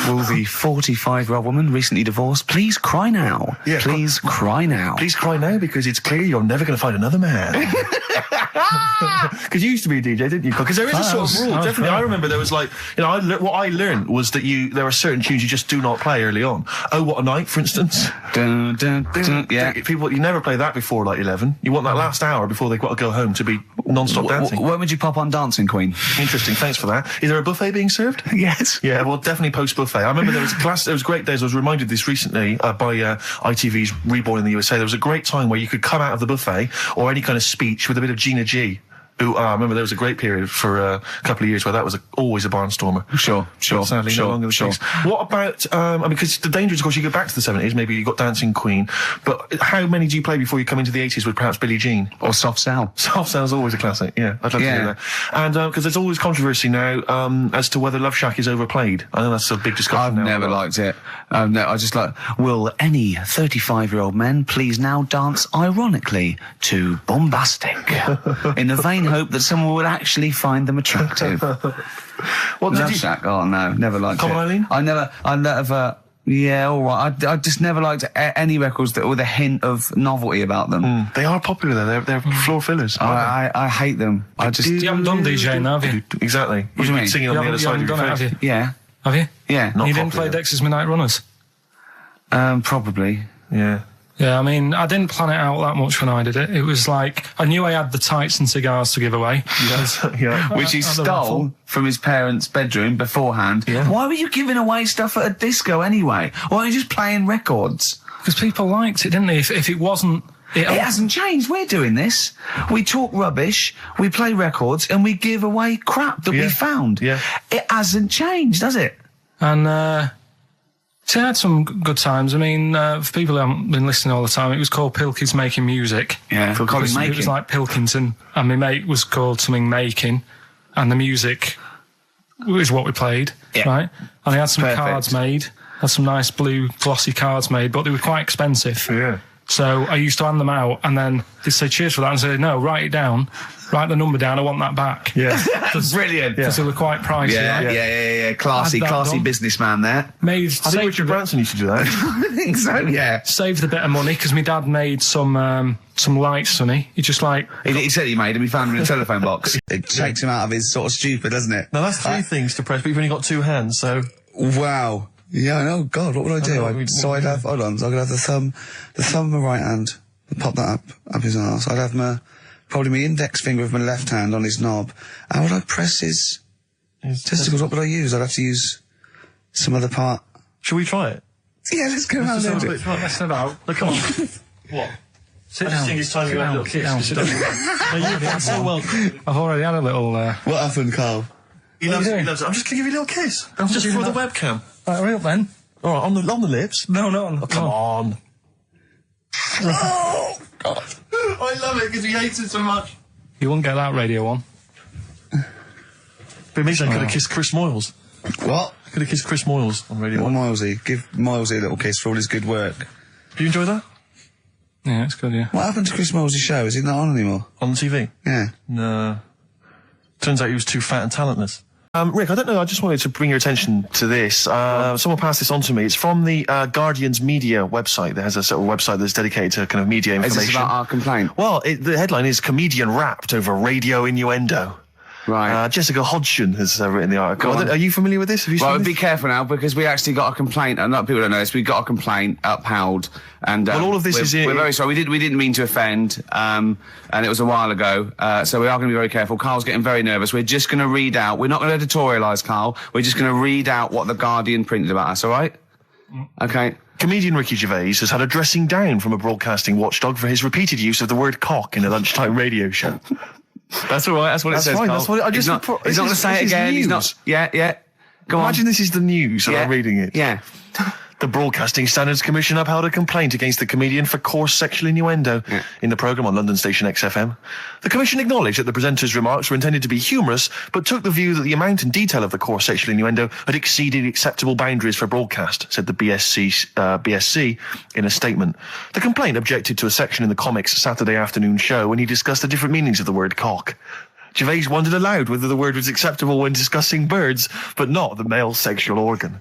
C: Will the 45-year-old woman recently divorced please cry now?
E: Yeah,
C: please cry now.
E: Please cry now because it's clear you're never going to find another man.
B: Because you used to be a DJ, didn't you? Because there is a sort of rule. Definitely, I remember there was like, what I learned was that there are certain tunes you just do not play early on. Oh, What a Night, for instance.
C: Dun, dun, dun, yeah.
B: People, you never play that before like 11. You want that last hour before they've got to go home to be non-stop dancing.
C: When would you pop on Dancing Queen?
B: Interesting, thanks for that. Is there a buffet being served?
C: Yes.
B: Yeah, well, definitely post-buffet. I remember there was great days. I was reminded of this recently by ITV's Reborn in the USA. There was a great time where you could come out of the buffet or any kind of speech with a bit of Gina G. I remember there was a great period for a couple of years where that was always a barnstormer.
C: Sure.
B: But sadly, no longer the case. What about, because the danger is, of course, you go back to the 70s, maybe you got Dancing Queen, but how many do you play before you come into the 80s with perhaps Billie Jean?
C: Or Soft Cell.
B: Soft Cell's always a classic, yeah. I'd love to hear that. And, because there's always controversy now, as to whether Love Shack is overplayed. I know that's a big discussion now.
C: I've never liked it. No, I just will any 35-year-old men please now dance ironically to Bombastic in the vain hope that someone would actually find them attractive. Love Shack? Oh no, never liked
B: Come
C: it.
B: on, Eileen?
C: I never, yeah, all right. I just never liked any records that with a hint of novelty about them.
B: They are popular though, they're floor fillers.
C: I hate them.
A: You haven't done DJ now, have you?
B: Exactly.
C: What do you mean?
B: Singing on the other side of your
A: have
B: face.
A: you?
C: Yeah.
A: Have you?
C: Yeah.
B: Not
A: You didn't
B: popular.
A: play Dexter's Midnight Runners?
C: Probably.
B: Yeah.
A: Yeah, I mean, I didn't plan it out that much when I did it. It was like, I knew I had the tights and cigars to give away.
B: Yeah.
C: Which he
A: At the
C: stole
A: raffle.
C: from his parents' bedroom beforehand.
B: Yeah.
C: Why were you giving away stuff at a disco anyway? Why were you just playing records?
A: Because people liked it, didn't they? If it wasn't...
C: It hasn't changed. We're doing this. We talk rubbish, we play records, and we give away crap that we found.
B: Yeah.
C: It hasn't changed, does it?
A: And, so I had some good times. I mean, for people who haven't been listening all the time, it was called Pilkington Making Music.
C: Yeah,
A: It was like Pilkington, and my mate was called something Making, and the music was what we played, right? And I had some cards made, had some nice blue glossy cards made, but they were quite expensive.
B: Yeah.
A: So I used to hand them out, and then they'd say cheers for that, and say, no, write it down, write the number down, I want that back.
B: Yeah.
C: Brilliant.
A: Because they were quite pricey.
C: Yeah,
A: right?
C: yeah. Classy
A: done.
C: businessman there.
B: I think Richard Branson used to do that.
C: I think so, yeah.
A: Saved a bit of money, because my dad made some lights, Sonny. He just like...
C: He said he made him, he found him in a telephone box.
G: It takes him out of his sort of stupid, doesn't it?
B: Now that's three things to press, but you've only got two hands, so...
G: Wow. Yeah, I know. God, what would I do? I'd have, hold on, so I could have the thumb of my right hand, pop that up his arse. I'd have probably my index finger of my left hand on his knob. How would I press his testicles? What would I use? I'd have to use some other part.
B: Shall we try it?
G: Yeah, let's go around there.
A: Messing about.
B: Look, come on. What?
A: Sit down.
B: It's time you had a little kiss.
A: Sit down.
B: No, you've done so well.
A: I've already had a little...
G: What happened, Carl?
B: He loves it. I'm just going to give you a little kiss. Just for the webcam.
A: Right, up then.
B: All right, on the lips.
A: No.
B: Oh, come on. Oh, God. I love it because he hates it so much.
A: You wouldn't get that radio on.
B: But maybe I could have kissed Chris Moyles.
G: What?
B: I could have kissed Chris Moyles on Radio
G: Little
B: 1.
G: Milesy. Give Milesy a little kiss for all his good work.
B: Do you enjoy that?
A: Yeah, it's good, yeah.
G: What happened to Chris Miles's show? Is he not on anymore?
B: On the TV?
G: Yeah.
B: No. Turns out he was too fat and talentless. Rick, I don't know, I just wanted to bring your attention to this. Someone passed this on to me. It's from the Guardian's media website. There has a sort of website that's dedicated to kind of media information.
C: Is this about our complaint?
B: Well, the headline is Comedian Rapped Over Radio Innuendo.
C: Right.
B: Jessica Hodgson has written the article. Are you familiar with this? Have you seen
C: Well,
B: this?
C: be careful now, because we actually got a complaint, and a lot of people don't know this, we got a complaint upheld, and
B: Well, all of this
C: we're very sorry, we didn't mean to offend, and it was a while ago, so we are going to be very careful. Carl's getting very nervous. We're just going to read out, we're not going to editorialise, Carl, we're just going to read out what the Guardian printed about us, alright? Okay.
B: Comedian Ricky Gervais has had a dressing down from a broadcasting watchdog for his repeated use of the word cock in a lunchtime radio show.
C: That's all right. That's what it says.
B: Fine,
C: Carl.
B: that's what I just.
C: He's not going to say it again. He's not. Yeah. Go on.
B: Imagine this is the news and I'm reading it.
C: Yeah.
B: The Broadcasting Standards Commission upheld a complaint against the comedian for coarse sexual innuendo in the programme on London station XFM. The Commission acknowledged that the presenter's remarks were intended to be humorous, but took the view that the amount and detail of the coarse sexual innuendo had exceeded acceptable boundaries for broadcast, said the BSC in a statement. The complaint objected to a section in the Comics Saturday afternoon show when he discussed the different meanings of the word cock. Gervais wondered aloud whether the word was acceptable when discussing birds, but not the male sexual organ.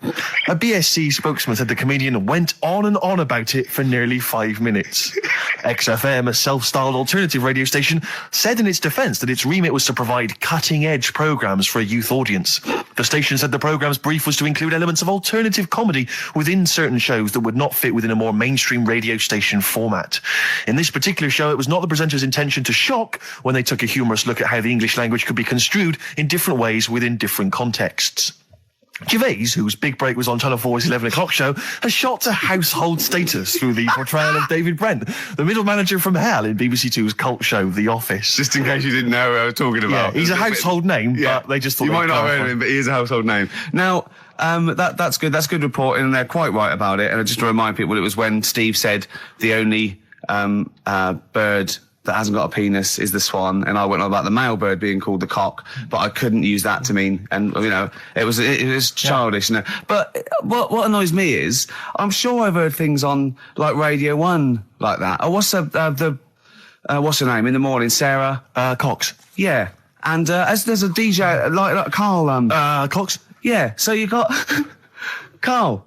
B: A BSC spokesman said the comedian went on and on about it for nearly 5 minutes. XFM, a self-styled alternative radio station, said in its defence that its remit was to provide cutting-edge programmes for a youth audience. The station said the programme's brief was to include elements of alternative comedy within certain shows that would not fit within a more mainstream radio station format. In this particular show, it was not the presenter's intention to shock when they took a humorous look at how the English language could be construed in different ways within different contexts. Gervais, whose big break was on Channel 4's 11 o'clock show, has shot to household status through the portrayal of David Brent, the middle manager from hell in BBC Two's cult show The Office.
C: Just in case you didn't know who I was talking about.
B: Yeah, he's a household name, but they just thought
C: you might not have heard of him, but he is a household name. Now, that's good. That's good reporting, and they're quite right about it. And just to remind people, it was when Steve said the only bird that hasn't got a penis is the swan, and I went on about the male bird being called the cock, but I couldn't use that to mean, and it was childish. But what annoys me is, I'm sure I've heard things on like Radio 1 like that. Or what's what's her name in the morning? Sarah
B: Cox.
C: Yeah, and as there's a DJ like Karl.
B: Cox.
C: Yeah, so you got Karl.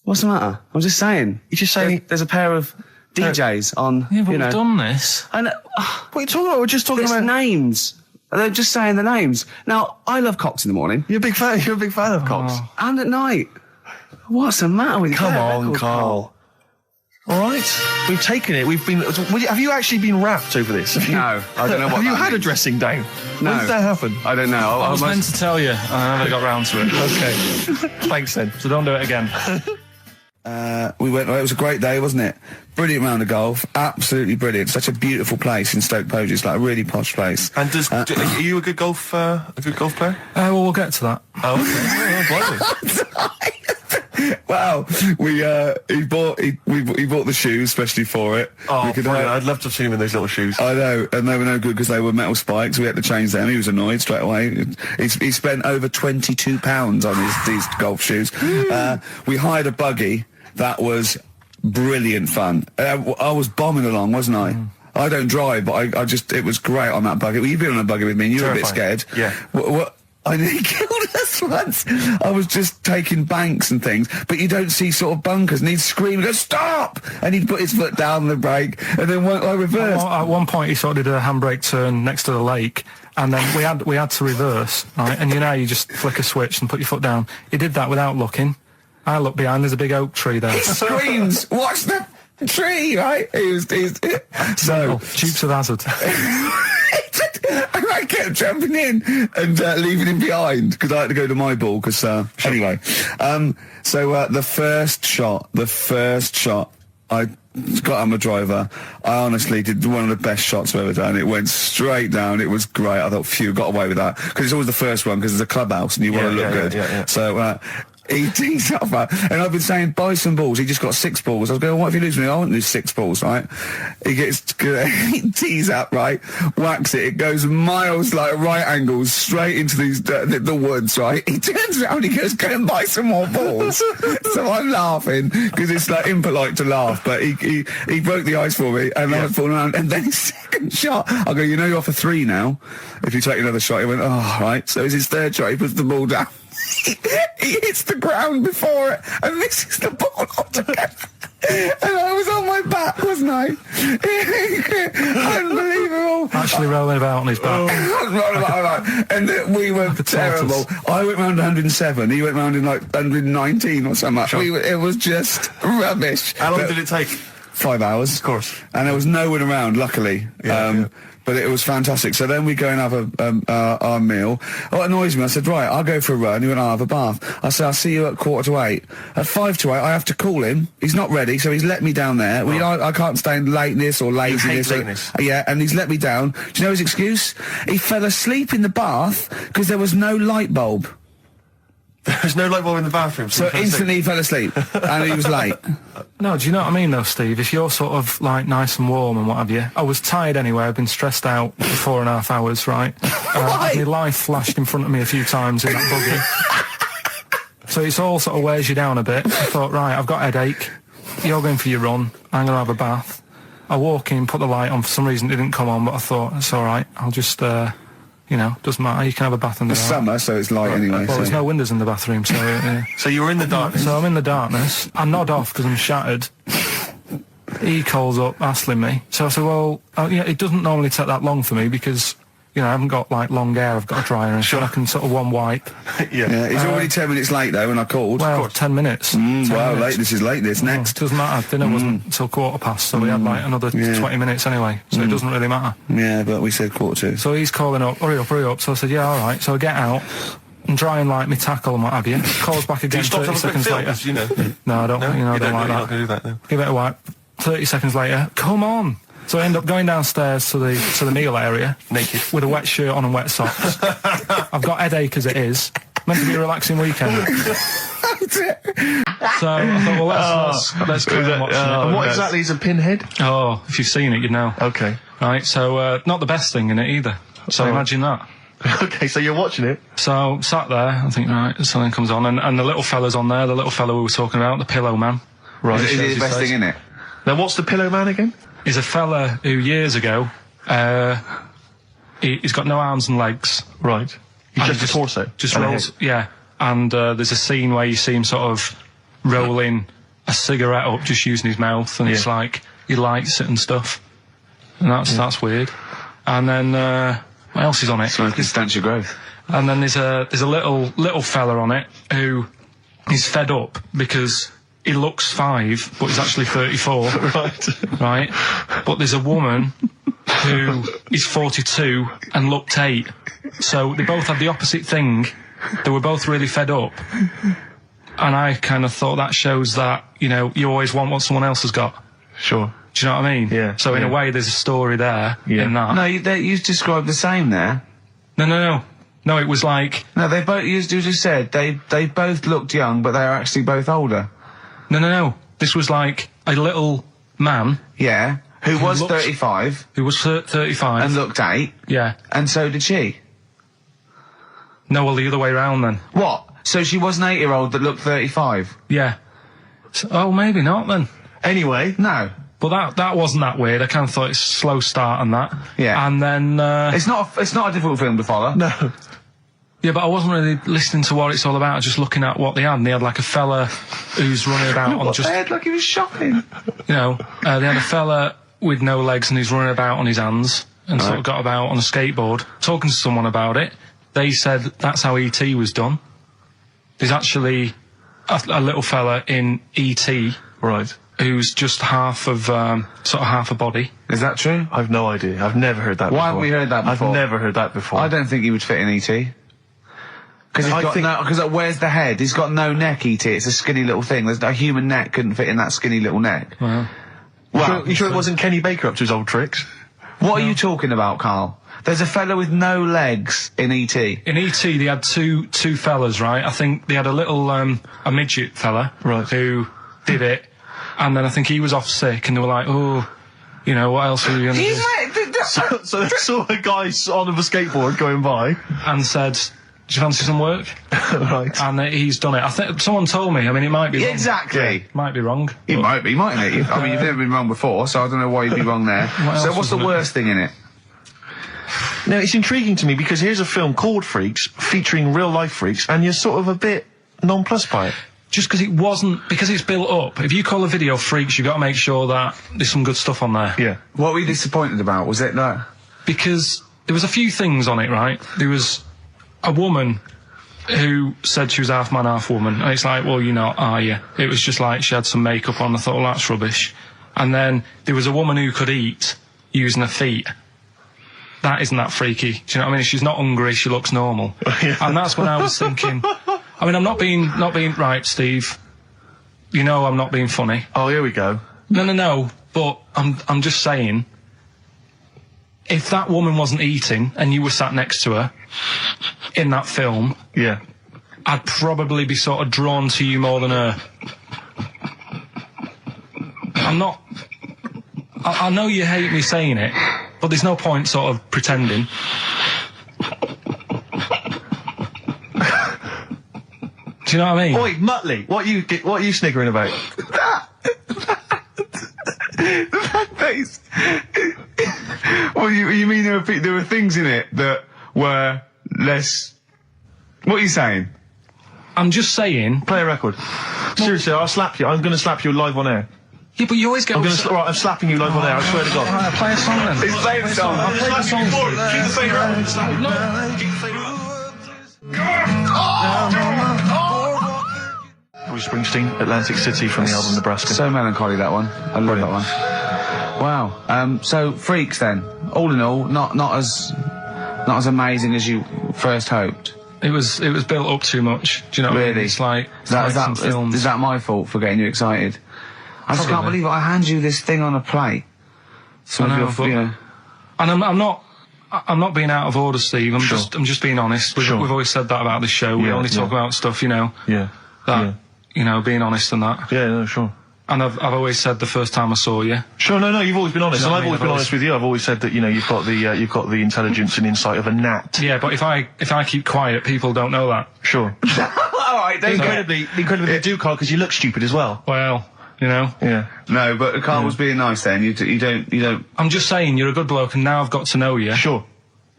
C: What's the matter? I'm just saying.
B: You're just saying
C: there's a pair of DJs on.
A: Yeah, but we've done this.
C: And
B: what are you talking about? We're just talking about
C: names. They're just saying the names. Now, I love Cox in the morning.
B: You're a big fan of Cox.
C: And at night. What's the matter with you?
B: Come on, Karl. All right, we've taken it. We've been. Have you actually been rapped over this?
C: No, I don't know what.
B: Have you
C: that
B: had
C: means.
B: a dressing down?
C: No.
B: When did that happen?
C: I don't know.
A: I was meant to tell you, and I never got round to it.
B: Okay. Thanks then.
A: So don't do it again.
G: We went. It was a great day, wasn't it? Brilliant round of golf. Absolutely brilliant. Such a beautiful place in Stoke Poges, like a really posh place.
B: And are you a good golf player?
A: Well, we'll get to that.
B: Oh, okay.
G: Wow, he bought the shoes especially for it.
B: Oh, brilliant. I'd love to have seen him in those little shoes.
G: I know, and they were no good because they were metal spikes. We had to change them. He was annoyed straight away. He spent over £22 on these golf shoes. We hired a buggy that was brilliant fun. I was bombing along, wasn't I? I don't drive, but it was great on that buggy. Well, you've been on a buggy with me, and you were a bit scared.
B: Yeah.
G: What? I nearly killed us once. I was just taking banks and things, but you don't see sort of bunkers, and he'd scream and go, "Stop!" And he'd put his foot down the brake, and then I reversed.
A: At one point, he sort of did a handbrake turn next to the lake, and then we had to reverse, right? And you just flick a switch and put your foot down. He did that without looking. I looked behind, there's a big oak tree there.
G: He screams, "Watch the tree!" Right? So
A: Dukes of Hazzard.
G: And I kept jumping in and leaving him behind because I had to go to my ball. Because anyway, so the first shot, I got on my driver. I honestly did one of the best shots I've ever done. It went straight down. It was great. I thought, phew, got away with that because it's always the first one because it's a clubhouse and you want to look good.
B: Yeah.
G: So. He tees up, and I've been saying, buy some balls. He just got 6 balls. I was going, what if you lose me? I won't lose 6 balls, right? He tees up, right? Whacks it. It goes miles, like right angles, straight into these the woods, right? He turns around, he goes, go and buy some more balls. So I'm laughing because it's like impolite to laugh, but he broke the ice for me, and I was falling around. And then his second shot, I go, you're off a 3 now. If you take another shot, he went, oh, right. So it's his third shot. He puts the ball down. He hits the ground before it and misses the ball altogether. And I was on my back, wasn't I? Unbelievable.
A: Actually rolling about on his back.
G: And we were terrible. I went round 107. He went round in like 119 or something. Sure. It was just rubbish.
B: How long did it take?
G: 5 hours.
B: Of course.
G: And there was no one around, luckily. But it was fantastic. So then we go and have our meal. What annoys me, I said, right, I'll go for a run. He went, I'll have a bath. I said, I'll see you at 7:45. At 7:55, I have to call him. He's not ready, so he's let me down there. I can't stand lateness or laziness.
B: You hate lateness.
G: Yeah, and he's let me down. Do you know his excuse? He fell asleep in the bath because there was no light bulb.
B: There's no light bulb in the bathroom.
G: So instantly he fell asleep, and he was late.
A: No, do you know what I mean though, Steve? If you're sort of like nice and warm and what have you, I was tired anyway. I've been stressed out for 4.5 hours, right? My life flashed in front of me a few times in that buggy. So it's all sort of wears you down a bit. I thought, right, I've got a headache. You're going for your run. I'm going to have a bath. I walk in, put the light on. For some reason it didn't come on, but I thought, it's all right. I'll just... doesn't matter. You can have a bath in the dark.
G: It's summer, so it's light anyway.
A: Well, there's no windows in the bathroom, so...
B: So you were in the darkness?
A: So I'm in the darkness. I nod off because I'm shattered. he calls up hassling me. So I said, well, it doesn't normally take that long for me because, I haven't got, like, long hair. I've got a dryer and I can sort of one wipe.
G: Yeah, he's already 10 minutes late, though, when I called.
A: Well, 10 minutes.
G: 10
A: minutes.
G: Late. This is late, this. Next.
A: Doesn't matter. Dinner wasn't until 1:15, so we had, like, another 20 minutes anyway. So it doesn't really matter.
G: Yeah, but we said 1:45.
A: So he's calling up, hurry up. So I said, yeah, all right. So I get out and dry and, like, my tackle and what have you. Calls back again 30 seconds later. No, I don't, I don't like that.
E: You're not going to do that, then.
A: Give it a wipe. 30 seconds later, come on. So I end up going downstairs to the meal area.
E: Naked.
A: With a wet shirt on and wet socks. I've got headache as it is. Meant to be a relaxing weekend. So I thought, well, let's go and watch it.
B: And what exactly is a pinhead?
A: Oh, if you've seen it, you'd know.
B: Okay.
A: Right, so not the best thing in it either. So imagine that.
B: Okay, so you're watching it.
A: So sat there, I think, right, something comes on, and the little fella's on there, the little fella we were talking about, the Pillow Man.
B: Right.
C: Is it the best thing in it?
B: Now, what's the Pillow Man again?
A: He's a fella who years ago, he's got no arms and legs.
B: Right. He's just a torso.
A: Just rolls, yeah. And there's a scene where you see him sort of rolling a cigarette up, just using his mouth, and it's like he lights it and stuff. And that's weird. And then what else is on it?
C: So it can stand your growth.
A: And then there's a little fella on it who is fed up because he looks 5, but he's actually 34. Right. But there's a woman who is 42 and looked 8. So they both had the opposite thing. They were both really fed up. And I kind of thought that shows that, you always want what someone else has got.
B: Sure.
A: Do you know what I mean?
B: Yeah.
A: So in a way, there's a story there in that.
C: No, you described the same there.
A: No. No, it was like...
C: No, they both, you just said, they both looked young, but they are actually both older.
A: No. This was like a little man.
C: Yeah. Who was 35.
A: Who was 35.
C: And looked 8.
A: Yeah.
C: And so did she.
A: No, well, the other way around then.
C: What? So she was an 8-year-old that looked 35?
A: Yeah. So, maybe not then.
B: Anyway.
C: No.
A: But that wasn't that weird. I kind of thought it's a slow start and that.
C: Yeah.
A: And then...
C: It's not a difficult film to follow.
B: No.
A: Yeah, but I wasn't really listening to what it's all about, just looking at what they had. And they had like a fella who's running about on just...
C: They had like he was shopping.
A: They had a fella with no legs and he's running about on his hands and sort of got about on a skateboard, talking to someone about it. They said that's how E.T. was done. There's actually a little fella in E.T.
B: Right.
A: Who's just half of, sort of half a body.
C: Is that true?
B: I've no idea. I've never heard that before.
C: Why haven't we heard that before?
B: I've never heard that before.
C: I don't think he would fit in E.T. Because where's the head? He's got no neck, E.T. It's a skinny little thing. There's no human neck couldn't fit in that skinny little neck.
A: Well,
B: you sure it wasn't Kenny Baker up to his old tricks?
C: What are you talking about, Karl? There's a fella with no legs in E.T.
A: In E.T. they had two fellas, right? I think they had a little, a midget fella.
B: Right.
A: Who did it. And then I think he was off sick and they were like, what else are we going to do?
B: So they saw a guy on a skateboard going by.
A: And said, do you fancy some work?
B: Right.
A: And he's done it. I think someone told me. I mean, it might be wrong.
C: Exactly.
A: Might be wrong.
C: It might be, mightn't it? I mean, you've never been wrong before, so I don't know why you'd be wrong there. So what's the worst thing in it?
B: Now, it's intriguing to me because here's a film called Freaks, featuring real-life freaks, and you're sort of a bit nonplussed by it.
A: Just because it's built up. If you call a video Freaks, you've got to make sure that there's some good stuff on there.
B: Yeah.
C: What were you disappointed about? Was it that?
A: Because there was a few things on it, right? There was a woman who said she was half man, half woman. And it's like, well, you're not, are you? It was just like she had some makeup on. I thought, well, that's rubbish. And then there was a woman who could eat using her feet. That isn't that freaky. Do you know what I mean? She's not hungry, she looks normal. And that's when I was thinking... I mean, I'm not being right, Steve. You know I'm not being funny.
B: Oh, here we go.
A: No. But I'm just saying, if that woman wasn't eating and you were sat next to her in that film,
B: yeah,
A: I'd probably be sort of drawn to you more than her. I'm not... I know you hate me saying it, but there's no point sort of pretending. Do you know what I mean?
B: Oi, Muttley, what are you sniggering about?
C: That face. Well, you mean there were things in it that were less... What are you saying?
A: I'm just saying...
B: Play a record. Seriously, I'll slap you. I'm going to slap you live on air.
A: Yeah, but you always get...
B: I'm slapping you live on air, I swear to God.
A: All right, play a song then.
C: He's playing the song.
A: I'll play the song.
E: Keep the finger up.
B: Bruce Springsteen, Atlantic City from the album Nebraska.
C: So melancholy, that one. I love that one. Wow. So Freaks then. All in all, not as amazing as you first hoped.
A: It was built up too much. Do you know what I mean?
C: Really?
A: It's like
C: Is that my fault for getting you excited? I just can't believe it. I hand you this thing on a plate. So
A: I know, but-
C: you know.
A: And I'm not being out of order, Steve. I'm just being honest. We've always said that about this show. We only talk about stuff, being honest and that.
B: Yeah, no, sure.
A: And I've always said the first time I saw you.
B: Sure, no, you've always been honest,
A: You know
B: and I've
A: what I
B: always
A: mean?
B: been honest with you. I've always said that you've got the intelligence and insight of a gnat.
A: Yeah, but if I keep quiet, people don't know that.
B: Sure.
C: All right,
B: incredibly they do, Carl, because you look stupid as well.
A: Well,
B: Yeah.
C: No, but Karl was being nice then. You don't.
A: I'm just saying you're a good bloke, and now I've got to know you.
B: Sure.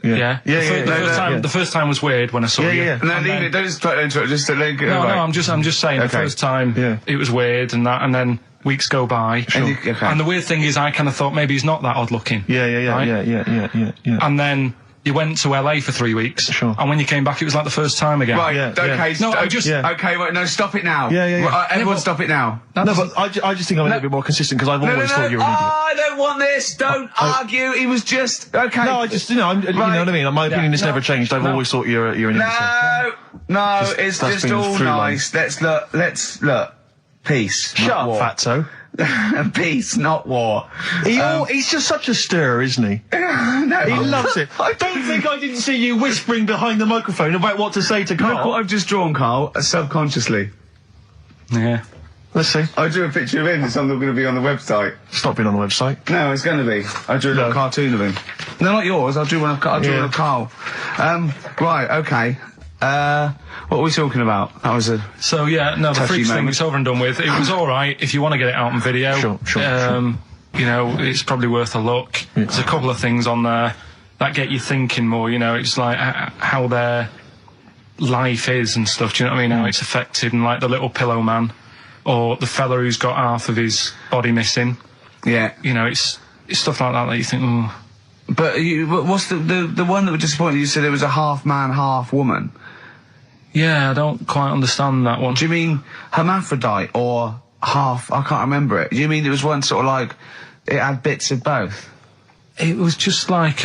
A: Yeah.
B: Yeah.
A: The first time was weird when I saw you.
B: Yeah.
C: No, leave it. Don't just try to interrupt. Just to let it go.
A: No,
C: Right.
A: I'm just saying the first time it was weird, and then weeks go by.
C: Sure.
A: And the weird thing is, I kind of thought maybe he's not that odd looking.
B: Yeah.
A: Right? And then you went to LA for 3 weeks.
B: Sure.
A: And when you came back, it was like the first time again.
C: Right.
B: Yeah,
C: Okay.
A: No, I'm just.
C: Okay. Wait. No. Stop it now.
B: Yeah.
C: Right, everyone, stop it now.
B: No, but I just think I'm a little bit more consistent because I've always thought you were an idiot.
C: I don't want this. Don't argue. He was just okay.
B: No, I just, you know what I mean? My opinion has never changed. I've always thought you're an idiot.
C: No. It's
B: that's
C: just
B: been
C: all
B: through
C: nice. Let's look. Peace.
B: Shut
C: not
B: up,
C: war.
B: fatso.
C: Peace, not war.
B: He's just such a stirrer, isn't he?
C: No,
B: He loves it. I don't think I didn't see you whispering behind the microphone about what to say to
C: Look
B: Karl.
C: what I've just drawn, Karl, subconsciously.
A: Yeah.
B: Let's see.
C: I drew a picture of him. It's going to be on the website.
B: It's not been on the website.
C: No, it's going to be. I drew a little cartoon of him. No, not yours. I drew one of Karl. Right, okay. What were we talking about? That was a...
A: So yeah, no, the
C: Touchy
A: Freaks thing
C: moment.
A: is over and done with. It was all right if you want to get it out on video.
B: Sure.
A: It's probably worth a look.
B: Yeah.
A: There's a couple of things on there that get you thinking more. It's like how their life is and stuff. Do you know what I mean? How it's affected, and like the little pillow man, or the fella who's got half of his body missing.
C: Yeah.
A: It's stuff like that you think, oh.
C: But what's the one that was disappointing? You said it was a half man, half woman.
A: Yeah, I don't quite understand that one.
C: Do you mean hermaphrodite or half? I can't remember it. Do you mean it was one sort of like it had bits of both?
A: It was just like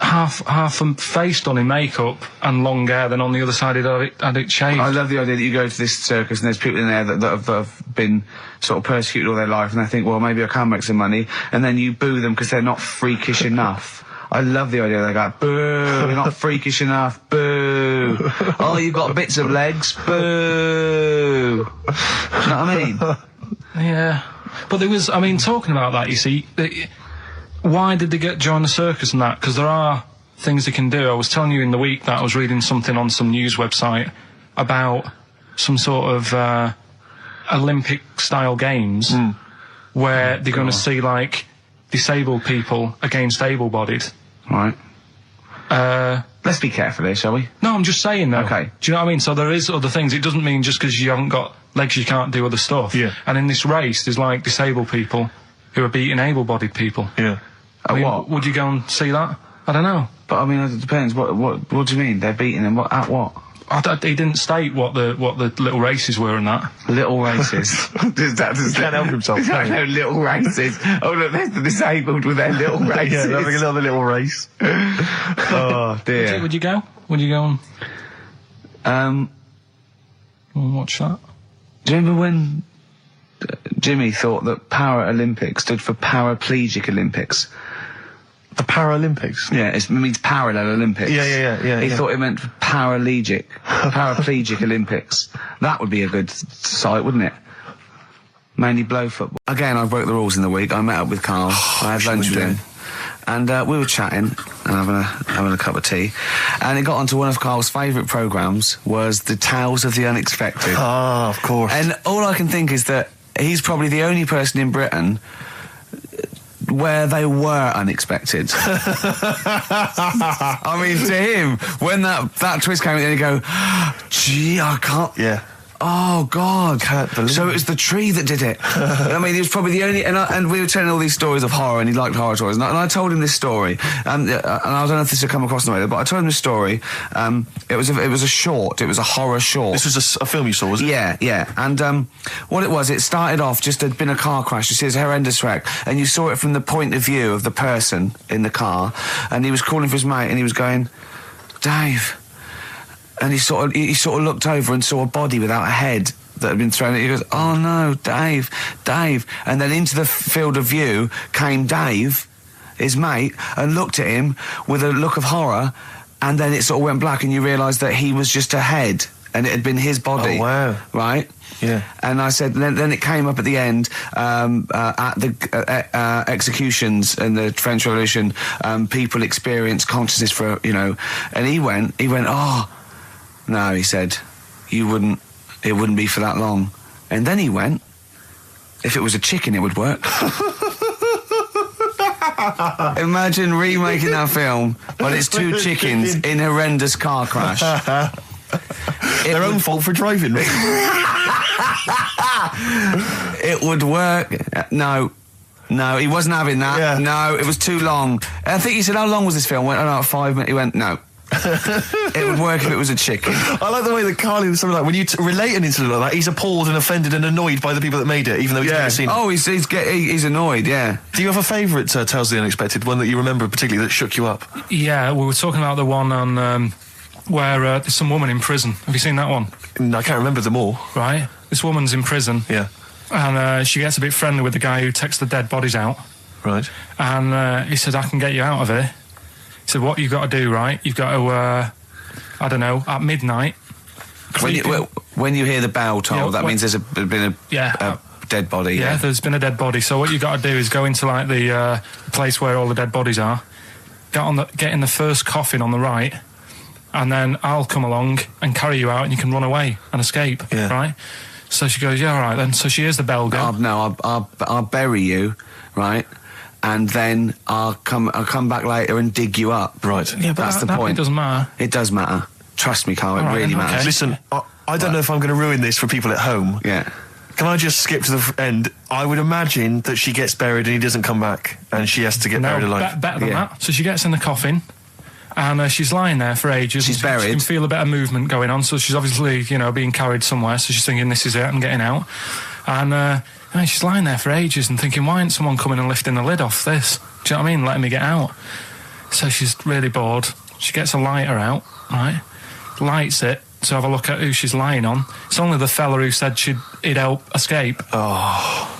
A: half a face done in makeup and long hair, then on the other side it had it shaved.
C: I love the idea that you go to this circus and there's people in there that have been sort of persecuted all their life, and they think, well, maybe I can make some money, and then you boo them because they're not freakish enough. I love the idea. They go, boo, you're not freakish enough, boo. Oh, you've got bits of legs, boo. Do you know what I mean?
A: Yeah. But there was, talking about that, you see, why did they join the circus and that? Because there are things they can do. I was telling you in the week that I was reading something on some news website about some sort of Olympic-style games where they're going to see, like, disabled people against able-bodied.
C: Right. Let's be careful here, shall we?
A: No, I'm just saying, though.
C: Okay.
A: Do you know what I mean? So there is other things. It doesn't mean just because you haven't got legs you can't do other stuff.
B: Yeah.
A: And in this race, there's, like, disabled people who are beating able-bodied people.
B: Yeah.
C: What?
A: Would you go and see that? I don't know.
C: But, it depends. What do you mean? They're beating them? At what?
A: He didn't state what the little races were and that.
C: Little races. He
B: can't help himself, can he?
C: No, little races. Oh, look, there's the disabled with their little races.
B: Yeah, they're having another little race.
C: Oh, dear.
A: Would you go? Would you go and watch that?
C: Do you remember when Jimmy thought that Paralympics stood for Paraplegic Olympics?
B: The Paralympics?
C: Yeah, it means parallel Olympics.
B: Yeah.
C: He thought it meant paraplegic Olympics. That would be a good sight, wouldn't it? Mainly blow football. Again, I broke the rules in the week. I met up with Karl. I had lunch with him. And we were chatting and having a cup of tea. And it got onto one of Karl's favourite programmes, was the Tales of the Unexpected.
B: Ah, of course.
C: And all I can think is that he's probably the only person in Britain where they were unexpected. I mean, to him, when that twist came in, he'd go, gee, I can't...
B: Yeah.
G: Oh, God.
B: Can't believe
G: So
B: it.
G: it was the tree that did it. I mean, he was probably the only... And we were telling all these stories of horror, and he liked horror stories. And I told him this story. And I don't know if this had come across the way, but I told him this story. It was a short. It was a horror short.
B: This was a film you saw, was it?
G: Yeah. And what it was, it started off just there'd been a car crash. You see, it's a horrendous wreck. And you saw it from the point of view of the person in the car. And he was calling for his mate, and he was going, Dave... And he sort of looked over and saw a body without a head that had been thrown. He goes, "Oh no, Dave!" And then into the field of view came Dave, his mate, and looked at him with a look of horror. And then it sort of went black, and you realised that he was just a head, and it had been his body.
B: Oh wow!
G: Right?
B: Yeah.
G: And I said, then it came up at the end, at the executions in the French Revolution, people experience consciousness for, and he went, oh. No, he said, it wouldn't be for that long. And then he went, if it was a chicken, it would work. Imagine remaking that film, but it's two chickens in horrendous car crash.
B: Their own fault for driving.
G: It would work. No, he wasn't having that.
B: Yeah.
G: No, it was too long. I think he said, how long was this film? I went, oh, no, 5 minutes. He went, no. It would work if it was a chicken.
B: I like the way that Karl is something like when you relate an incident like that, he's appalled and offended and annoyed by the people that made it, even though he's never seen it.
G: Oh, he's annoyed. Yeah.
B: Do you have a favourite Tales of the Unexpected, one that you remember particularly that shook you up?
A: Yeah, we were talking about the one on where there's some woman in prison. Have you seen that one?
B: No, I can't remember them all.
A: Right. This woman's in prison.
B: Yeah.
A: And she gets a bit friendly with the guy who takes the dead bodies out.
B: Right.
A: And he said, I can get you out of here. He said, what you've got to do, right? You've got to, at midnight...
G: When you hear the bell toll, that means there's been a dead body.
A: Yeah, there's been a dead body. So what you've got to do is go into, like, the place where all the dead bodies are, get in the first coffin on the right, and then I'll come along and carry you out, and you can run away and escape, right? So she goes, yeah, all right, then. So she hears the bell go.
G: I'll bury you, right? And then I'll come back later and dig you up.
B: Right.
A: Yeah, but
G: that's the point.
A: It doesn't matter.
G: It does matter. Trust me, Karl, it really matters.
A: Okay.
B: Listen, I don't know if I'm going to ruin this for people at home.
G: Yeah.
B: Can I just skip to the end? I would imagine that she gets buried and he doesn't come back, and she has to get buried alive.
A: Better than that. So she gets in the coffin, and she's lying there for ages.
G: She's buried.
A: She can feel a bit of movement going on, so she's obviously, being carried somewhere, so she's thinking, this is it, I'm getting out. And she's lying there for ages and thinking, why ain't someone coming and lifting the lid off this? Do you know what I mean? Letting me get out. So she's really bored. She gets a lighter out, right? Lights it to have a look at who she's lying on. It's only the fella who said he'd help escape.
B: Oh.